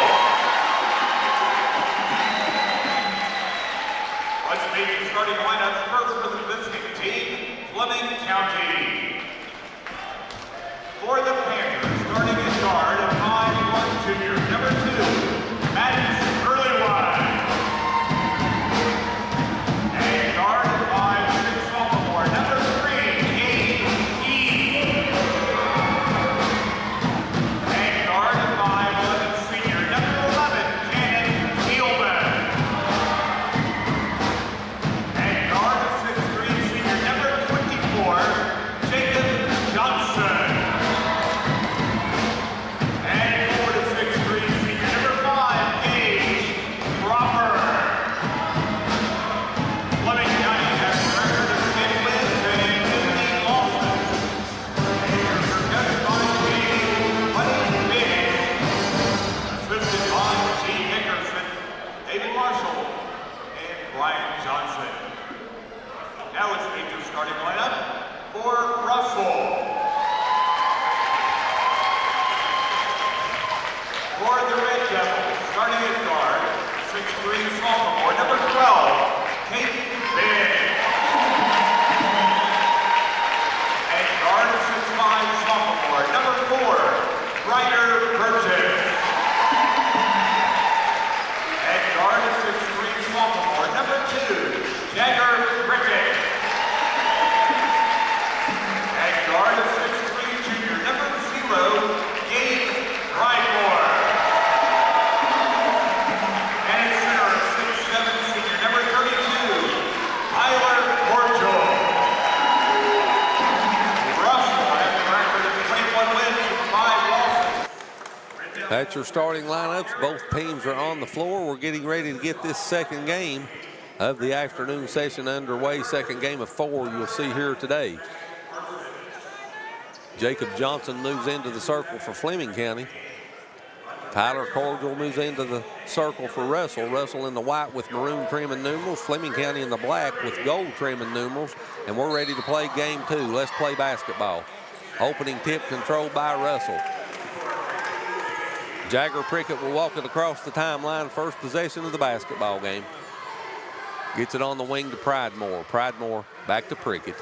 Let's meet the starting lineup first for the visiting team, Fleming County. For the Panthers, starting at guard, a 5'1" junior, number 2, Maddox Earlywine. And guard, a 5'6" sophomore, number 3, Kate E. And guard, a 5'11" senior, number 11, Janet Spielman. And guard, a 6'3" senior, number 24, Jacob Johnson. And for the 6'3" senior, number 5, Gage Cropper. Fleming County has a record of 10 wins and 15 losses. And you're coached by James Buddy Biggs, assisted by G. Nickerson, David Marshall, and Brian Johnson. Now let's meet the starting lineup for Russell. For the Red Devils, starting at guard, 6'3" sophomore, number 12, Kate Benz. And guard, 6'5" sophomore, number 4, Ryder Burgess. And guard, 6'3" sophomore, number 2, Jagger Prickett. And guard, 6'3" junior, number 0, Gabe Rydmore. And at center, 6'7" senior, number 32, Tyler Cordial. Russell has a record of 21 wins and 5 losses. That's your starting lineups. Both teams are on the floor. We're getting ready to get this second game of the afternoon session underway. Second game of 4 you'll see here today. Jacob Johnson moves into the circle for Fleming County. Tyler Cordial moves into the circle for Russell. Russell in the white with maroon trim and numerals. Fleming County in the black with gold trim and numerals. And we're ready to play game 2. Let's play basketball. Opening tip controlled by Russell. Jagger Prickett will walk it across the timeline. First possession of the basketball game. Gets it on the wing to Pridemore. Pridemore back to Prickett.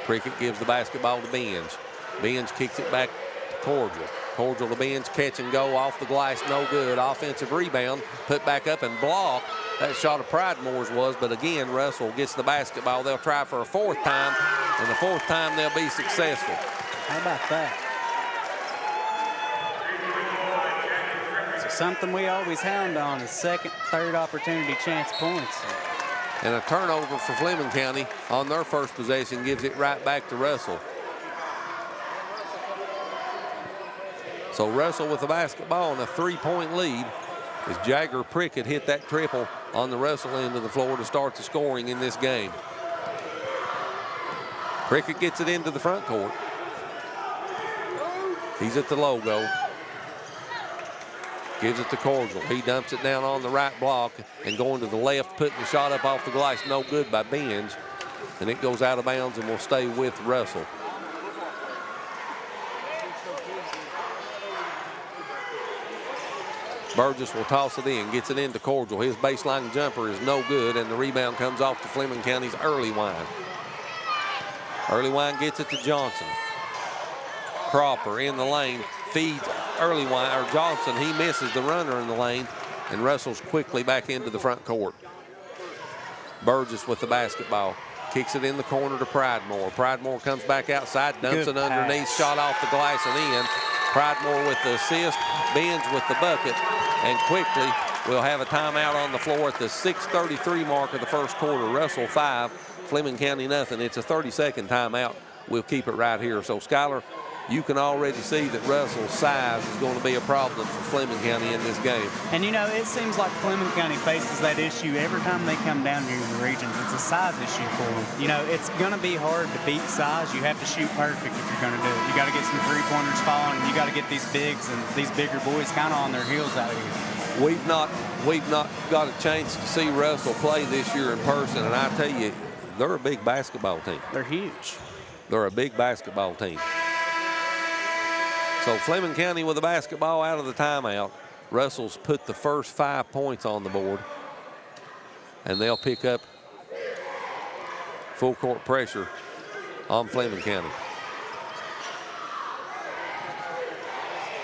Prickett gives the basketball to Benz. Benz kicks it back to Cordial. Cordial to Benz, catch and go off the glass, no good. Offensive rebound, put back up and blocked. That shot of Pridemore's was, but again, Russell gets the basketball. They'll try for a 4th time, and the 4th time they'll be successful. How about that? It's something we always hound on is second, third opportunity chance points. And a turnover for Fleming County on their first possession gives it right back to Russell. So Russell with the basketball and a 3-point lead as Jagger Prickett hit that triple on the Russell end of the floor to start the scoring in this game. Prickett gets it into the front court. He's at the logo. Gives it to Cordial. He dumps it down on the right block and going to the left, putting the shot up off the glass. No good by Benj. And it goes out of bounds and will stay with Russell. Burgess will toss it in, gets it into Cordial. His baseline jumper is no good, and the rebound comes off to Fleming County's Earlywine. Earlywine gets it to Johnson. Cropper in the lane, feeds Earlywine, or Johnson. He misses the runner in the lane, and Russell's quickly back into the front court. Burgess with the basketball. Kicks it in the corner to Pridemore. Pridemore comes back outside, dumps it underneath, shot off the glass and in. Pridemore with the assist, Benj with the bucket, and quickly we'll have a timeout on the floor at the 6:33 mark of the first quarter. Russell 5, Fleming County nothing. It's a 30-second timeout. We'll keep it right here. So, Skylar, you can already see that Russell's size is going to be a problem for Fleming County in this game. And, you know, it seems like Fleming County faces that issue every time they come down here in the region. It's a size issue for them. You know, it's going to be hard to beat size. You have to shoot perfect if you're going to do it. You got to get some three-pointers falling, and you got to get these bigs and these bigger boys kind of on their heels out here. We've not got a chance to see Russell play this year in person, and I tell you, they're a big basketball team. They're huge. They're a big basketball team. So Fleming County with the basketball out of the timeout. Russell's put the first 5 points on the board, and they'll pick up full court pressure on Fleming County.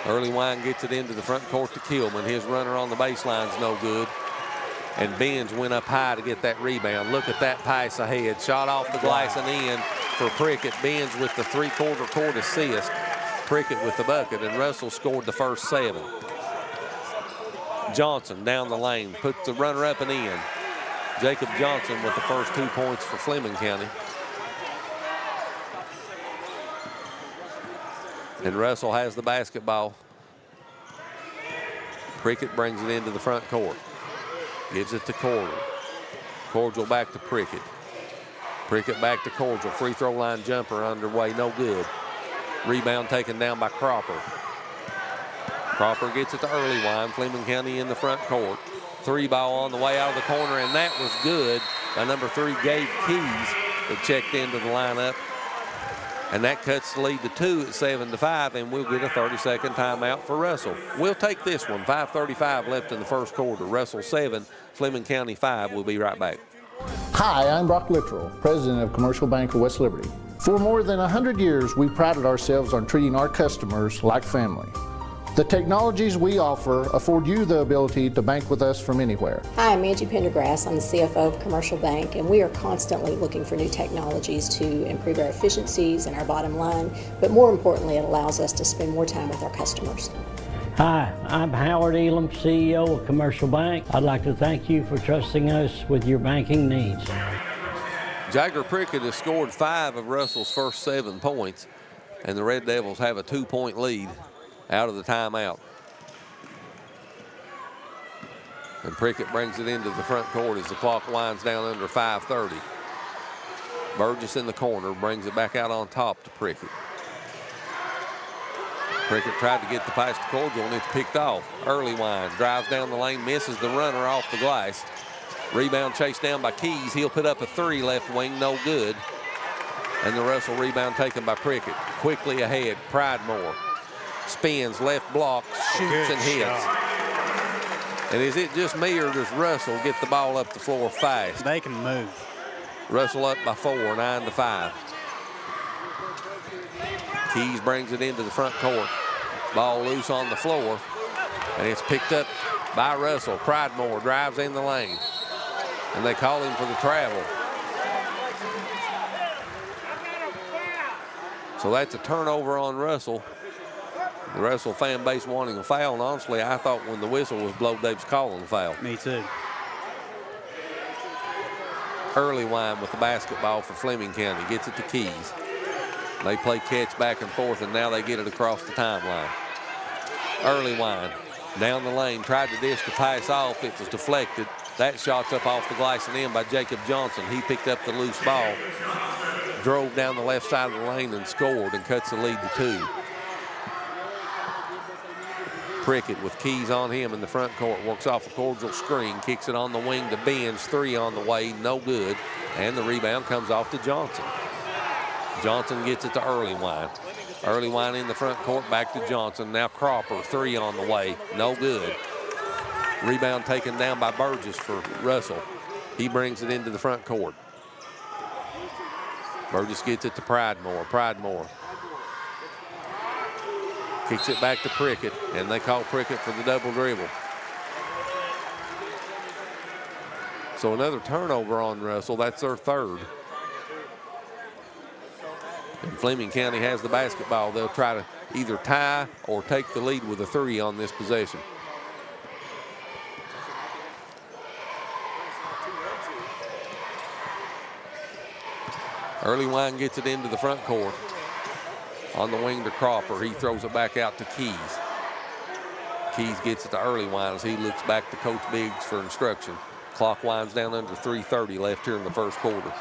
Earlywine gets it into the front court to Kilman. His runner on the baseline's no good. And Benj went up high to get that rebound. Look at that pass ahead. Shot off the glass and in for Prickett. Benj with the three-quarter court assist. Prickett with the bucket, and Russell scored the first 7. Johnson down the lane, puts the runner up and in. Jacob Johnson with the first 2 points for Fleming County. And Russell has the basketball. Prickett brings it into the front court. Gives it to Cordial. Cordial back to Prickett. Prickett back to Cordial. Free throw line jumper underway, no good. Rebound taken down by Cropper. Cropper gets it to Earlywine. Fleming County in the front court. 3 ball on the way out of the corner, and that was good by number 3, Gabe Keys, that checked into the lineup. And that cuts the lead to 2 at 7-5, and we'll get a 30-second timeout for Russell. We'll take this one. 5:35 left in the first quarter. Russell 7, Fleming County 5. We'll be right back. Hi, I'm Brock Littrell, President of Commercial Bank of West Liberty. For more than 100 years, we prided ourselves on treating our customers like family. The technologies we offer afford you the ability to bank with us from anywhere. Hi, I'm Angie Pendergrass. I'm the CFO of Commercial Bank, and we are constantly looking for new technologies to improve our efficiencies and our bottom line, but more importantly, it allows us to spend more time with our customers. Hi, I'm Howard Elam, CEO of Commercial Bank. I'd like to thank you for trusting us with your banking needs. Jagger Prickett has scored 5 of Russell's first 7 points, and the Red Devils have a 2-point lead out of the timeout. And Prickett brings it into the front court as the clock winds down under 5:30. Burgess in the corner brings it back out on top to Prickett. Prickett tried to get the pass to Cordial, and it's picked off. Earlywine drives down the lane, misses the runner off the glass. Rebound chased down by Keys. He'll put up a 3 left wing, no good. And the Russell rebound taken by Prickett. Quickly ahead, Pridemore. Spins, left block, shoots and hits. And is it just me, or does Russell get the ball up the floor fast? They can move. Russell up by 4, 9-5. Keys brings it into the front court. Ball loose on the floor, and it's picked up by Russell. Pridemore drives in the lane, and they call him for the travel. So that's a turnover on Russell. The Russell fan base wanting a foul, and honestly, I thought when the whistle was blown, they was calling the foul. Me too. Earlywine with the basketball for Fleming County. Gets it to Keys. They play catch back and forth, and now they get it across the timeline. Early Wine down the lane, tried to dish the pass off. It was deflected. That shot's up off the glass and in by Jacob Johnson. He picked up the loose ball, drove down the left side of the lane and scored and cuts the lead to 2. Prickett with Keys on him in the front court, works off a cordial screen, kicks it on the wing to Benz, 3 on the way, no good, and the rebound comes off to Johnson. Johnson gets it to Early Wine. Early Wine in the front court, back to Johnson. Now Cropper, 3 on the way, no good. Rebound taken down by Burgess for Russell. He brings it into the front court. Burgess gets it to Pridemore. Pridemore kicks it back to Prickett, and they call Prickett for the double dribble. So another turnover on Russell. That's their 3rd. And Fleming County has the basketball. They'll try to either tie or take the lead with a 3 on this possession. Early Wine gets it into the front court. On the wing to Cropper. He throws it back out to Keys. Keys gets it to Early Wine as he looks back to Coach Biggs for instruction. Clock winds down under 3:30 left here in the first quarter.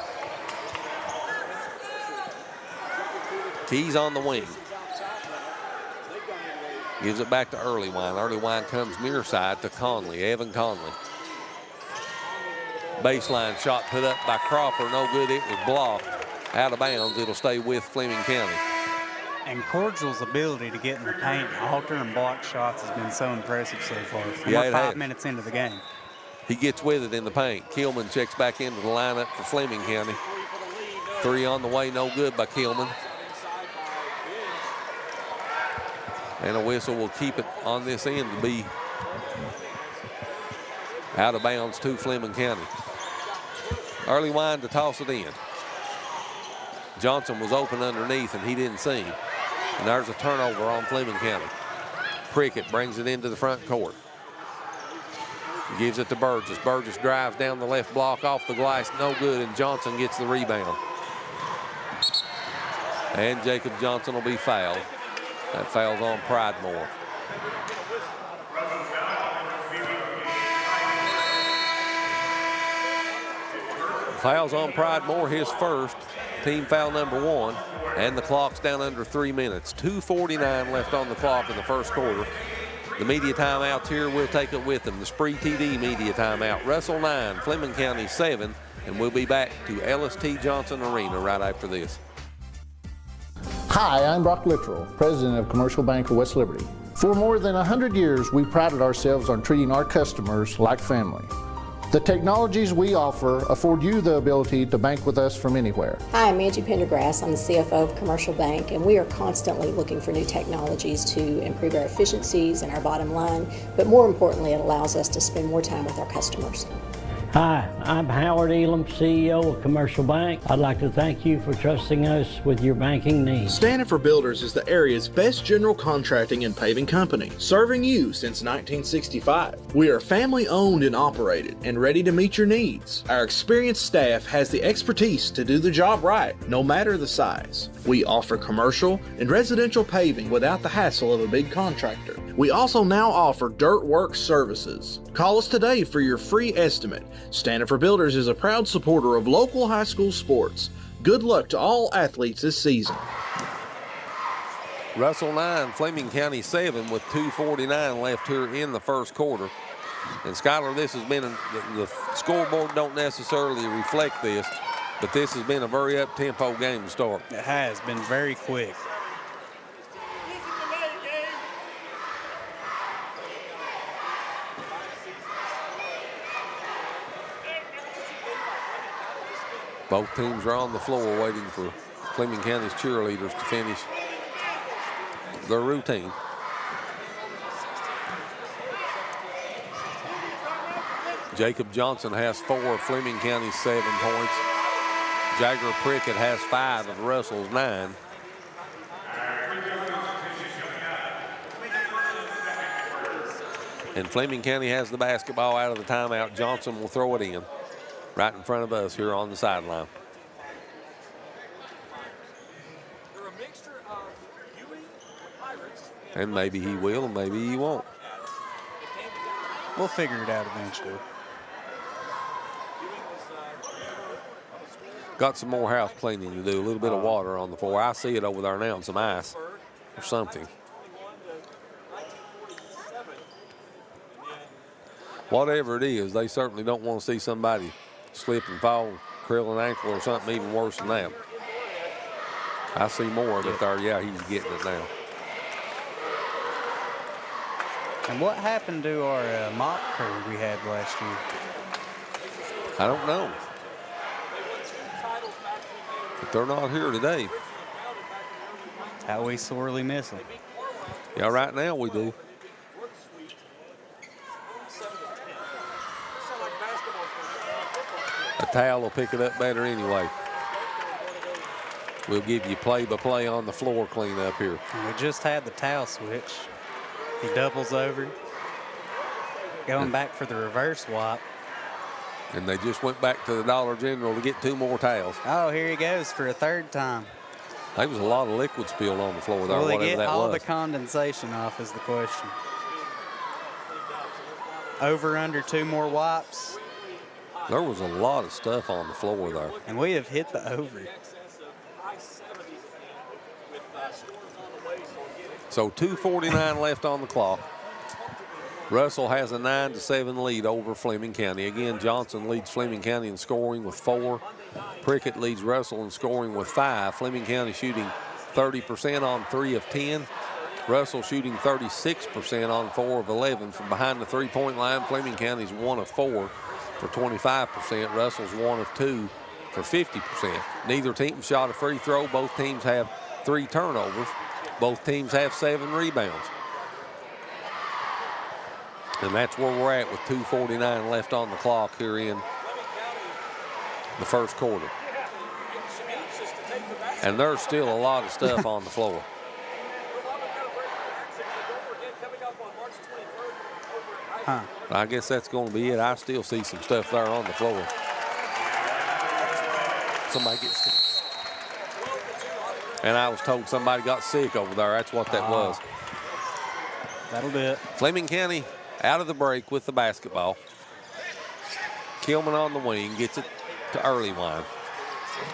Keys on the wing. Gives it back to Early Wine. Early Wine comes near side to Conley, Evan Conley. Baseline shot put up by Cropper, no good, it was blocked. Out of bounds, it'll stay with Fleming County. And Cordial's ability to get in the paint, alter and block shots has been so impressive so far. Yeah, we're 5 minutes into the game. He gets with it in the paint. Kilman checks back into the lineup for Fleming County. 3 on the way, no good by Kilman. And a whistle will keep it on this end to be out of bounds to Fleming County. Early Wine to toss it in. Johnson was open underneath and he didn't see him. And there's a turnover on Fleming County. Prickett brings it into the front court. Gives it to Burgess. Burgess drives down the left block off the glass, no good, and Johnson gets the rebound. And Jacob Johnson will be fouled. That foul's on Pridemore. Foul's on Pridemore, his first. Team foul number 1, and the clock's down under 3 minutes. 2:49 left on the clock in the first quarter. The media timeouts here, we'll take it with them. The SpreeTV media timeout. Russell 9, Fleming County 7, and we'll be back to Ellis T. Johnson Arena right after this. Hi, I'm Brock Littrell, President of Commercial Bank of West Liberty. For more than 100 years, we prided ourselves on treating our customers like family. The technologies we offer afford you the ability to bank with us from anywhere. Hi, I'm Angie Pendergrass. I'm the CFO of Commercial Bank, and we are constantly looking for new technologies to improve our efficiencies and our bottom line, but more importantly, it allows us to spend more time with our customers. Hi, I'm Howard Elam, CEO of Commercial Bank. I'd like to thank you for trusting us with your banking needs. Standard Builders is the area's best general contracting and paving company, serving you since 1965. We are family owned and operated and ready to meet your needs. Our experienced staff has the expertise to do the job right, no matter the size. We offer commercial and residential paving without the hassle of a big contractor. We also now offer dirt work services. Call us today for your free estimate. Standard Builders is a proud supporter of local high school sports. Good luck to all athletes this season. Russell 9, Fleming County 7 with 2:49 left here in the first quarter. And Skylar, this has been, the scoreboard don't necessarily reflect this, but this has been a very up-tempo game to start. It has been very quick. Both teams are on the floor waiting for Fleming County's cheerleaders to finish their routine. Jacob Johnson has 4 of Fleming County's 7 points. Jagger Prickett has 5 of Russell's 9. And Fleming County has the basketball out of the timeout. Johnson will throw it in right in front of us here on the sideline. And maybe he will, and maybe he won't. We'll figure it out eventually. Got some more house cleaning to do, a little bit of water on the floor. I see it over there now, and some ice or something. Whatever it is, they certainly don't want to see somebody slip and fall, krill an ankle or something even worse than that. I see more of it there. Yeah, he's getting it now. And what happened to our mop crew we had last year? I don't know. But they're not here today. How we sorely miss them. Yeah, right now we do. A towel will pick it up better anyway. We'll give you play-by-play on the floor cleanup here. And we just had the towel switch. He doubles over. Going back for the reverse wipe. And they just went back to the Dollar General to get 2 more towels. Oh, here he goes for a 3rd time. There was a lot of liquid spilled on the floor there, Will whatever they get that all was. the condensation off is the question. Over under 2 more wipes. There was a lot of stuff on the floor there. And we have hit the over. So 2:49 left on the clock. Russell has a 9-7 lead over Fleming County. Again, Johnson leads Fleming County in scoring with 4. Prickett leads Russell in scoring with 5. Fleming County shooting 30% on 3 of 10. Russell shooting 36% on 4 of 11. From behind the 3-point line, Fleming County's 1 of 4 for 25%. Russell's 1 of 2 for 50%. Neither team shot a free throw. Both teams have 3 turnovers. Both teams have 7 rebounds. And that's where we're at with 2:49 left on the clock here in the first quarter. And there's still a lot of stuff on the floor. Huh. I guess that's going to be it. I still see some stuff there on the floor. Somebody gets sick. And I was told somebody got sick over there. That's what that was. That'll do it. Fleming County out of the break with the basketball. Kilman on the wing gets it to Earlywine.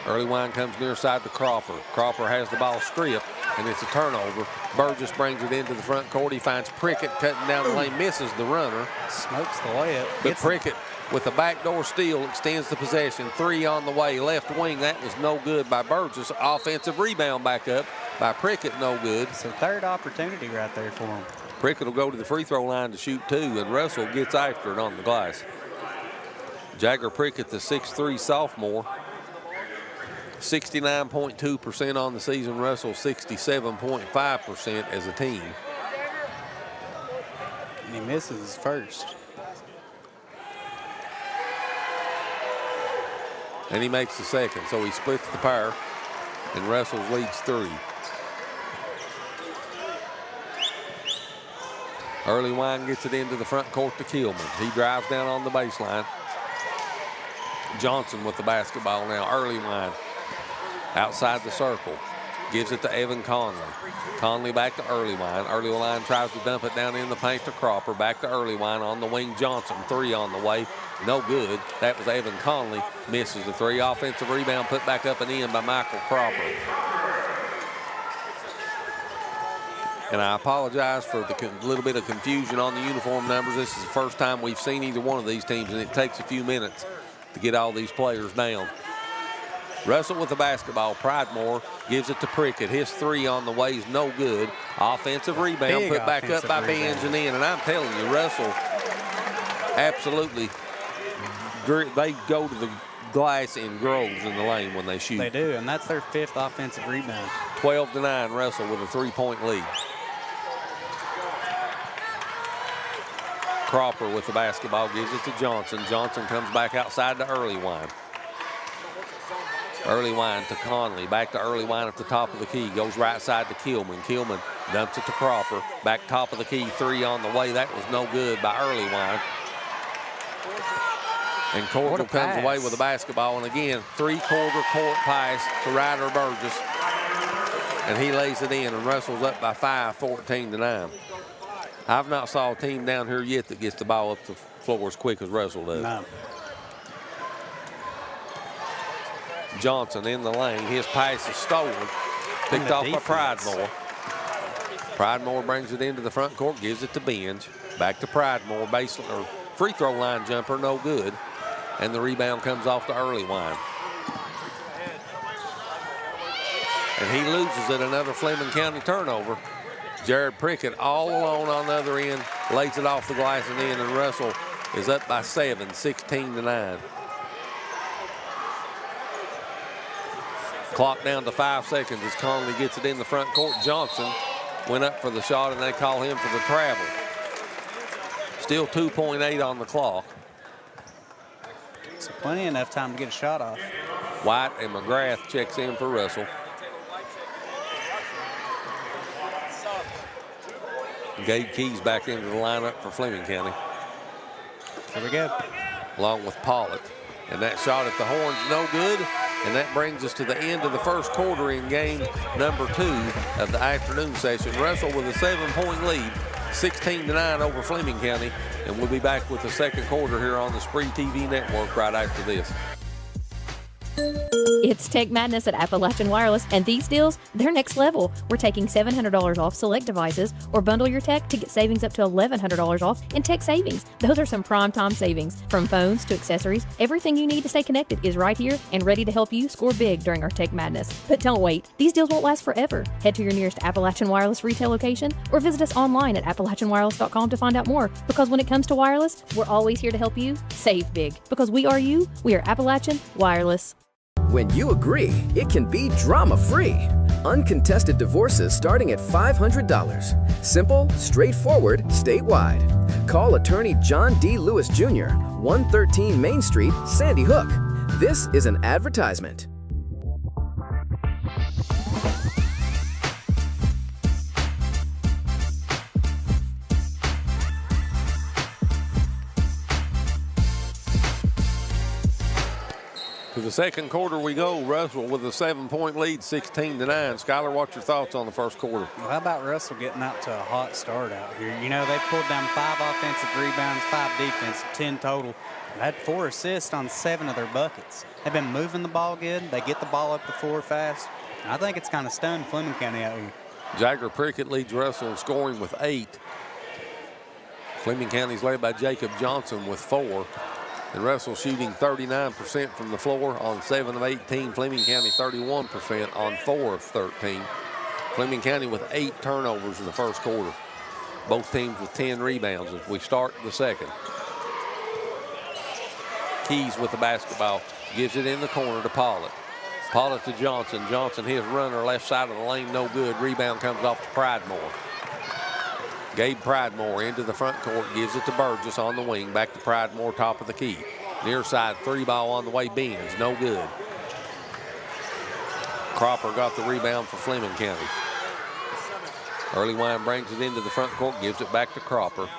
Earlywine comes near side to Cropper. Cropper has the ball stripped, and it's a turnover. Burgess brings it into the front court. He finds Prickett cutting down the lane, misses the runner. Smokes the layup. But Prickett with a backdoor steal extends the possession. 3 on the way, left wing. That was no good by Burgess. Offensive rebound back up by Prickett, no good. So 3rd opportunity right there for him. Prickett will go to the free throw line to shoot 2, and Russell gets after it on the glass. Jagger Prickett, the 6'3" sophomore, 69.2% on the season. Russell 67.5% as a team. And he misses his first. And he makes the second, so he splits the pair, and Russell leads 3. Earlywine gets it into the front court to Kilman. He drives down on the baseline. Johnson with the basketball now. Earlywine outside the circle. Gives it to Evan Conley. Conley back to Earlywine. Earlywine tries to dump it down in the paint to Cropper. Back to Earlywine on the wing. Johnson, 3 on the way. No good. That was Evan Conley. Misses the 3. Offensive rebound put back up and in by Michael Cropper. And I apologize for the little bit of confusion on the uniform numbers. This is the first time we've seen either one of these teams, and it takes a few minutes to get all these players down. Russell with the basketball. Pridemore gives it to Prickett. His 3 on the way is no good. Offensive rebound Big put back up by rebound. Benj and in. And I'm telling you, Russell absolutely, they go to the glass in groves in the lane when they shoot. They do, and that's their 5th offensive rebound. 12-9, Russell with a 3-point lead. Cropper with the basketball gives it to Johnson. Johnson comes back outside to Earlywine. Earlywine to Conley. Back to Earlywine at the top of the key. Goes right side to Kilman. Kilman dumps it to Cropper. Back top of the key. 3 on the way. That was no good by Earlywine. And Cordial comes away with the basketball. And again, 3-quarter court pass to Ryder Burgess. and he lays it in, and Russell's up by 5, 14-9. I've not saw a team down here yet that gets the ball up the floor as quick as Russell does. No. Johnson in the lane. His pass is stolen. Picked off by Pridemore. Pridemore brings it into the front court, gives it to Benj. Back to Pridemore. Baseline or free throw line jumper, no good. And the rebound comes off to Earlywine. And he loses it, another Fleming County turnover. Jared Prickett all alone on the other end, lays it off the glass and in, and Russell is up by 7, 16-9. Clock down to 5 seconds as Conley gets it in the front court. Johnson went up for the shot, and they call him for the travel. Still 2.8 on the clock. So plenty enough time to get a shot off. White and McGrath checks in for Russell. Gabe Keys back into the lineup for Fleming County. Here we go. Along with Pollitt. And that shot at the horn's no good. And that brings us to the end of the first quarter in game number 2 of the afternoon session. Russell with a 7-point lead, 16-9 over Fleming County. And we'll be back with the second quarter here on the SpreeTV network right after this. It's Tech Madness at Appalachian Wireless, and these deals, they're next level. We're taking $700 off select devices, or bundle your tech to get savings up to $1,100 off in tech savings. Those are some prime time savings. From phones to accessories, everything you need to stay connected is right here and ready to help you score big during our Tech Madness. But don't wait. These deals won't last forever. Head to your nearest Appalachian Wireless retail location or visit us online at AppalachianWireless.com to find out more. Because when it comes to wireless, we're always here to help you save big. Because we are you, we are Appalachian Wireless. When you agree, it can be drama-free. Uncontested divorces starting at $500. Simple, straightforward, statewide. Call attorney John D. Lewis Jr., 113 Main Street, Sandy Hook. This is an advertisement. To the second quarter we go. Russell with a 7-point lead, 16-9. Skylar, what's your thoughts on the first quarter? Well, how about Russell getting out to a hot start out here? You know, they pulled down 5 offensive rebounds, 5 defensive, 10 total. They had 4 assists on 7 of their buckets. They've been moving the ball good. They get the ball up the floor fast. And I think it's kind of stunned Fleming County out here. Jagger Prickett leads Russell in scoring with 8. Fleming County's led by Jacob Johnson with 4. And Russell shooting 39% from the floor on 7 of 18. Fleming County 31% on 4 of 13. Fleming County with 8 turnovers in the first quarter. Both teams with 10 rebounds as we start the second. Keys with the basketball. Gives it in the corner to Pollitt. Pollitt to Johnson. Johnson, his runner, left side of the lane, no good. Rebound comes off to Pridemore. Gabe Pridemore into the front court, gives it to Burgess on the wing. Back to Pridemore, top of the key. Near side, 3-ball on the way, Benz, no good. Cropper got the rebound for Fleming County. Earlywine brings it into the front court, gives it back to Cropper.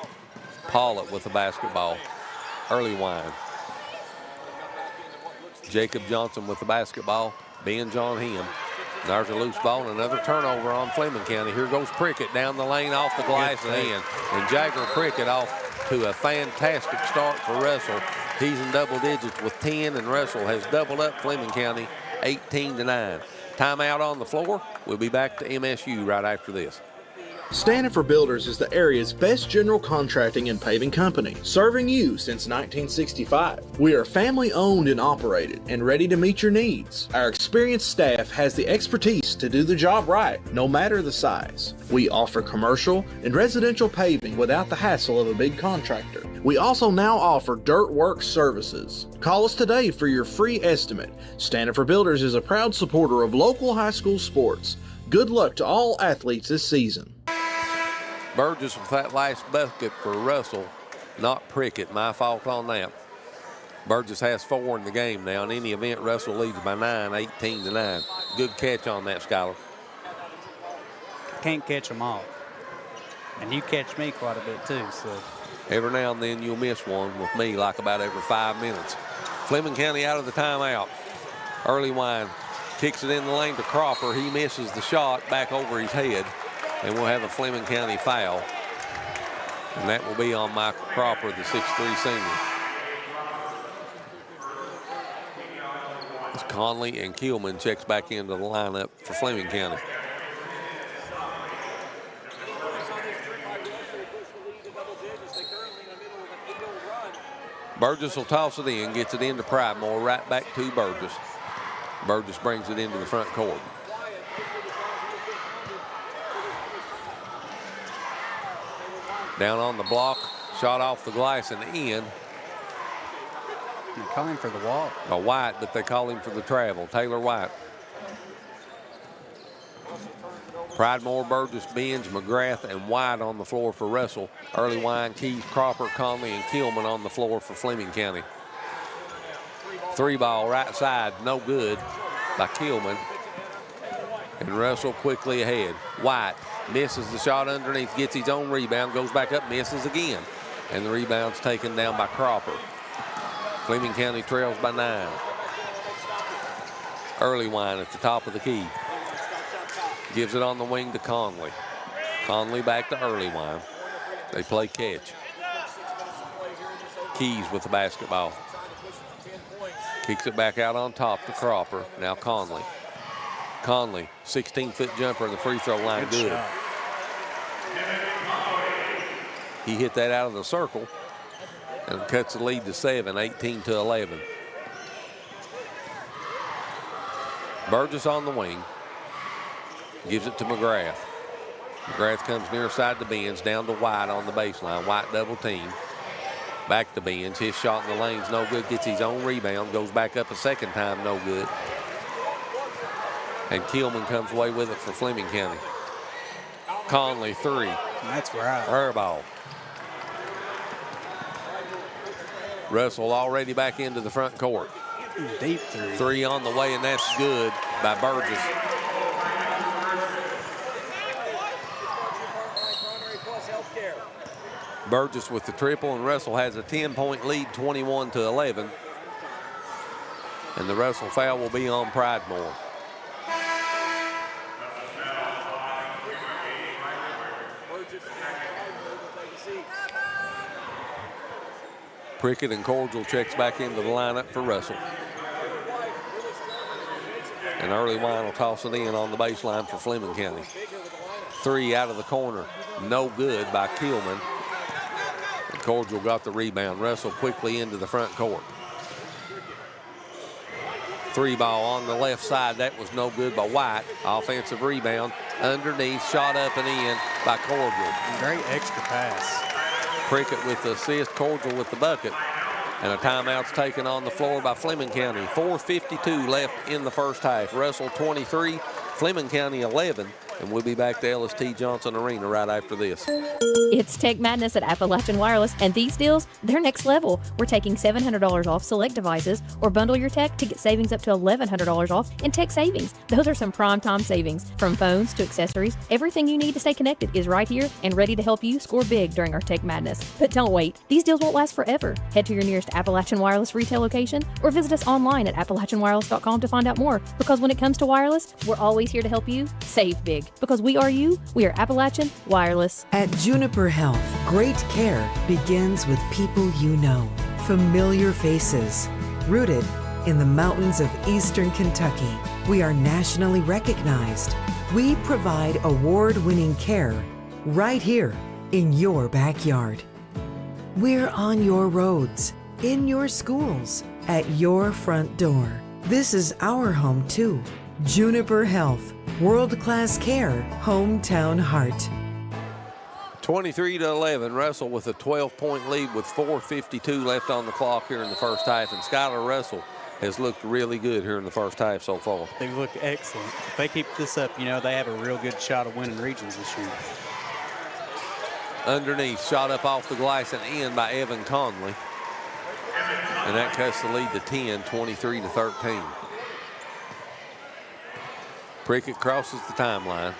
Pollitt with the basketball. Earlywine. Jacob Johnson with the basketball. Benz on him. There's a loose ball and another turnover on Fleming County. Here goes Prickett down the lane off the glass and in. And Jagger Prickett off to a fantastic start for Russell. He's in double digits with 10, and Russell has doubled up Fleming County 18-9. Timeout on the floor. We'll be back to MSU right after this. Stanford Builders is the area's best general contracting and paving company, serving you since 1965. We are family owned and operated and ready to meet your needs. Our experienced staff has the expertise to do the job right, no matter the size. We offer commercial and residential paving without the hassle of a big contractor. We also now offer dirt work services. Call us today for your free estimate. Stanford Builders is a proud supporter of local high school sports. Good luck to all athletes this season. Burgess with that last bucket for Russell, not Prickett. My fault on that. Burgess has 4 in the game now. In any event, Russell leads by 9, 18-9. Good catch on that, Skylar. Can't catch them all. And you catch me quite a bit too, so. Every now and then you'll miss one with me, like about every 5 minutes. Fleming County out of the timeout. Earlywine Kicks it in the lane to Cropper. He misses the shot back over his head. And we'll have a Fleming County foul. And that will be on Michael Cropper, the 6'3 senior. As Conley and Keelman checks back into the lineup for Fleming County. Burgess will toss it in, gets it into Pridemore, right back to Burgess. Burgess brings it into the front court. Down on the block, shot off the glass and in. They call him for the walk. A White, but they call him for the travel. Taylor White. Pridemore, Burgess, Benz, McGrath, and White on the floor for Russell. Early Wine, Keith, Cropper, Conley, and Keelman on the floor for Fleming County. 3-ball right side, no good by Keelman. And Russell quickly ahead. White misses the shot underneath, gets his own rebound, goes back up, misses again. And the rebound's taken down by Cropper. Fleming County trails by 9. Early Wine at the top of the key. Gives it on the wing to Conley. Conley back to Early Wine. They play catch. Keys with the basketball. Kicks it back out on top to Cropper. Now Conley. Conley, 16-foot jumper in the free throw line, good. Shot. He hit that out of the circle and cuts the lead to 7, 18-11. Burgess on the wing. Gives it to McGrath. McGrath comes near side to Benz, down to White on the baseline. White double team. Back to Benz. His shot in the lane's no good. Gets his own rebound. Goes back up a second time, no good. And Keelman comes away with it for Fleming County. Conley, 3. That's right. Air ball. Russell already back into the front court. Deep 3. 3 on the way, and that's good by Burgess. Burgess with the triple, and Russell has a 10-point lead, 21-11. And the Russell foul will be on Pridemore. Prickett and Cordial checks back into the lineup for Russell. And Early Wine will toss it in on the baseline for Fleming County. 3 out of the corner, no good by Keelman. And Cordial got the rebound. Russell quickly into the front court. 3-ball on the left side, that was no good by White. Offensive rebound underneath, shot up and in by Cordial. Great extra pass. Prickett with the assist, Cordial with the bucket. And a timeout's taken on the floor by Fleming County. 4:52 left in the first half. Russell 23, Fleming County 11. And we'll be back to LST Johnson Arena right after this. It's Tech Madness at Appalachian Wireless, and these deals, they're next level. We're taking $700 off select devices, or bundle your tech to get savings up to $1,100 off in tech savings. Those are some prime time savings. From phones to accessories, everything you need to stay connected is right here and ready to help you score big during our Tech Madness. But don't wait. These deals won't last forever. Head to your nearest Appalachian Wireless retail location or visit us online at AppalachianWireless.com to find out more. Because when it comes to wireless, we're always here to help you save big. Because we are you, we are Appalachian Wireless. At Juniper Health, great care begins with people you know, familiar faces, rooted in the mountains of eastern Kentucky. We are nationally recognized. We provide award-winning care right here in your backyard. We're on your roads, in your schools, at your front door. This is our home too. Juniper Health, world-class care, hometown heart. 23-11, Russell with a 12-point lead with 4:52 left on the clock here in the first half. And Skylar Russell has looked really good here in the first half so far. They look excellent. If they keep this up, you know, they have a real good shot of winning regions this year. Underneath, shot up off the glass and in by Evan Conley. And that cuts the lead to 10, 23-13. Prickett crosses the timeline.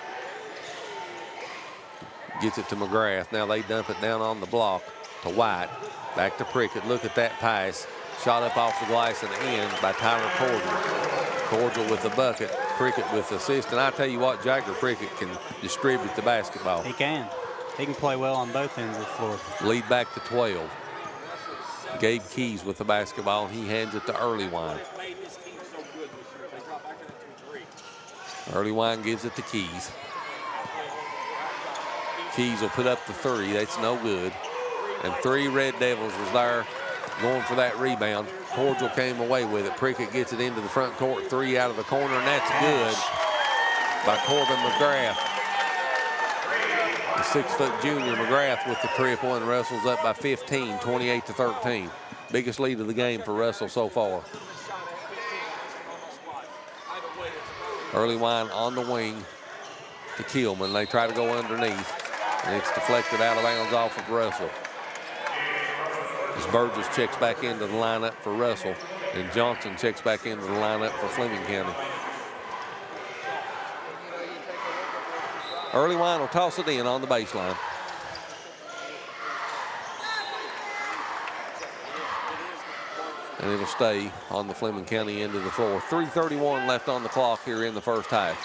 Gets it to McGrath. Now they dump it down on the block to White. Back to Prickett. Look at that pass. Shot up off the glass and in by Tyler Cordial. Cordial with the bucket, Prickett with the assist. And I tell you what, Jagger Prickett can distribute the basketball. He can. He can play well on both ends of the floor. Lead back to 12. Gabe Keys with the basketball. He hands it to Earlywine. Earlywine gives it to Keys. Keys will put up the three. That's no good. And 3 Red Devils was there going for that rebound. Cordial came away with it. Prickett gets it into the front court. 3 out of the corner, and that's good by Corbin McGrath. The 6-foot junior McGrath with the triple, and Russell's up by 15, 28-13. Biggest lead of the game for Russell so far. Earlywine on the wing to Keelman. They try to go underneath, and it's deflected out of bounds off of Russell. As Burgess checks back into the lineup for Russell, and Johnson checks back into the lineup for Fleming County. Earlywine will toss it in on the baseline. And it'll stay on the Fleming County end of the floor. 3:31 left on the clock here in the first half.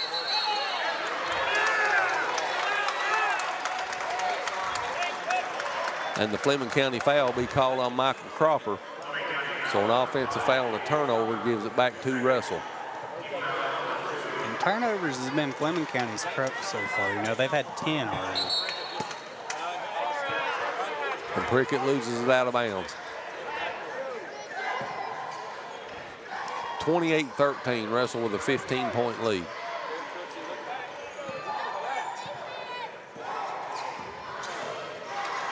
And the Fleming County foul will be called on Michael Cropper. So an offensive foul and a turnover gives it back to Russell. And turnovers has been Fleming County's crutch so far. You know, they've had 10 already. And Prickett loses it out of bounds. 28-13, Russell with a 15-point lead.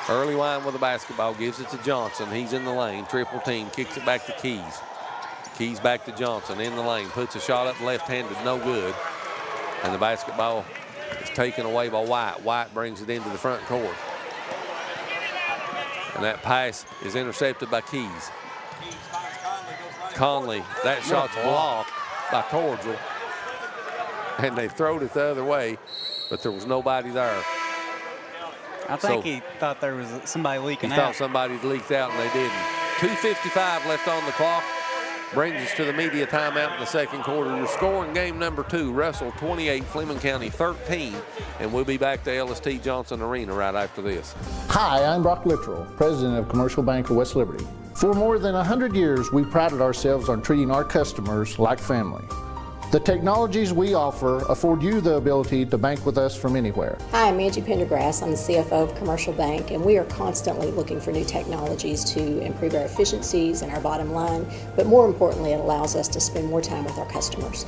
Earlywine with the basketball, gives it to Johnson. He's in the lane, triple team, kicks it back to Keys. Keys back to Johnson in the lane, puts a shot up left-handed, no good. And the basketball is taken away by White. White brings it into the front court. And that pass is intercepted by Keys. Conley, that shot's blocked by Cordial. And they throwed it the other way, but there was nobody there. I think he thought there was somebody leaking out. He thought somebody leaked out, and they didn't. 2:55 left on the clock. Brings us to the media timeout in the second quarter. You're scoring game number 2. Russell 28, Fleming County 13. And we'll be back to LST Johnson Arena right after this. Hi, I'm Brock Littrell, President of Commercial Bank of West Liberty. For more than 100 years, we prided ourselves on treating our customers like family. The technologies we offer afford you the ability to bank with us from anywhere. Hi, I'm Angie Pendergrass. I'm the CFO of Commercial Bank, and we are constantly looking for new technologies to improve our efficiencies and our bottom line, but more importantly, it allows us to spend more time with our customers.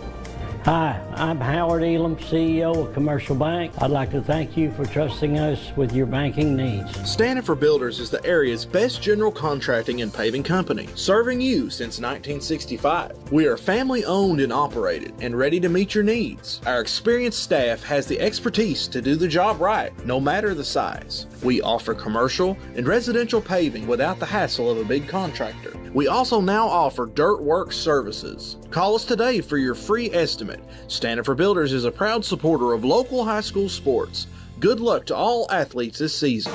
Hi, I'm Howard Elam, CEO of Commercial Bank. I'd like to thank you for trusting us with your banking needs. Standiford Builders is the area's best general contracting and paving company, serving you since 1965. We are family owned and operated and ready to meet your needs. Our experienced staff has the expertise to do the job right, no matter the size. We offer commercial and residential paving without the hassle of a big contractor. We also now offer dirt work services. Call us today for your free estimate. Standiford Builders is a proud supporter of local high school sports. Good luck to all athletes this season.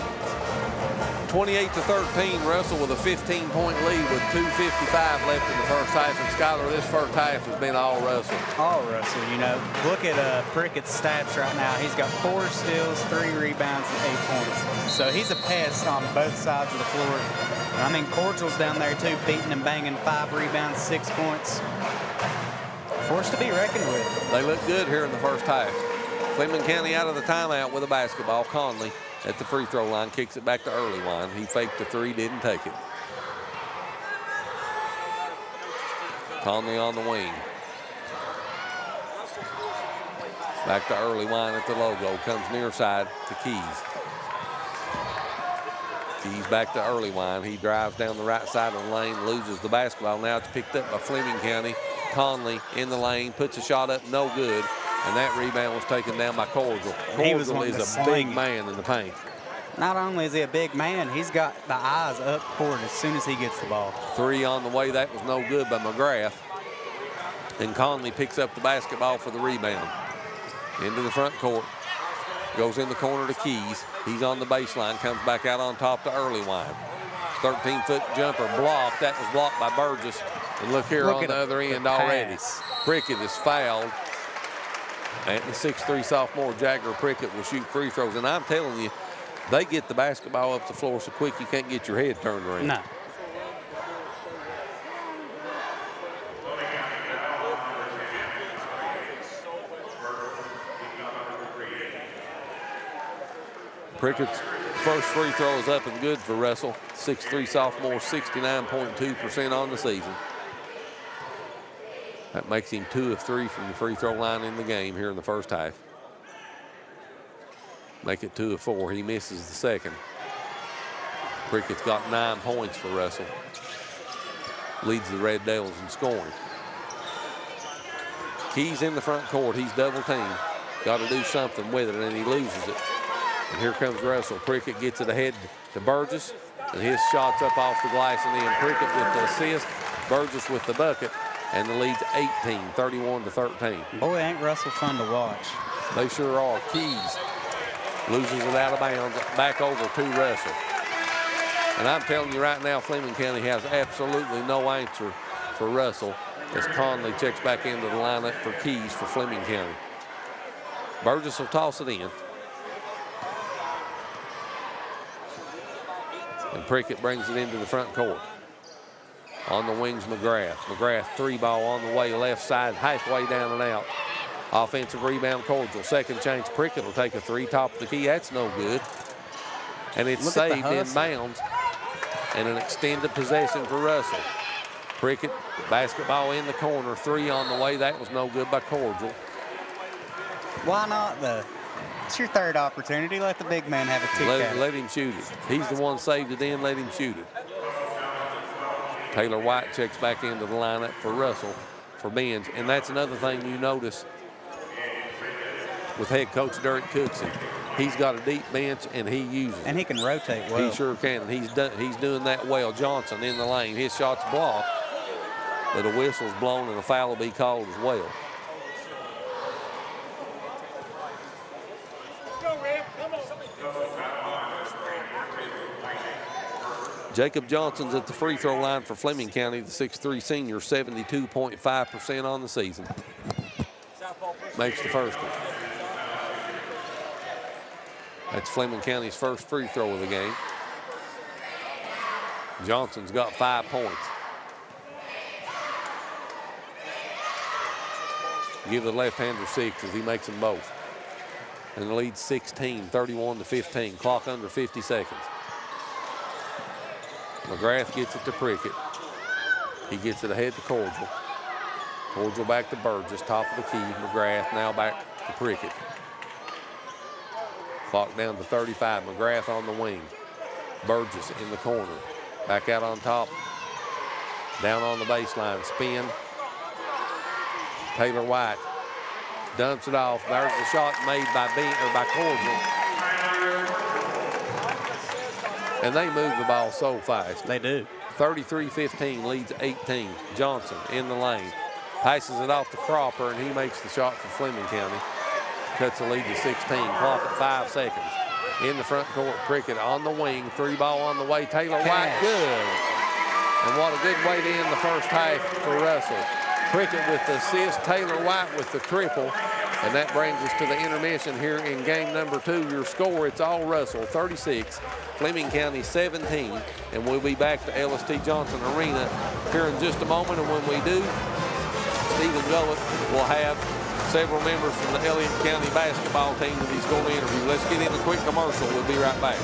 28-13, Russell with a 15-point lead with 2:55 left in the first half. And Skyler, this first half has been all Russell. All Russell, you know. Look at Prickett's stats right now. He's got 4 steals, 3 rebounds, and 8 points. So he's a pest on both sides of the floor. I mean, Cordial's down there too, beating and banging, 5 rebounds, 6 points. Forced to be reckoned with. They look good here in the first half. Fleming County out of the timeout with a basketball. Conley at the free throw line, kicks it back to Earlywine. He faked the 3, didn't take it. Conley on the wing. Back to Earlywine at the logo. Comes near side to Keys. Keys back to Earlywine. He drives down the right side of the lane, loses the basketball. Now it's picked up by Fleming County. Conley in the lane, puts a shot up, no good. And that rebound was taken down by Cordial. Cordial is a big man in the paint. Not only is he a big man, he's got the eyes up court as soon as he gets the ball. 3 on the way, that was no good by McGrath. And Conley picks up the basketball for the rebound. Into the front court. Goes in the corner to Keys. He's on the baseline, comes back out on top to Earlywine. 13-foot jumper blocked. That was blocked by Burgess. And look here on the other end already. Prickett is fouled. And the 6'3" sophomore Jagger Prickett will shoot free throws. And I'm telling you, they get the basketball up the floor so quick you can't get your head turned around. No. Prickett's first free throw is up and good for Russell. 6'3" sophomore, 69.2% on the season. That makes him 2 of 3 from the free throw line in the game here in the first half. Make it 2 of 4. He misses the second. Prickett's got 9 points for Russell. Leads the Red Devils in scoring. Keys in the front court. He's double teamed. Got to do something with it, and he loses it. And here comes Russell. Prickett gets it ahead to Burgess, and his shot's up off the glass, and then Prickett with the assist, Burgess with the bucket, and the lead's 18, 31-13. Boy, ain't Russell fun to watch. They sure are. Keys loses it out of bounds, back over to Russell. And I'm telling you right now, Fleming County has absolutely no answer for Russell as Conley checks back into the lineup for Keys for Fleming County. Burgess will toss it in. And Prickett brings it into the front court. On the wings, McGrath. McGrath 3-ball on the way, left side, halfway down and out. Offensive rebound, Cordial. Second chance, Prickett will take a 3, top of the key. That's no good. And it's saved in bounds. And an extended possession for Russell. Prickett, basketball in the corner, 3 on the way. That was no good by Cordial. Why not it's your third opportunity. Let the big man have a kick. Let him shoot it. He's the one saved it in. Let him shoot it. Taylor White checks back into the lineup for Russell for bench. And that's another thing you notice with head coach Derek Cookson. He's got a deep bench, and he uses it. And he can rotate well. He sure can, and he's doing that well. Johnson in the lane. His shot's blocked, but a whistle's blown, and a foul will be called as well. Jacob Johnson's at the free throw line for Fleming County, the 6'3" senior, 72.5% on the season. Makes the first one. That's Fleming County's first free throw of the game. Johnson's got 5 points. Give the left-hander 6 as he makes them both. And the lead's 16, 31-15. Clock under 50 seconds. McGrath gets it to Prickett. He gets it ahead to Cordial. Cordial back to Burgess, top of the key. McGrath now back to Prickett. Clock down to 35. McGrath on the wing. Burgess in the corner. Back out on top. Down on the baseline. Spin. Taylor White dumps it off. There's the shot made by Cordial. And they move the ball so fast. They do. 33-15, leads 18. Johnson in the lane. Passes it off to Cropper, and he makes the shot for Fleming County. Cuts the lead to 16. Clock at 5 seconds. In the front court, Prickett on the wing. 3-ball on the way. Taylor White, good. And what a good way to end the first half for Russell. Prickett with the assist. Taylor White with the triple. And that brings us to the intermission here in game number 2. Your score, it's all Russell, 36. Fleming County 17, and we'll be back to LST Johnson Arena here in just a moment. And when we do, Stephen Gullett will have several members from the Elliott County basketball team that he's going to interview. Let's get in a quick commercial. We'll be right back.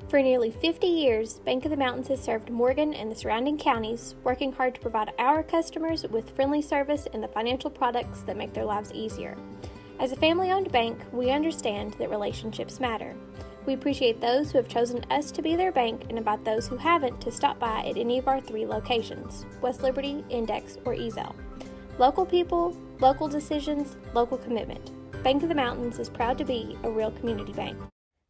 For nearly 50 years, Bank of the Mountains has served Morgan and the surrounding counties, working hard to provide our customers with friendly service and the financial products that make their lives easier. As a family-owned bank, we understand that relationships matter. We appreciate those who have chosen us to be their bank and invite those who haven't to stop by at any of our 3 locations, West Liberty, Index, or Ezel. Local people, local decisions, local commitment. Bank of the Mountains is proud to be a real community bank.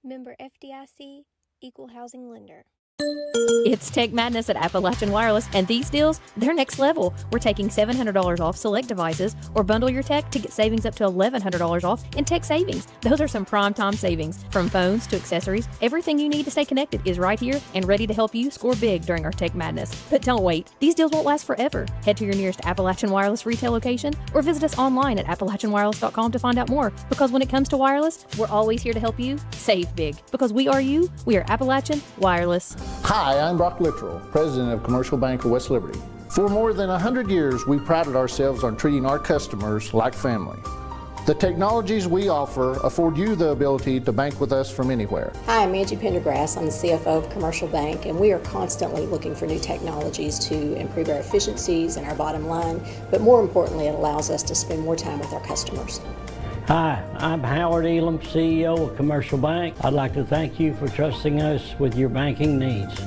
Member FDIC, Equal Housing Lender. It's Tech Madness at Appalachian Wireless, and these deals, they're next level. We're taking $700 off select devices, or bundle your tech to get savings up to $1,100 off in tech savings. Those are some prime time savings. From phones to accessories, everything you need to stay connected is right here and ready to help you score big during our Tech Madness. But don't wait. These deals won't last forever. Head to your nearest Appalachian Wireless retail location or visit us online at appalachianwireless.com to find out more. Because when it comes to wireless, we're always here to help you save big. Because we are you, we are Appalachian Wireless. Hi, I'm Brock Littrell, President of Commercial Bank of West Liberty. For more than 100 years, we prided ourselves on treating our customers like family. The technologies we offer afford you the ability to bank with us from anywhere. Hi, I'm Angie Pendergrass. I'm the CFO of Commercial Bank, and we are constantly looking for new technologies to improve our efficiencies and our bottom line, but more importantly, it allows us to spend more time with our customers. Hi, I'm Howard Elam, CEO of Commercial Bank. I'd like to thank you for trusting us with your banking needs.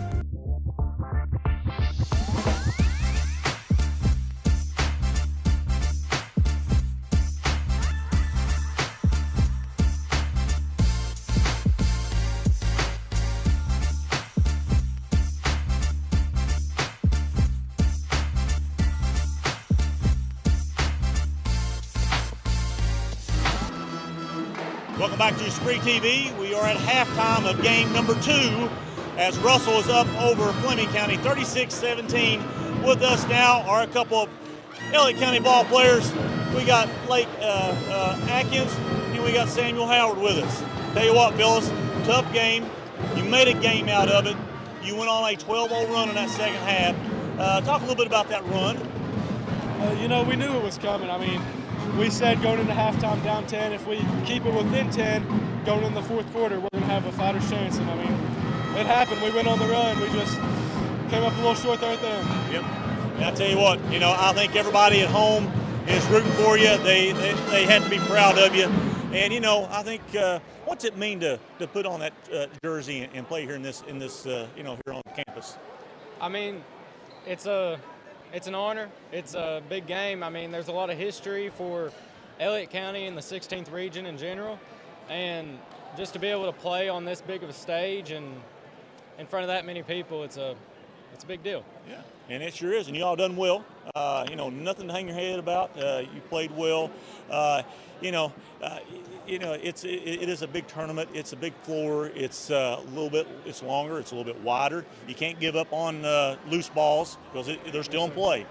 Welcome back to SpreeTV. We are at halftime of game number 2 as Russell is up over Fleming County 36-17. With us now are a couple of Elliott County ball players. We got Blake Atkins and we got Samuel Howard with us. Tell you what, fellas, tough game. You made a game out of it. You went on a 12-0 run in that second half. Talk a little bit about that run. You know, we knew it was coming. I mean, we said going into halftime down 10, if we keep it within 10, going in the fourth quarter, we're going to have a fighter's chance. And I mean, it happened. We went on the run. We just came up a little short there at the end. Yep. And I tell you what, you know, I think everybody at home is rooting for you. They have to be proud of you. And you know, I think what's it mean to put on that jersey and play here in this you know, here on campus? I mean, it's an honor. It's a big game. I mean, there's a lot of history for Elliott County and the 16th region in general. And just to be able to play on this big of a stage and in front of that many people, it's a big deal. Yeah, and it sure is. And you all done well. You know, nothing to hang your head about. You played well. You know, it is a big tournament. It's a big floor. It's it's longer. It's a little bit wider. You can't give up on loose balls because they're still in play.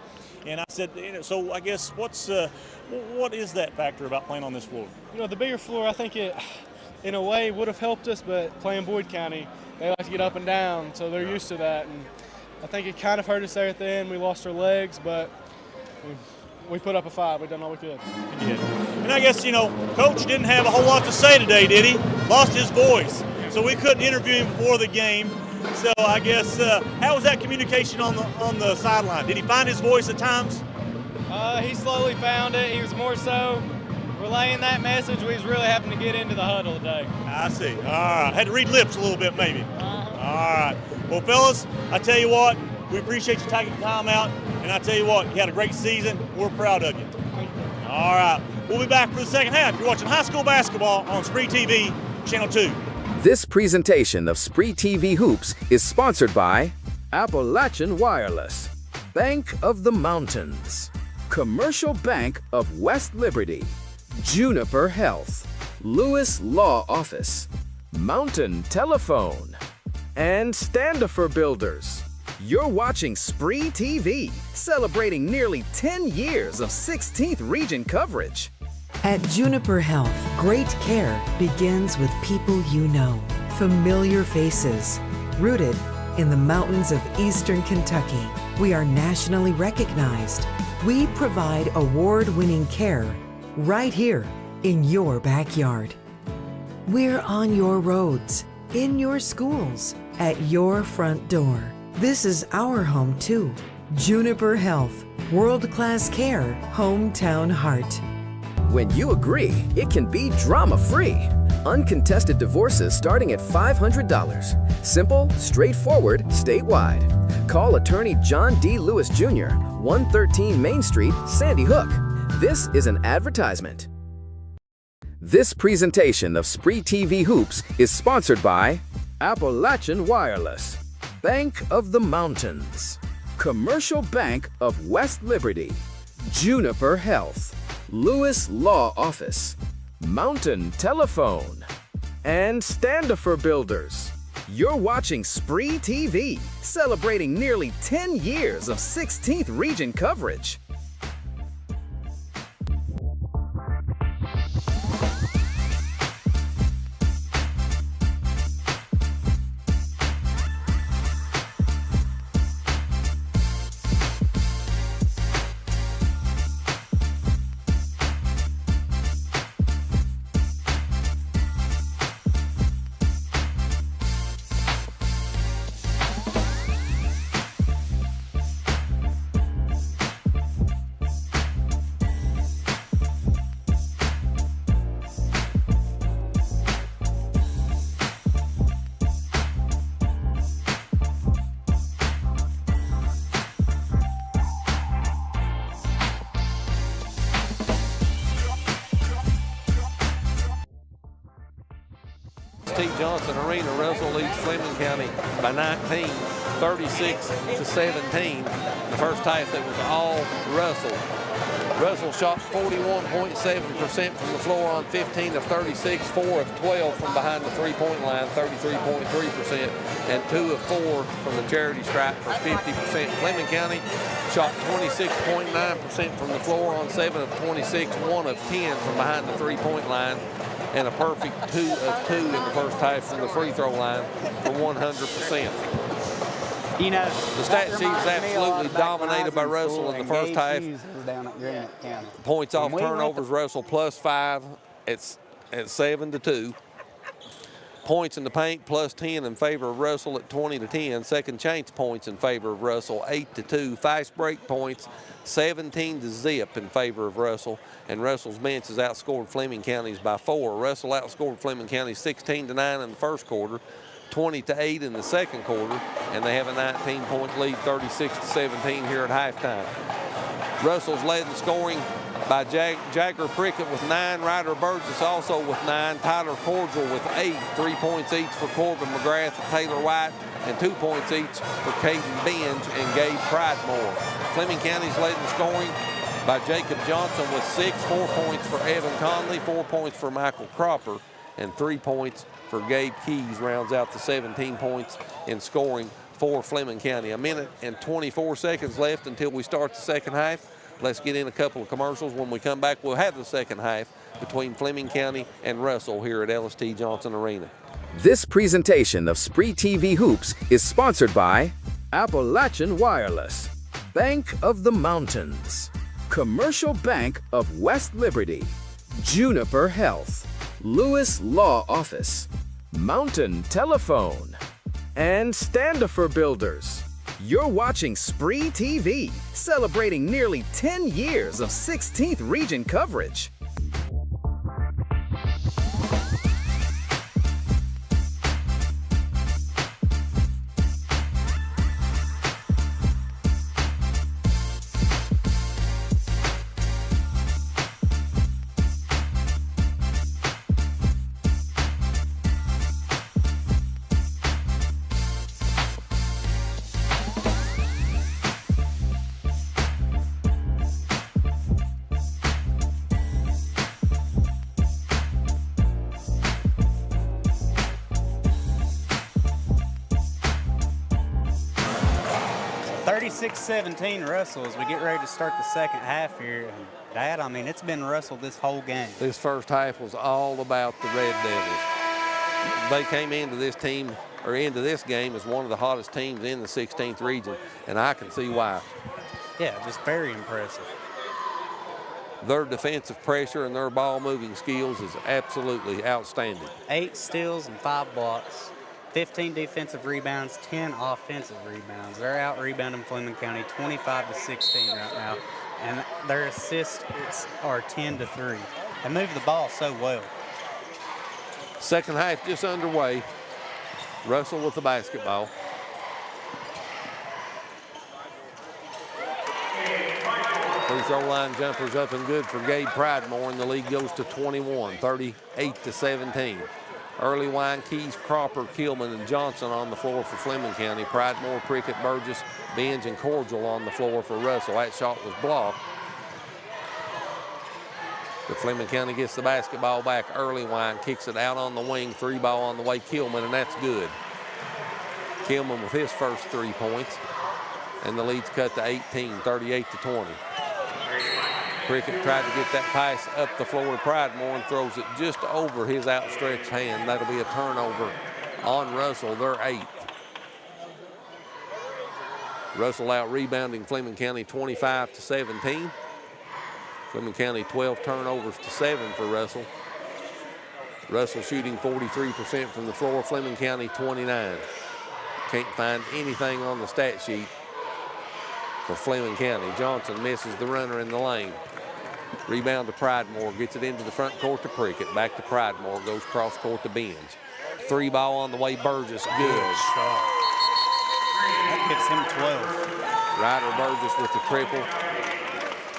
And I said, you know, so I guess what is that factor about playing on this floor? You know, the bigger floor, I think it, in a way, would have helped us. But playing Boyd County, they like to get up and down, so they're used to that. And I think it kind of hurt us there at the end. We lost our legs, but we put up a fight. We done all we could. You did. And I guess, you know, Coach didn't have a whole lot to say today, did he? Lost his voice. So we couldn't interview him before the game. So I guess, how was that communication on the sideline? Did he find his voice at times? He slowly found it. He was more so relaying that message. We was really having to get into the huddle today. I see. All right. Had to read lips a little bit, maybe. All right. Well, fellas, I tell you what, we appreciate you taking time out. And I tell you what, you had a great season. We're proud of you. All right. We'll be back for the second half. You're watching high school basketball on SpreeTV, Channel 2. This presentation of SpreeTV Hoops is sponsored by Appalachian Wireless, Bank of the Mountains, Commercial Bank of West Liberty, Juniper Health, Lewis Law Office, Mountain Telephone, and Standifer Builders. You're watching SpreeTV, celebrating nearly 10 years of 16th region coverage. At Juniper Health, great care begins with people you know, familiar faces. Rooted in the mountains of eastern Kentucky, we are nationally recognized. We provide award-winning care right here in your backyard. We're on your roads, in your schools, at your front door. This is our home too. Juniper Health, world-class care, hometown heart. When you agree, it can be drama-free. Uncontested divorces starting at $500. Simple, straightforward, statewide. Call attorney John D. Lewis Jr., 113 Main Street, Sandy Hook. This is an advertisement. This presentation of SpreeTV Hoops is sponsored by Appalachian Wireless, Bank of the Mountains, Commercial Bank of West Liberty, Juniper Health, Lewis Law Office, Mountain Telephone, and Standifer Builders. You're watching SpreeTV, celebrating nearly 10 years of 16th region coverage. Johnson Arena, Russell leads Fleming County by 19, 36-17. The first half, that was all Russell. Russell shot 41.7% from the floor on 15 of 36, 4 of 12 from behind the three-point line, 33.3%, and 2 of 4 from the charity stripe for 50%. Fleming County shot 26.9% from the floor on 7 of 26, 1 of 10 from behind the three-point line, and a perfect 2 of 2 in the first half from the free throw line for 100%. You know, the stat sheet is absolutely dominated by Russell in the first half. Points off turnovers, Russell +5 at 7-2. Points in the paint +10 in favor of Russell at 20-10. Second chance points in favor of Russell 8-2. Fast break points 17-0 in favor of Russell. And Russell's bench has outscored Fleming County's by 4. Russell outscored Fleming County 16-9 in the first quarter, 20-8 in the second quarter, and they have a 19-point lead, 36-17 here at halftime. Russell's led in scoring by Jagger Prickett with 9, Ryder Burgess also with 9, Tyler Cordial with 8, 3 points each for Corbin McGrath and Taylor White, and 2 points each for Caden Benj and Gabe Pridemore. Fleming County's led in scoring by Jacob Johnson with 6, 4 points for Evan Conley, 4 points for Michael Cropper, and 3 points for Gabe Keys, rounds out the 17 points in scoring for Fleming County. 1 minute and 24 seconds left until we start the second half. Let's get in a couple of commercials. When we come back, we'll have the second half between Fleming County and Russell here at LST Johnson Arena. This presentation of SpreeTV Hoops is sponsored by Appalachian Wireless, Bank of the Mountains, Commercial Bank of West Liberty, Juniper Health, Lewis Law Office, Mountain Telephone, and Standifer Builders. You're watching SpreeTV, celebrating nearly 10 years of 16th region coverage. (36-17) Russell as we get ready to start the second half here. And Dad, I mean, it's been Russell this whole game. This first half was all about the Red Devils. They came into this team, or into this game, as one of the hottest teams in the 16th region, and I can see why. Yeah, just very impressive. Their defensive pressure and their ball moving skills is absolutely outstanding. 8 steals and 5 blocks. 15 defensive rebounds, 10 offensive rebounds. They're out rebounding Fleming County 25-16 right now, and their assists are 10-3. They move the ball so well. Second half just underway. Russell with the basketball. Free throw line jumpers up and good for Gabe Pridemore, and the lead goes to 21, 38-17. Early Wine, Keys, Cropper, Kilman, and Johnson on the floor for Fleming County. Pridemore, Prickett, Burgess, Benz, and Cordial on the floor for Russell. That shot was blocked. But Fleming County gets the basketball back. Early Wine kicks it out on the wing. 3-ball on the way, Kilman, and that's good. Kilman with his first 3 points. And the lead's cut to 18, 38-20. Prickett tried to get that pass up the floor to Pridemore and throws it just over his outstretched hand. That'll be a turnover on Russell, their 8th. Russell out rebounding Fleming County 25-17. Fleming County 12 turnovers to 7 for Russell. Russell shooting 43% from the floor, Fleming County 29. Can't find anything on the stat sheet for Fleming County. Johnson misses the runner in the lane. Rebound to Pridemore, gets it into the front court to Prickett. Back to Pridemore, goes cross court to Benz. 3-ball on the way, Burgess, good. That gives him 12. Ryder Burgess with the triple.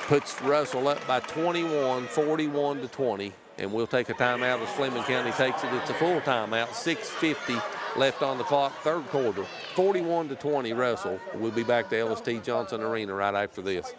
Puts Russell up by 21, 41-20. And we'll take a timeout as Fleming County takes it. It's a full timeout, 6:50 left on the clock, third quarter. 41-20 Russell. We'll be back to LST Johnson Arena right after this.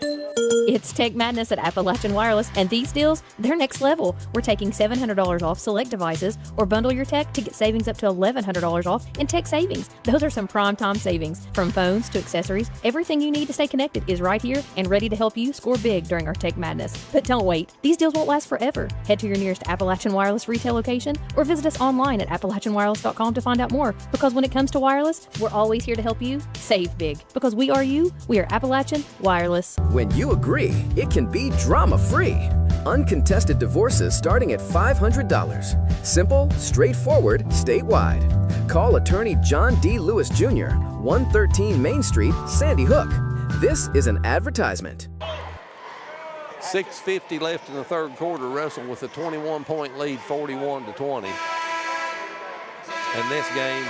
It's Tech Madness at Appalachian Wireless, and these deals, they're next level. We're taking $700 off select devices, or bundle your tech to get savings up to $1,100 off in tech savings. Those are some prime time savings. From phones to accessories, everything you need to stay connected is right here and ready to help you score big during our Tech Madness. But don't wait. These deals won't last forever. Head to your nearest Appalachian Wireless retail location or visit us online at appalachianwireless.com to find out more. Because when it comes to wireless, we're always here to help you save big. Because we are you, we are Appalachian Wireless. When you agree, it can be drama-free. Uncontested divorces starting at $500. Simple, straightforward, statewide. Call attorney John D. Lewis Jr., 113 Main Street, Sandy Hook. This is an advertisement. 6:50 left in the third quarter. Russell with a 21-point lead, 41-20. And this game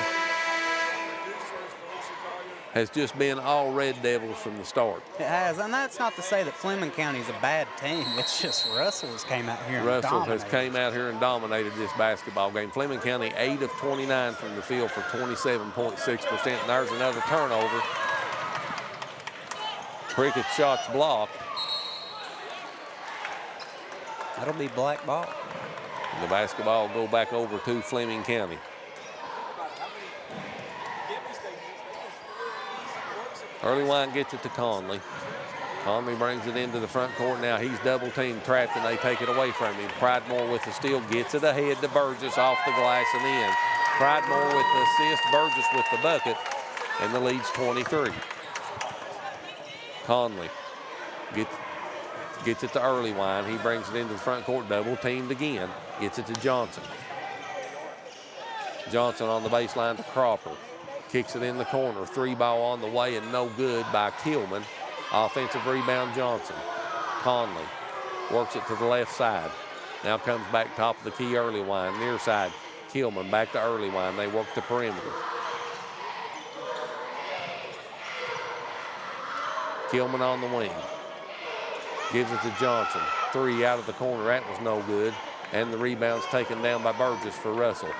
has just been all Red Devils from the start. It has, and that's not to say that Fleming County's a bad team. It's just Russell's came out here and Russell dominated. has came out here and dominated this basketball game. Fleming County 8 of 29 from the field for 27.6%. And there's another turnover. Prickett's shot's blocked. That'll be black ball. And the basketball will go back over to Fleming County. Early Wine gets it to Conley. Conley brings it into the front court. Now he's double-teamed, trapped, and they take it away from him. Pridemore with the steal, gets it ahead to Burgess off the glass and in. Pridemore with the assist, Burgess with the bucket, and the lead's 23. Conley gets it to Early Wine. He brings it into the front court, double-teamed again. Gets it to Johnson. Johnson on the baseline to Cropper. Kicks it in the corner. 3-ball on the way and no good by Kilman. Offensive rebound, Johnson. Conley works it to the left side. Now comes back top of the key, Early Wine. Near side, Kilman back to Early Wine. They work the perimeter. Kilman on the wing. Gives it to Johnson. 3 out of the corner. That was no good. And the rebound's taken down by Burgess for Russell.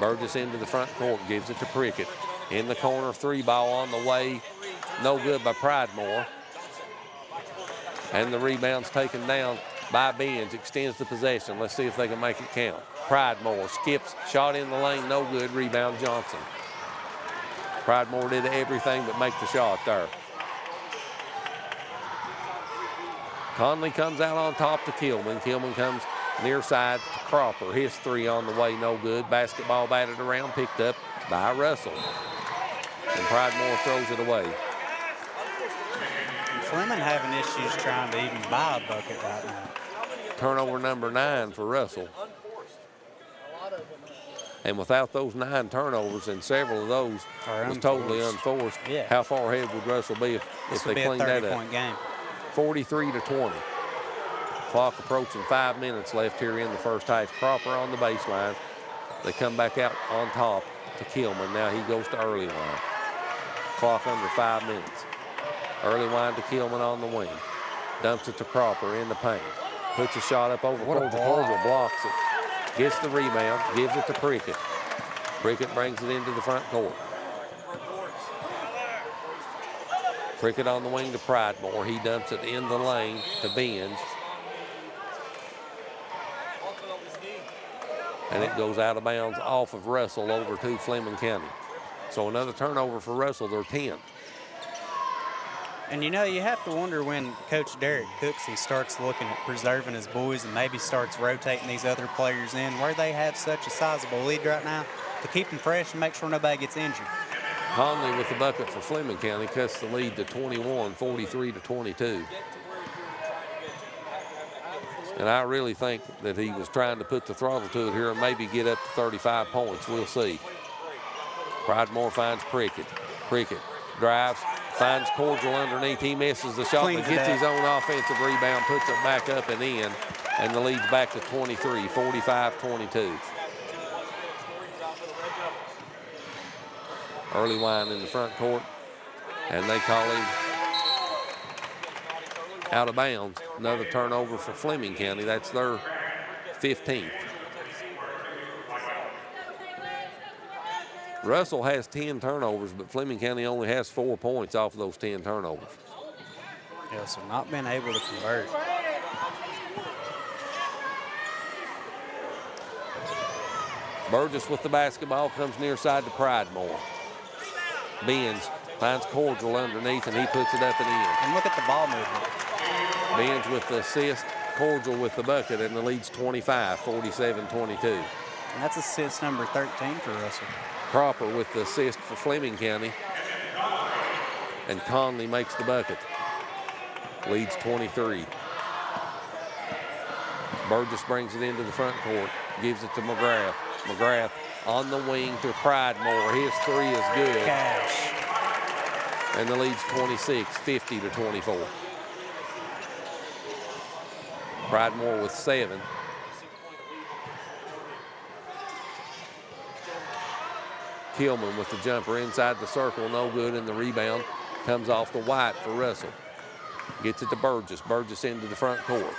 Burgess into the front court, gives it to Prickett. In the corner, 3-ball on the way. No good by Pridemore. And the rebound's taken down by Benz. Extends the possession. Let's see if they can make it count. Pridemore skips, shot in the lane, no good. Rebound Johnson. Pridemore did everything but make the shot there. Conley comes out on top to Kilman. Kilman comes near side to Cropper. His 3 on the way, no good. Basketball batted around, picked up by Russell. And Pridemore throws it away. Fleming having issues trying to even buy a bucket right now. Turnover number 9 for Russell. And without those 9 turnovers, and several of those was totally unforced, how far ahead would Russell be if they cleaned that up? 30-point game. 43-20. Clock approaching 5 minutes left here in the first half. Cropper on the baseline. They come back out on top to Kilman. Now he goes to Early Wine. Clock under 5 minutes. Early Wine to Kilman on the wing. Dumps it to Cropper in the paint. Puts a shot up over Cordial. Cordial blocks it. Gets the rebound, gives it to Prickett. Prickett brings it into the front court. Prickett on the wing to Pridemore. He dumps it in the lane to Benz. And it goes out of bounds off of Russell over to Fleming County. So another turnover for Russell, they're 10. And you know, you have to wonder when Coach Derek Cooksey starts looking at preserving his boys and maybe starts rotating these other players in where they have such a sizable lead right now to keep them fresh and make sure nobody gets injured. Conley with the bucket for Fleming County cuts the lead to 21, 43-22. And I really think that he was trying to put the throttle to it here and maybe get up to 35 points. We'll see. Pridemore finds Prickett. Prickett drives, finds Cordial underneath. He misses the shot, but gets his own offensive rebound, puts it back up and in, and the lead's back to 23, 45-22. Early wine in the front court, and they call him out of bounds. Another turnover for Fleming County. That's their 15th. Russell has 10 turnovers, but Fleming County only has 4 points off of those 10 turnovers. Yeah, so not being able to convert. Burgess with the basketball, comes near side to Pridemore. Benz finds Cordial underneath, and he puts it up and in. And look at the ball movement. Benz with the assist, Cordial with the bucket, and the lead's 25, 47-22. And that's assist number 13 for Russell. Cropper with the assist for Fleming County. And Conley makes the bucket. Leads 23. Burgess brings it into the front court, gives it to McGrath. McGrath on the wing to Pridemore. His three is good. Cash. And the lead's 26, 50-24. Pridemore with 7. Kilman with the jumper inside the circle, no good, and the rebound comes off to White for Russell. Gets it to Burgess. Burgess into the front court.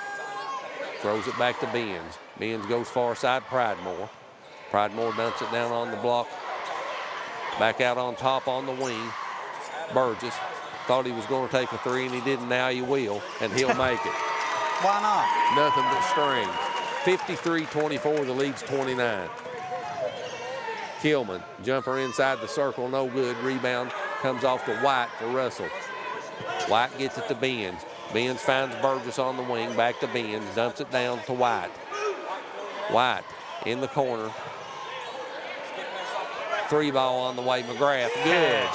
Throws it back to Benz. Benz goes far side, Pridemore. Pridemore dumps it down on the block. Back out on top on the wing. Burgess thought he was going to take a three, and he didn't. Now he will, and he'll make it. Why not? Nothing but strings. 53-24, the lead's 29. Kilman, jumper inside the circle, no good. Rebound comes off to White for Russell. White gets it to Benz. Benz finds Burgess on the wing, back to Benz, dumps it down to White. White in the corner. Three ball on the way, McGrath, good.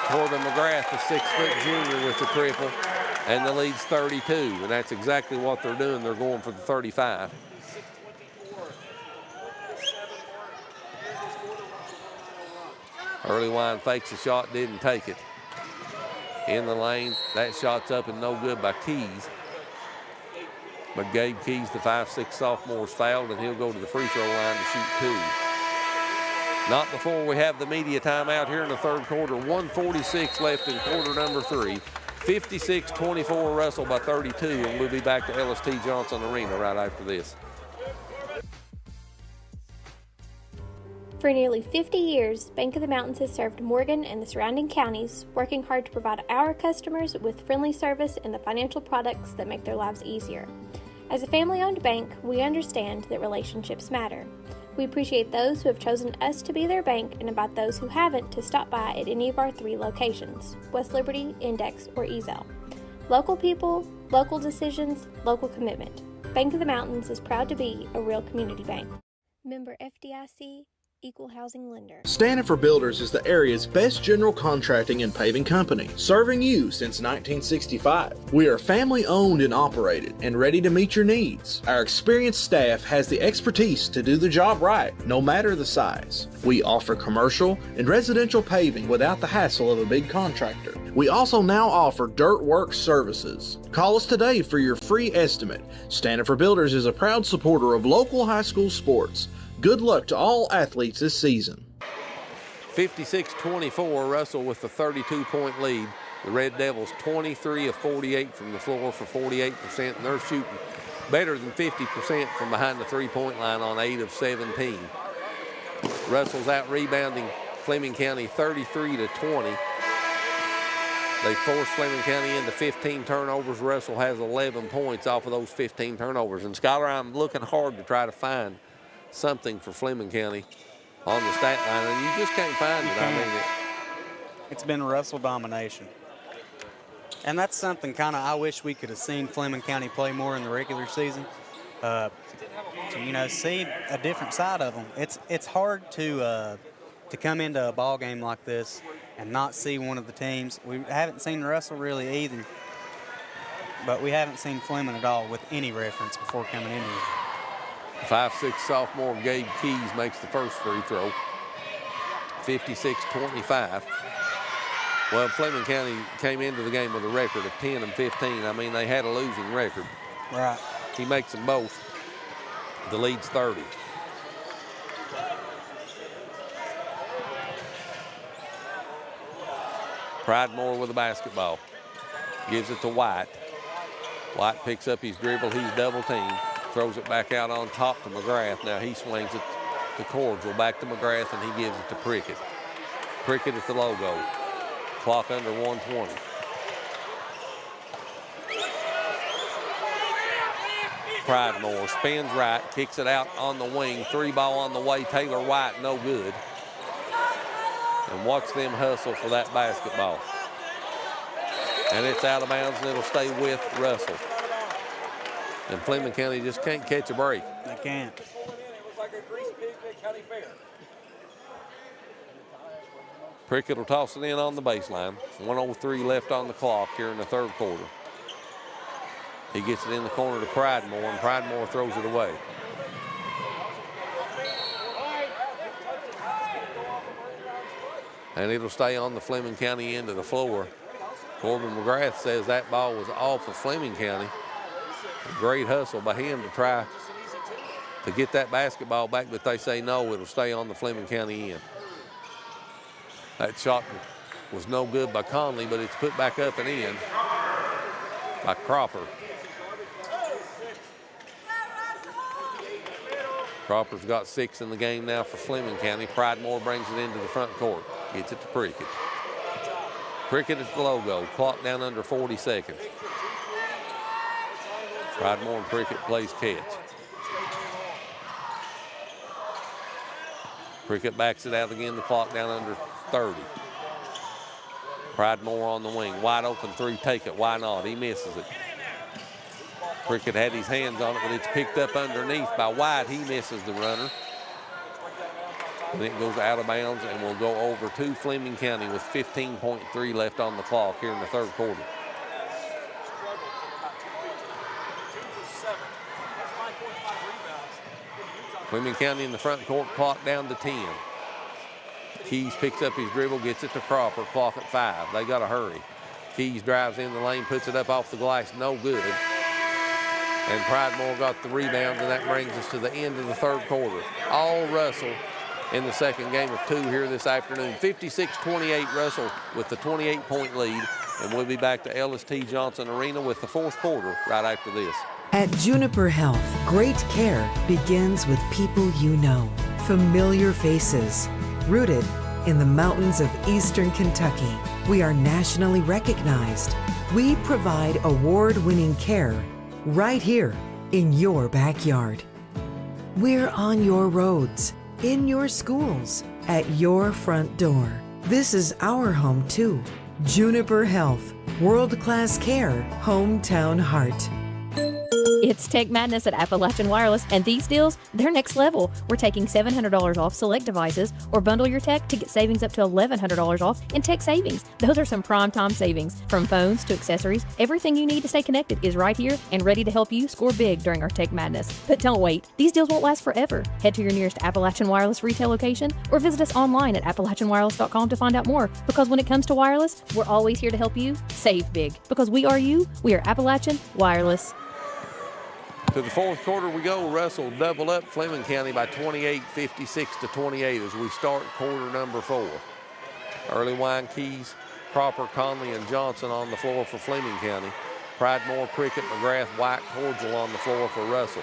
Corbin McGrath, the 6-foot junior with the triple, and the lead's 32, and that's exactly what they're doing. They're going for the 35. Early wine fakes the shot, didn't take it. In the lane, that shot's up and no good by Keys. But Gabe Keys, the 5'6" sophomore, is fouled, and he'll go to the free throw line to shoot 2. Not before we have the media timeout here in the third quarter. 1:46 left in quarter number 3. 56-24 Russell by 32, and we'll be back to LST Johnson Arena right after this. For nearly 50 years, Bank of the Mountains has served Morgan and the surrounding counties, working hard to provide our customers with friendly service and the financial products that make their lives easier. As a family-owned bank, we understand that relationships matter. We appreciate those who have chosen us to be their bank and invite those who haven't to stop by at any of our 3 locations, West Liberty, Index, or Ezel. Local people, local decisions, local commitment. Bank of the Mountains is proud to be a real community bank. Member FDIC, Equal Housing Lender. Stanford Builders is the area's best general contracting and paving company, serving you since 1965. We are family owned and operated and ready to meet your needs. Our experienced staff has the expertise to do the job right, no matter the size. We offer commercial and residential paving without the hassle of a big contractor. We also now offer dirt work services. Call us today for your free estimate. Stanford Builders is a proud supporter of local high school sports. Good luck to all athletes this season. 56-24, Russell with the 32-point lead. The Red Devils 23 of 48 from the floor for 48%, and they're shooting better than 50% from behind the three-point line on 8 of 17. Russell's out rebounding Fleming County 33-20. They forced Fleming County into 15 turnovers. Russell has 11 points off of those 15 turnovers. And Scholar, I'm looking hard to try to find something for Fleming County on the stat line, and you just can't find it. I mean, it's been Russell domination. And that's something kind of I wish we could have seen Fleming County play more in the regular season. To, you know, see a different side of them. It's hard to come into a ball game like this and not see one of the teams. We haven't seen Russell really either, but we haven't seen Fleming at all with any reference before coming in here. 5'6" sophomore Gabe Keys makes the first free throw. 56-25. Well, Fleming County came into the game with a record of 10-15. I mean, they had a losing record. Right. He makes them both. The lead's 30. Pridemore with the basketball. Gives it to White. White picks up his dribble. He's double teamed. Throws it back out on top to McGrath. Now he swings it to Cordial. Back to McGrath, and he gives it to Prickett. Prickett at the logo. Clock under 120. Pridemore spins right, kicks it out on the wing. 3-ball on the way. Taylor White, no good. And watch them hustle for that basketball. And it's out of bounds, and it'll stay with Russell. And Fleming County just can't catch a break. They can't. Prickett will toss it in on the baseline. 1:03 left on the clock here in the third quarter. He gets it in the corner to Pridemore, and Pridemore throws it away. And it'll stay on the Fleming County end of the floor. Corbin McGrath says that ball was off of Fleming County. A great hustle by him to try to get that basketball back, but they say no, it'll stay on the Fleming County end. That shot was no good by Conley, but it's put back up and in by Cropper. Cropper's got 6 in the game now for Fleming County. Pridemore brings it into the front court. Gets it to Prickett. Prickett at the logo. Clock down under 40 seconds. Pridemore and Prickett plays catch. Prickett backs it out again. The clock down under 30. Pridemore on the wing. Wide open three. Take it. Why not? He misses it. Prickett had his hands on it, but it's picked up underneath by White. He misses the runner. And it goes out of bounds and will go over to Fleming County with 15.3 left on the clock here in the third quarter. Fleming County in the front court, clock down to 10. Keys picks up his dribble, gets it to Cropper, clock at 5. They got to hurry. Keys drives in the lane, puts it up off the glass, no good. And Pridemore got the rebound, and that brings us to the end of the third quarter. All Russell in the second game of 2 here this afternoon. 56-28 Russell with the 28-point lead. And we'll be back to Ellis T. Johnson Arena with the fourth quarter right after this. At Juniper Health, great care begins with people you know, familiar faces, rooted in the mountains of eastern Kentucky. We are nationally recognized. We provide award-winning care right here in your backyard. We're on your roads, in your schools, at your front door. This is our home too. Juniper Health, world-class care, hometown heart. It's Tech Madness at Appalachian Wireless, and these deals, they're next level. We're taking $700 off select devices, or bundle your tech to get savings up to $1,100 off in tech savings. Those are some prime time savings. From phones to accessories, everything you need to stay connected is right here and ready to help you score big during our Tech Madness. But don't wait. These deals won't last forever. Head to your nearest Appalachian Wireless retail location or visit us online at AppalachianWireless.com to find out more. Because when it comes to wireless, we're always here to help you save big. Because we are you, we are Appalachian Wireless. To the fourth quarter we go. Russell double up Fleming County by 28, 56-28 as we start quarter number 4. Early Wine, Keys, Cropper, Conley, and Johnson on the floor for Fleming County. Pridemore, Prickett, McGrath, White, Cordial on the floor for Russell.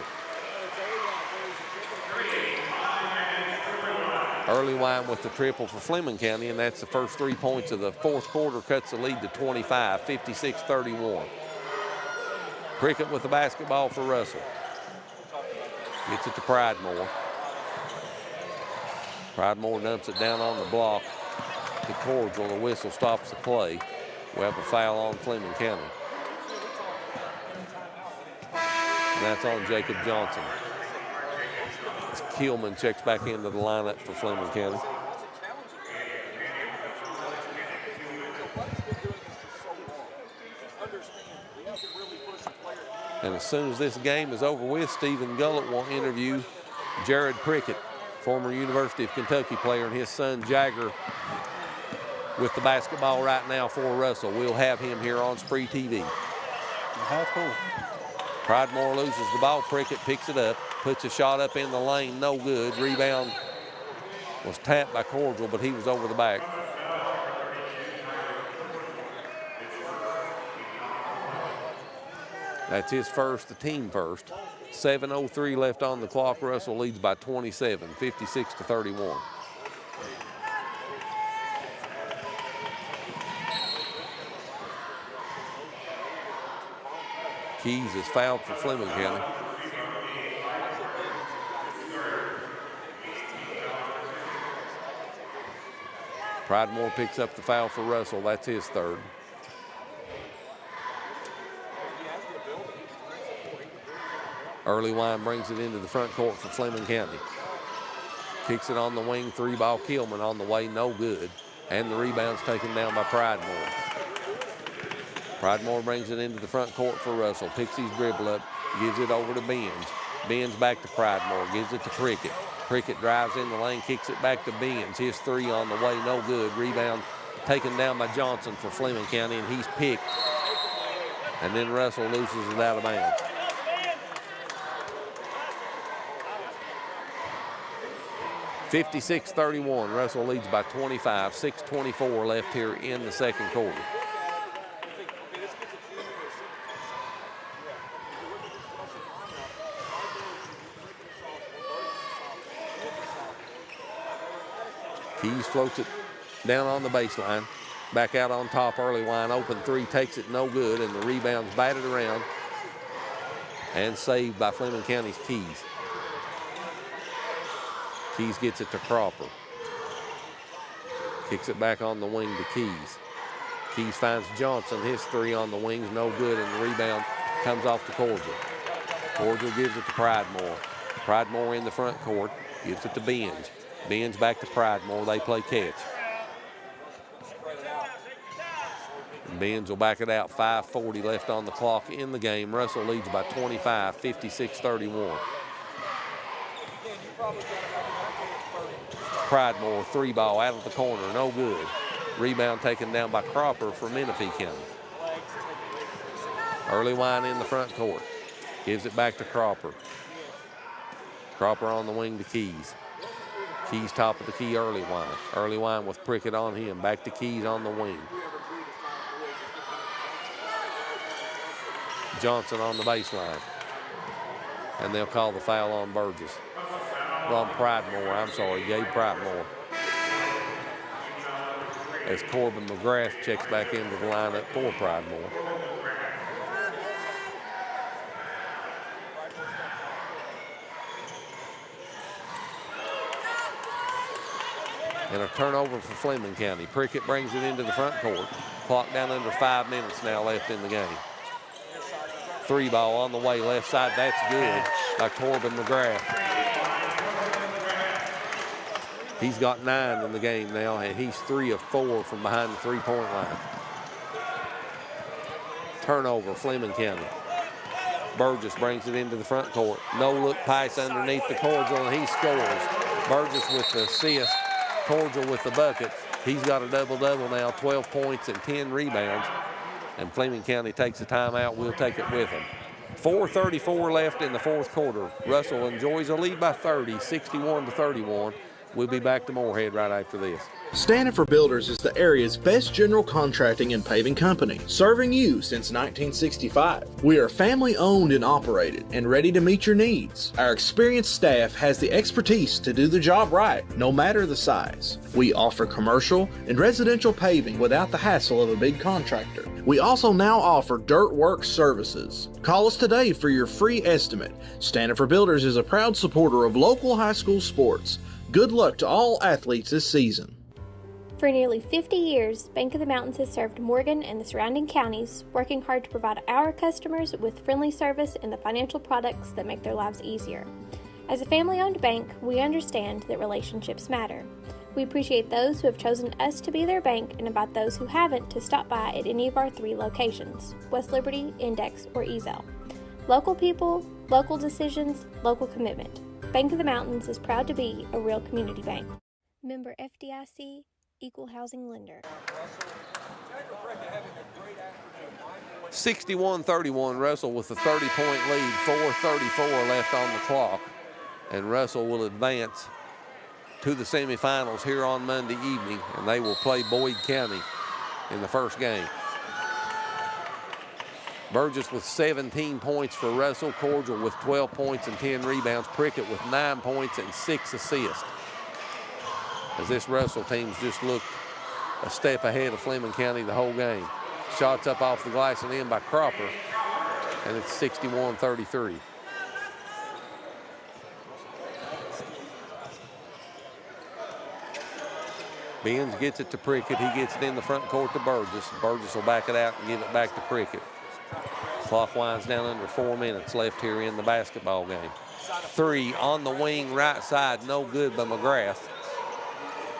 Earlywine with the triple for Fleming County, and that's the first 3 points of the fourth quarter, cuts the lead to 25, 56-31. Prickett with the basketball for Russell. Gets it to Pridemore. Pridemore dumps it down on the block to Cordial. The whistle stops the play. We have a foul on Fleming County. And that's on Jacob Johnson. As Keelman checks back into the lineup for Fleming County. And as soon as this game is over with, Stephen Gullett will interview Jared Prickett, former University of Kentucky player, and his son Jagger with the basketball right now for Russell. We'll have him here on SpreeTV. How cool. Pridemore loses the ball. Prickett picks it up, puts a shot up in the lane, no good. Rebound was tapped by Cordial, but he was over the back. That's his first, the team first. 7:03 left on the clock. Russell leads by 27, 56-31. Keys is fouled for Fleming County. Pridemore picks up the foul for Russell. That's his third. Earlywine brings it into the front court for Fleming County. Kicks it on the wing, 3-ball Keelman on the way, no good. And the rebound's taken down by Pridemore. Pridemore brings it into the front court for Russell. Picks his dribble up, gives it over to Benz. Benz back to Pridemore, gives it to Prickett. Prickett drives in the lane, kicks it back to Benz. His three on the way, no good. Rebound taken down by Johnson for Fleming County, and he's picked. And then Russell loses it out of bounds. (56-31). Russell leads by 25. 6:24 left here in the second quarter. Keys floats it down on the baseline. Back out on top, Earlywine, open three, takes it no good, and the rebound's batted around and saved by Fleming County's Keys. Keys gets it to Cropper. Kicks it back on the wing to Keys. Keys finds Johnson, his three on the wings, no good, and the rebound comes off to Cordial. Cordial gives it to Pridemore. Pridemore in the front court, gives it to Benz. Benz back to Pridemore, they play catch. And Benz will back it out, 5:40 left on the clock in the game. Russell leads by 25, 56-31. Pridemore, 3-ball out of the corner, no good. Rebound taken down by Cropper for Menifee County. Earlywine in the front court. Gives it back to Cropper. Cropper on the wing to Keys. Keys top of the key, Earlywine. Earlywine with Prickett on him. Back to Keys on the wing. Johnson on the baseline. And they'll call the foul on Burgess. On Pridemore, I'm sorry, Gabe Pridemore. As Corbin McGrath checks back into the lineup for Pridemore. And a turnover for Fleming County. Prickett brings it into the front court. Clock down under 5 minutes now left in the game. 3-ball on the way, left side, that's good by Corbin McGrath. He's got 9 in the game now, and he's 3 of 4 from behind the three-point line. Turnover, Fleming County. Burgess brings it into the front court. No-look pass underneath the Cordial, and he scores. Burgess with the assist, Cordial with the bucket. He's got a double-double now, 12 points and 10 rebounds. And Fleming County takes a timeout. We'll take it with them. 4:34 left in the fourth quarter. Russell enjoys a lead by 30, 61-31. We'll be back to Moorhead right after this. Stanifer Builders is the area's best general contracting and paving company, serving you since 1965. We are family owned and operated and ready to meet your needs. Our experienced staff has the expertise to do the job right, no matter the size. We offer commercial and residential paving without the hassle of a big contractor. We also now offer dirt work services. Call us today for your free estimate. Stanifer Builders is a proud supporter of local high school sports. Good luck to all athletes this season. For nearly 50 years, Bank of the Mountains has served Morgan and the surrounding counties, working hard to provide our customers with friendly service and the financial products that make their lives easier. As a family-owned bank, we understand that relationships matter. We appreciate those who have chosen us to be their bank and invite those who haven't to stop by at any of our 3 locations, West Liberty, Index, or Ezel. Local people, local decisions, local commitment. Bank of the Mountains is proud to be a real community bank. Member FDIC, Equal Housing Lender. 61-31, Russell with a 30-point lead, 4:34 left on the clock. And Russell will advance to the semifinals here on Monday evening, and they will play Boyd County in the first game. Burgess with 17 points for Russell, Cordial with 12 points and 10 rebounds, Prickett with 9 points and 6 assists. As this Russell team's just looked a step ahead of Fleming County the whole game. Shots up off the glass and in by Cropper, and it's 61-33. Benz gets it to Prickett. He gets it in the front court to Burgess. Burgess will back it out and give it back to Prickett. Clock winds down under 4 minutes left here in the basketball game. 3 on the wing right side, no good by McGrath.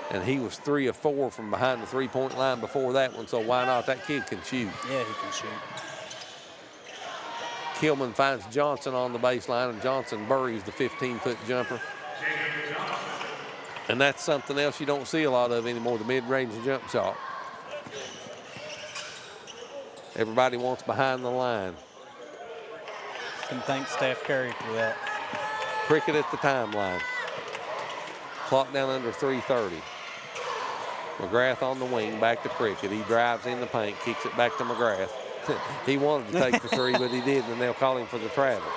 And he was 3 of 4 from behind the three-point line before that one, so why not? That kid can shoot. Yeah, he can shoot. Kilman finds Johnson on the baseline, and Johnson buries the 15-foot jumper. And that's something else you don't see a lot of anymore, the mid-range jump shot. Everybody wants behind the line. Can thank Steph Curry for that. Prickett at the timeline. Clock down under 3:30. McGrath on the wing, back to Prickett. He drives in the paint, kicks it back to McGrath. He wanted to take the 3, but he didn't, and they'll call him for the travel.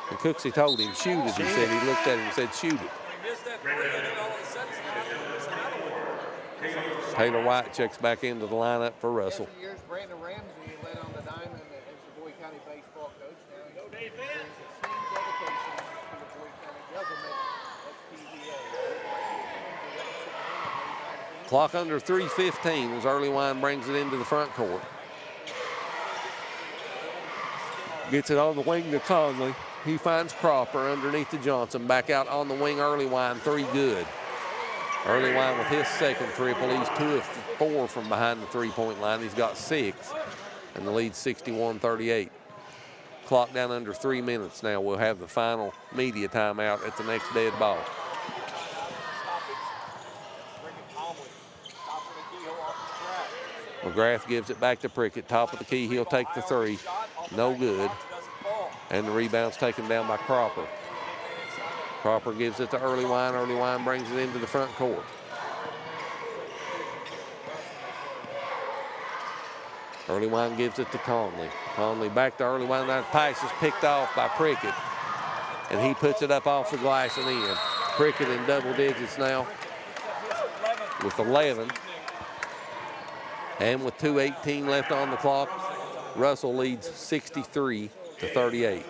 And Cooksey told him, shoot it, he said. He looked at him and said, shoot it. Taylor White checks back into the lineup for Russell. Clock under 3:15 as Early Wine brings it into the front court. Gets it on the wing to Conley. He finds Cropper underneath to Johnson. Back out on the wing, Early Wine, 3 good. Early Wine with his second triple. He's 2 of 4 from behind the three-point line. He's got 6, and the lead's 61-38. Clock down under 3 minutes now. We'll have the final media timeout at the next dead ball. McGrath gives it back to Prickett. Top of the key, he'll take the 3. No good. And the rebound's taken down by Cropper. Cropper gives it to Early Wine. Early Wine brings it into the front court. Early Wine gives it to Conley. Conley back to Early Wine. That pass is picked off by Prickett. And he puts it up off the glass and in. Prickett in double digits now with 11. And with 2:18 left on the clock, Russell leads 63-38.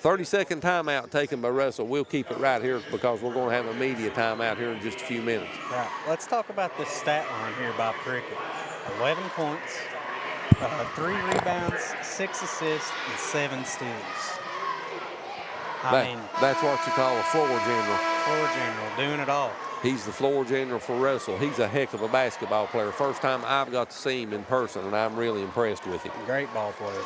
30-second timeout taken by Russell. We'll keep it right here because we're going to have a media timeout here in just a few minutes. Right. Let's talk about this stat line here by Prickett. 11 points, 3 rebounds, 6 assists, and 7 steals. That's what you call a floor general. Floor general, doing it all. He's the floor general for Russell. He's a heck of a basketball player. First time I've got to see him in person, and I'm really impressed with him. Great ball player.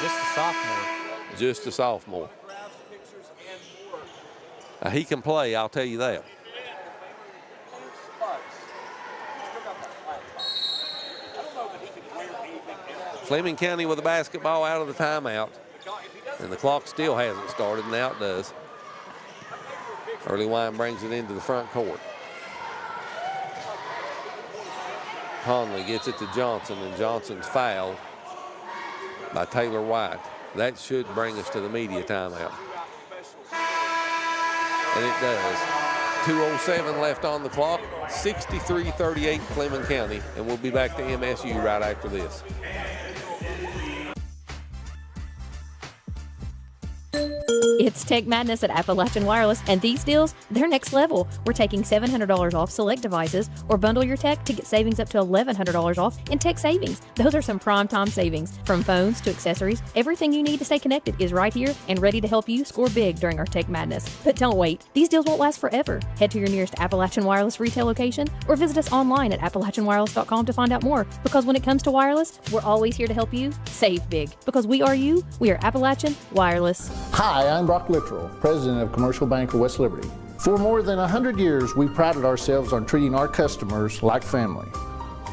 Just a sophomore. Just a sophomore. He can play, I'll tell you that. Fleming County with the basketball out of the timeout. And the clock still hasn't started, now it does. Early Wine brings it into the front court. Conley gets it to Johnson, and Johnson's fouled by Taylor White. That should bring us to the media timeout. And it does. 2:07 left on the clock, 63-38 Fleming County, and we'll be back to MSU right after this. It's Tech Madness at Appalachian Wireless, and these deals, they're next level. We're taking $700 off select devices, or bundle your tech to get savings up to $1,100 off in tech savings. Those are some prime time savings. From phones to accessories, everything you need to stay connected is right here and ready to help you score big during our Tech Madness. But don't wait. These deals won't last forever. Head to your nearest Appalachian Wireless retail location or visit us online at appalachianwireless.com to find out more. Because when it comes to wireless, we're always here to help you save big. Because we are you, we are Appalachian Wireless. Hi, I'm Brock Littrell, President of Commercial Bank of West Liberty. For more than 100 years, we prided ourselves on treating our customers like family.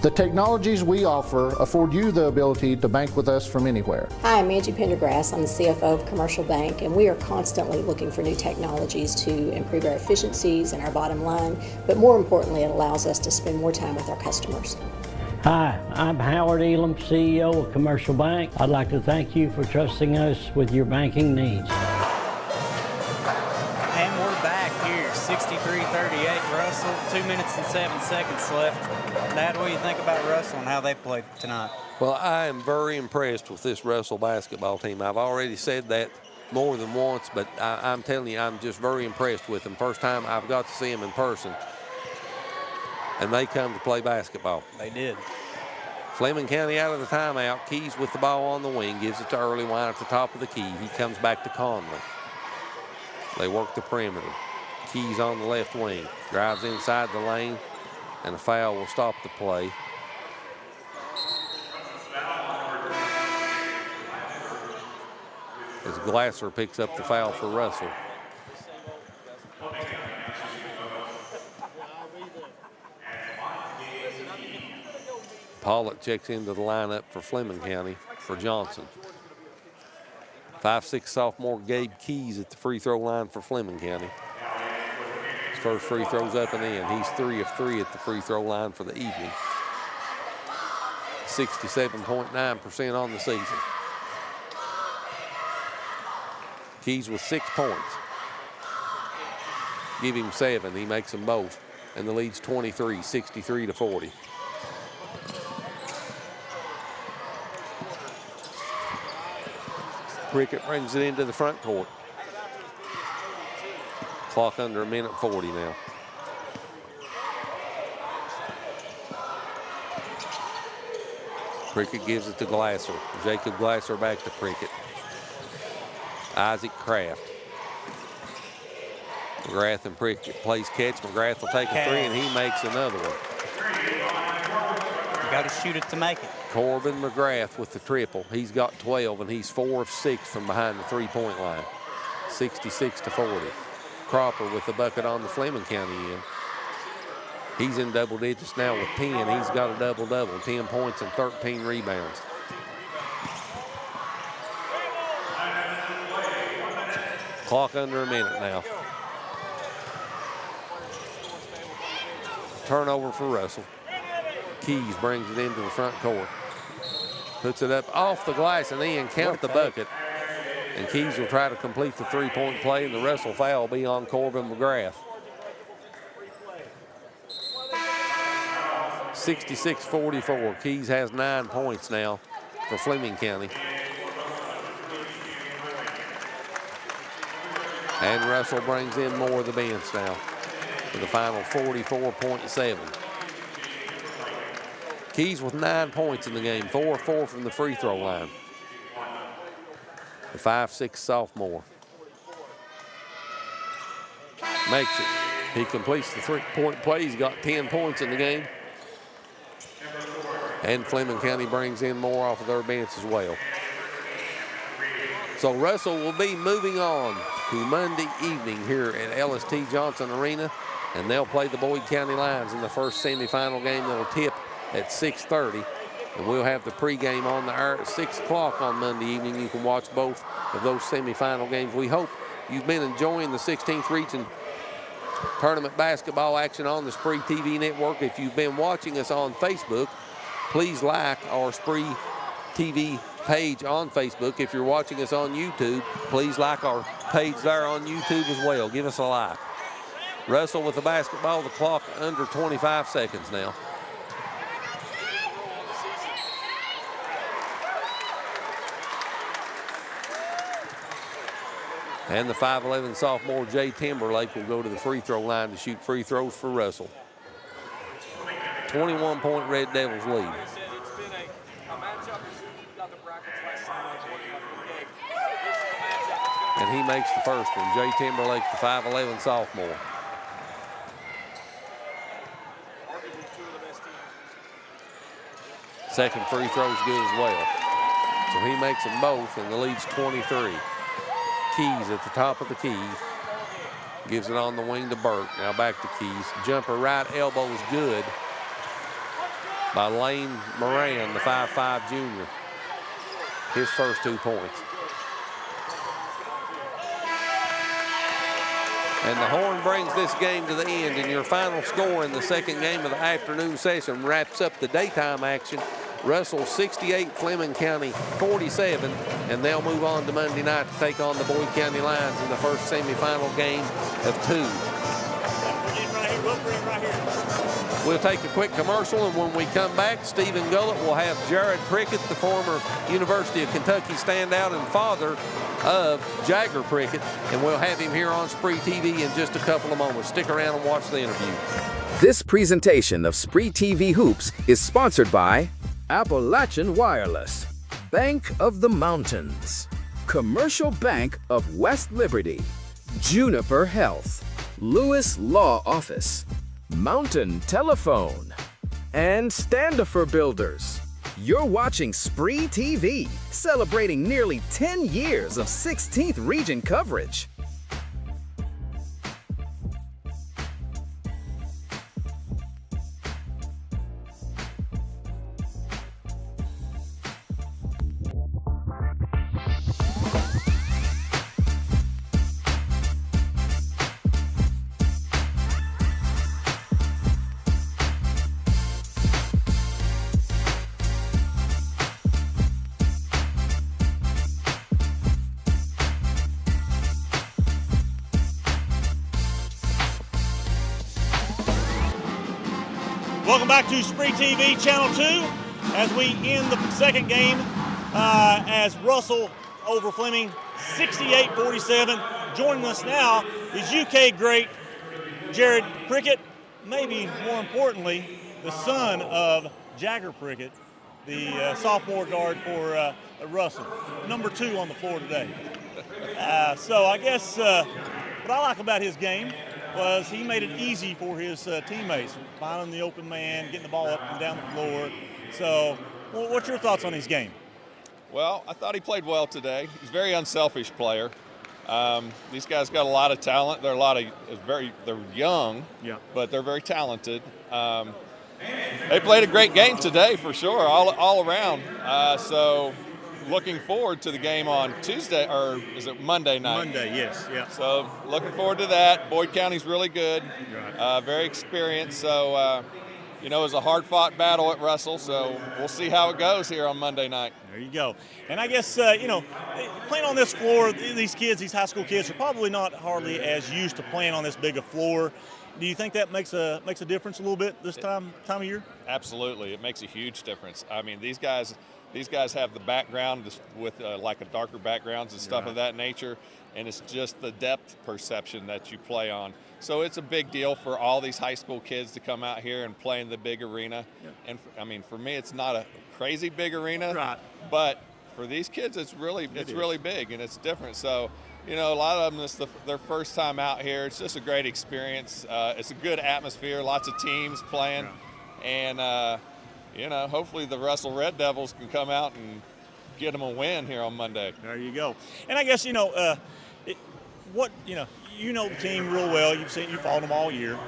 The technologies we offer afford you the ability to bank with us from anywhere. Hi, I'm Angie Pendergrass. I'm the CFO of Commercial Bank, and we are constantly looking for new technologies to improve our efficiencies and our bottom line, but more importantly, it allows us to spend more time with our customers. Hi, I'm Howard Elam, CEO of Commercial Bank. I'd like to thank you for trusting us with your banking needs. And we're back here, 63-38 Russell, 2 minutes and 7 seconds left. Dad, what do you think about Russell and how they played tonight? Well, I am very impressed with this Russell basketball team. I've already said that more than once, but I'm telling you, I'm just very impressed with them. First time I've got to see them in person, and they come to play basketball. They did. Fleming County out of the timeout. Keys with the ball on the wing, gives it to Early Wine at the top of the key. He comes back to Conley. They work the perimeter. Keys on the left wing, drives inside the lane, and a foul will stop the play. As Glasser picks up the foul for Russell. Pollock checks into the lineup for Fleming County for Johnson. 5'6" sophomore Gabe Keys at the free throw line for Fleming County. His first free throw's up and in. He's 3 of 3 at the free throw line for the evening. 67.9% on the season. Keys with 6 points. Give him 7, he makes them both. And the lead's 23, 63-40. Prickett brings it into the front court. Clock under a minute 40 now. Prickett gives it to Glasser. Jacob Glasser back to Prickett. Isaac Kraft. McGrath and Prickett plays catch. McGrath will take a 3 and he makes another one. You got to shoot it to make it. Corbin McGrath with the triple. He's got 12 and he's 4 of 6 from behind the 3-point line. 66-40. Cropper with the bucket on the Fleming County end. He's in double digits now with 10. He's got a double-double, 10 points and 13 rebounds. Clock under a minute now. Turnover for Russell. Keys brings it into the front court. Puts it up off the glass and in, count the bucket. And Keys will try to complete the 3-point play, and the Russell foul will be on Corbin McGrath. 66-44. Keys has 9 points now for Fleming County. And Russell brings in more of the bench now for the final 44.7. Keys with 9 points in the game, 4 of 4 from the free throw line. The 5'6" sophomore. Makes it. He completes the 3-point play. He's got 10 points in the game. And Fleming County brings in more off of their bench as well. So Russell will be moving on to Monday evening here at LST Johnson Arena, and they'll play the Boyd County Lions in the first semifinal game that'll tip at 6:30. And we'll have the pregame on the air at 6 o'clock on Monday evening. You can watch both of those semifinal games. We hope you've been enjoying the 16th Region Tournament basketball action on the SpreeTV network. If you've been watching us on Facebook, please like our SpreeTV page on Facebook. If you're watching us on YouTube, please like our page there on YouTube as well. Give us a like. Russell with the basketball, the clock under 25 seconds now. And the 5'11" sophomore Jay Timberlake will go to the free throw line to shoot free throws for Russell. 21-point Red Devils lead. And he makes the first one. Jay Timberlake, the 5'11" sophomore. Second free throw is good as well. So he makes them both, and the lead's 23. Keys at the top of the key. Gives it on the wing to Burke. Now back to Keys. Jumper right elbow is good by Lane Moran, the 5'5" junior. His first 2 points. And the horn brings this game to the end, and your final score in the second game of the afternoon session wraps up the daytime action. Russell 68, Fleming County 47, and they'll move on to Monday night to take on the Boyd County Lions in the first semifinal game of 2. We'll take a quick commercial, and when we come back, Stephen Gullett will have Jared Prickett, the former University of Kentucky standout and father of Jagger Prickett, and we'll have him here on SpreeTV in just a couple of moments. Stick around and watch the interview. This presentation of SpreeTV Hoops is sponsored by Appalachian Wireless, Bank of the Mountains, Commercial Bank of West Liberty, Juniper Health, Lewis Law Office, Mountain Telephone, and Standifer Builders. You're watching SpreeTV, celebrating nearly 10 years of 16th Region coverage. Welcome back to SpreeTV Channel 2 as we end the second game as Russell over Fleming 68-47. Joining us now is UK great Jared Prickett, maybe more importantly, the son of Jagger Prickett, the sophomore guard for Russell, number 2 on the floor today. So I guess what I like about his game was he made it easy for his teammates, finding the open man, getting the ball up and down the floor. So what's your thoughts on his game? Well, I thought he played well today. He's a very unselfish player. These guys got a lot of talent. They're young, but they're very talented. They played a great game today for sure, all around. So looking forward to the game on Tuesday, or is it Monday night? Monday, yes, yeah. So looking forward to that. Boyd County's really good, very experienced. So, it was a hard-fought battle at Russell, so we'll see how it goes here on Monday night. There you go. And I guess, playing on this floor, these high school kids are probably not hardly as used to playing on this big a floor. Do you think that makes a difference a little bit this time of year? Absolutely. It makes a huge difference. I mean, these guys have the background with like a darker backgrounds and stuff of that nature, and it's just the depth perception that you play on. So it's a big deal for all these high school kids to come out here and play in the big arena. And for me, it's not a crazy big arena, but for these kids, it's really big and it's different. So, a lot of them, it's their first time out here. It's just a great experience. It's a good atmosphere, lots of teams playing, and hopefully the Russell Red Devils can come out and get them a win here on Monday. There you go. And I guess, the team real well. You followed them all year.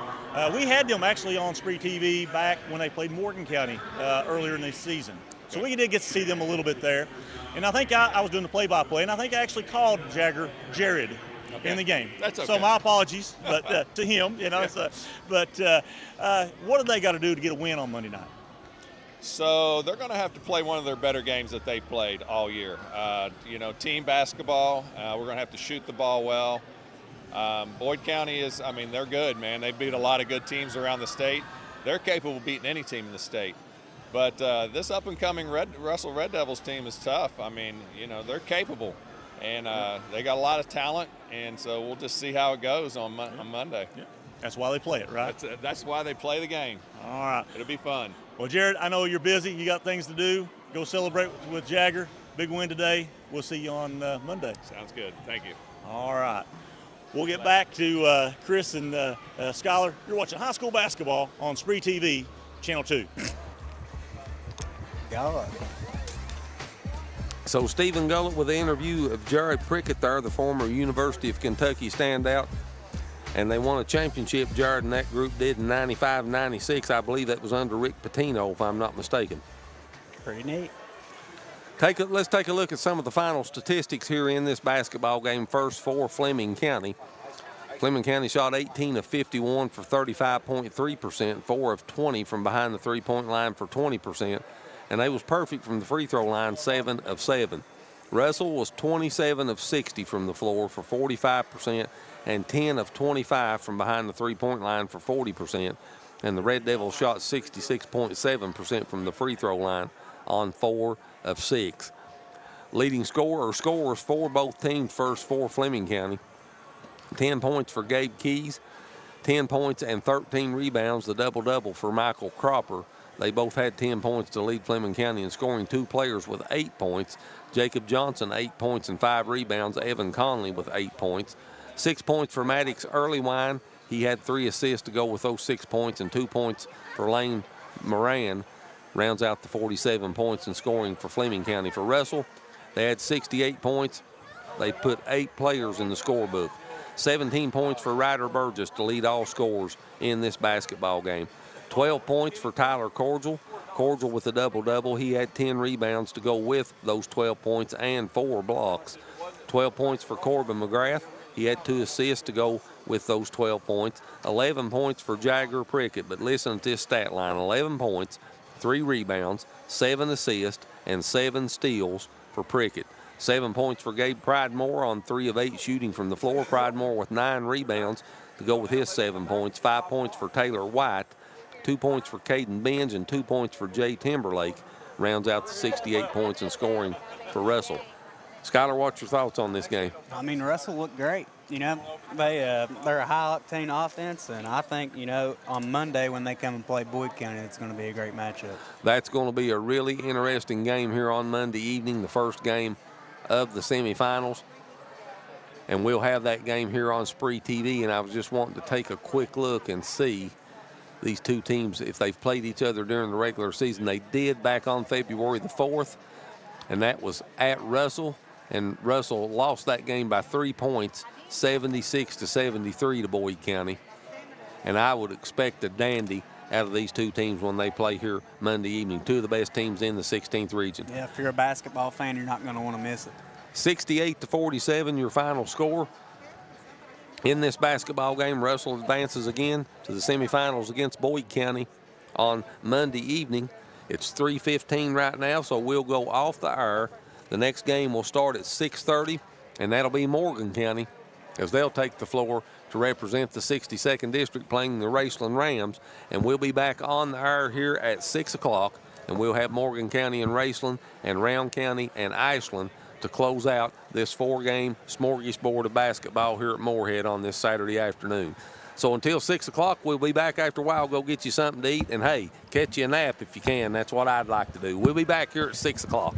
We had them actually on SpreeTV back when they played Morgan County earlier in the season. So we did get to see them a little bit there. And I think I was doing the play-by-play, and I think I actually called Jared in the game. That's okay. So my apologies, but to him, you know. So, but what do they got to do to get a win on Monday night? So they're going to have to play one of their better games that they've played all year. You know, team basketball. We're going to have to shoot the ball well. Boyd County is, I mean, they're good, man. They beat a lot of good teams around the state. They're capable of beating any team in the state. But this up-and-coming Russell Red Devils team is tough. I mean, you know, they're capable. And they got a lot of talent, and so we'll just see how it goes on Monday. Yeah. That's why they play it, right? That's why they play the game. All right. It'll be fun. Well, Jared, I know you're busy. You got things to do. Go celebrate with Jagger. Big win today. We'll see you on Monday. Sounds good. Thank you. All right. We'll get back to Chris and Skylar. You're watching high school basketball on SpreeTV, Channel 2. God. So Stephen Gullett with the interview of Jared Prickett there, the former University of Kentucky standout. And they won a championship, Jared and that group did in 95-96. I believe that was under Rick Pitino, if I'm not mistaken. Pretty neat. Let's take a look at some of the final statistics here in this basketball game. First for Fleming County. Fleming County shot 18 of 51 for 35.3%, 4 of 20 from behind the three-point line for 20%. And they was perfect from the free throw line, 7 of 7. Russell was 27 of 60 from the floor for 45%, and 10 of 25 from behind the three-point line for 40%. And the Red Devils shot 66.7% from the free throw line on 4 of 6. Leading scorers for both teams, first for Fleming County. 10 points for Gabe Keys, 10 points and 13 rebounds, the double-double for Michael Cropper. They both had 10 points to lead Fleming County in scoring. 2 players with 8 points. Jacob Johnson, 8 points and 5 rebounds. Evan Conley with 8 points. 6 points for Maddox Earlywine. He had 3 assists to go with those 6 points, and 2 points for Lane Moran. Rounds out the 47 points in scoring for Fleming County. For Russell, they had 68 points. They put 8 players in the scorebook. 17 points for Ryder Burgess to lead all scorers in this basketball game. 12 points for Tyler Cordial. Cordial with a double-double. He had 10 rebounds to go with those 12 points and 4 blocks. 12 points for Corbin McGrath. He had 2 assists to go with those 12 points. 11 points for Jagger Prickett. But listen to this stat line. 11 points, 3 rebounds, 7 assists, and 7 steals for Prickett. 7 points for Gabe Pridemore on 3 of 8 shooting from the floor. Pridemore with 9 rebounds to go with his 7 points. 5 points for Taylor White. 2 points for Caden Benj and 2 points for Jay Timberlake. Rounds out the 68 points in scoring for Russell. Skylar, what's your thoughts on this game? I mean, Russell looked great. You know, they're a high-octane offense, and I think, you know, on Monday when they come and play Boyd County, it's going to be a great matchup. That's going to be a really interesting game here on Monday evening, the first game of the semifinals. And we'll have that game here on SpreeTV, and I was just wanting to take a quick look and see these two teams, if they've played each other during the regular season. They did back on February the 4th, and that was at Russell. And Russell lost that game by 3 points, 76-73 to Boyd County. And I would expect a dandy out of these two teams when they play here Monday evening. 2 of the best teams in the 16th region. Yeah, if you're a basketball fan, you're not going to want to miss it. 68-47, your final score. In this basketball game, Russell advances again to the semifinals against Boyd County on Monday evening. It's 3:15 right now, so we'll go off the air. The next game will start at 6:30, and that'll be Morgan County, as they'll take the floor to represent the 62nd District playing the Raceland Rams. And we'll be back on the air here at 6 o'clock, and we'll have Morgan County and Raceland and Round County and Ashland to close out this 4-game smorgasbord of basketball here at Moorhead on this Saturday afternoon. So until 6 o'clock, we'll be back after a while. Go get you something to eat, and hey, catch you a nap if you can. That's what I'd like to do. We'll be back here at 6 o'clock.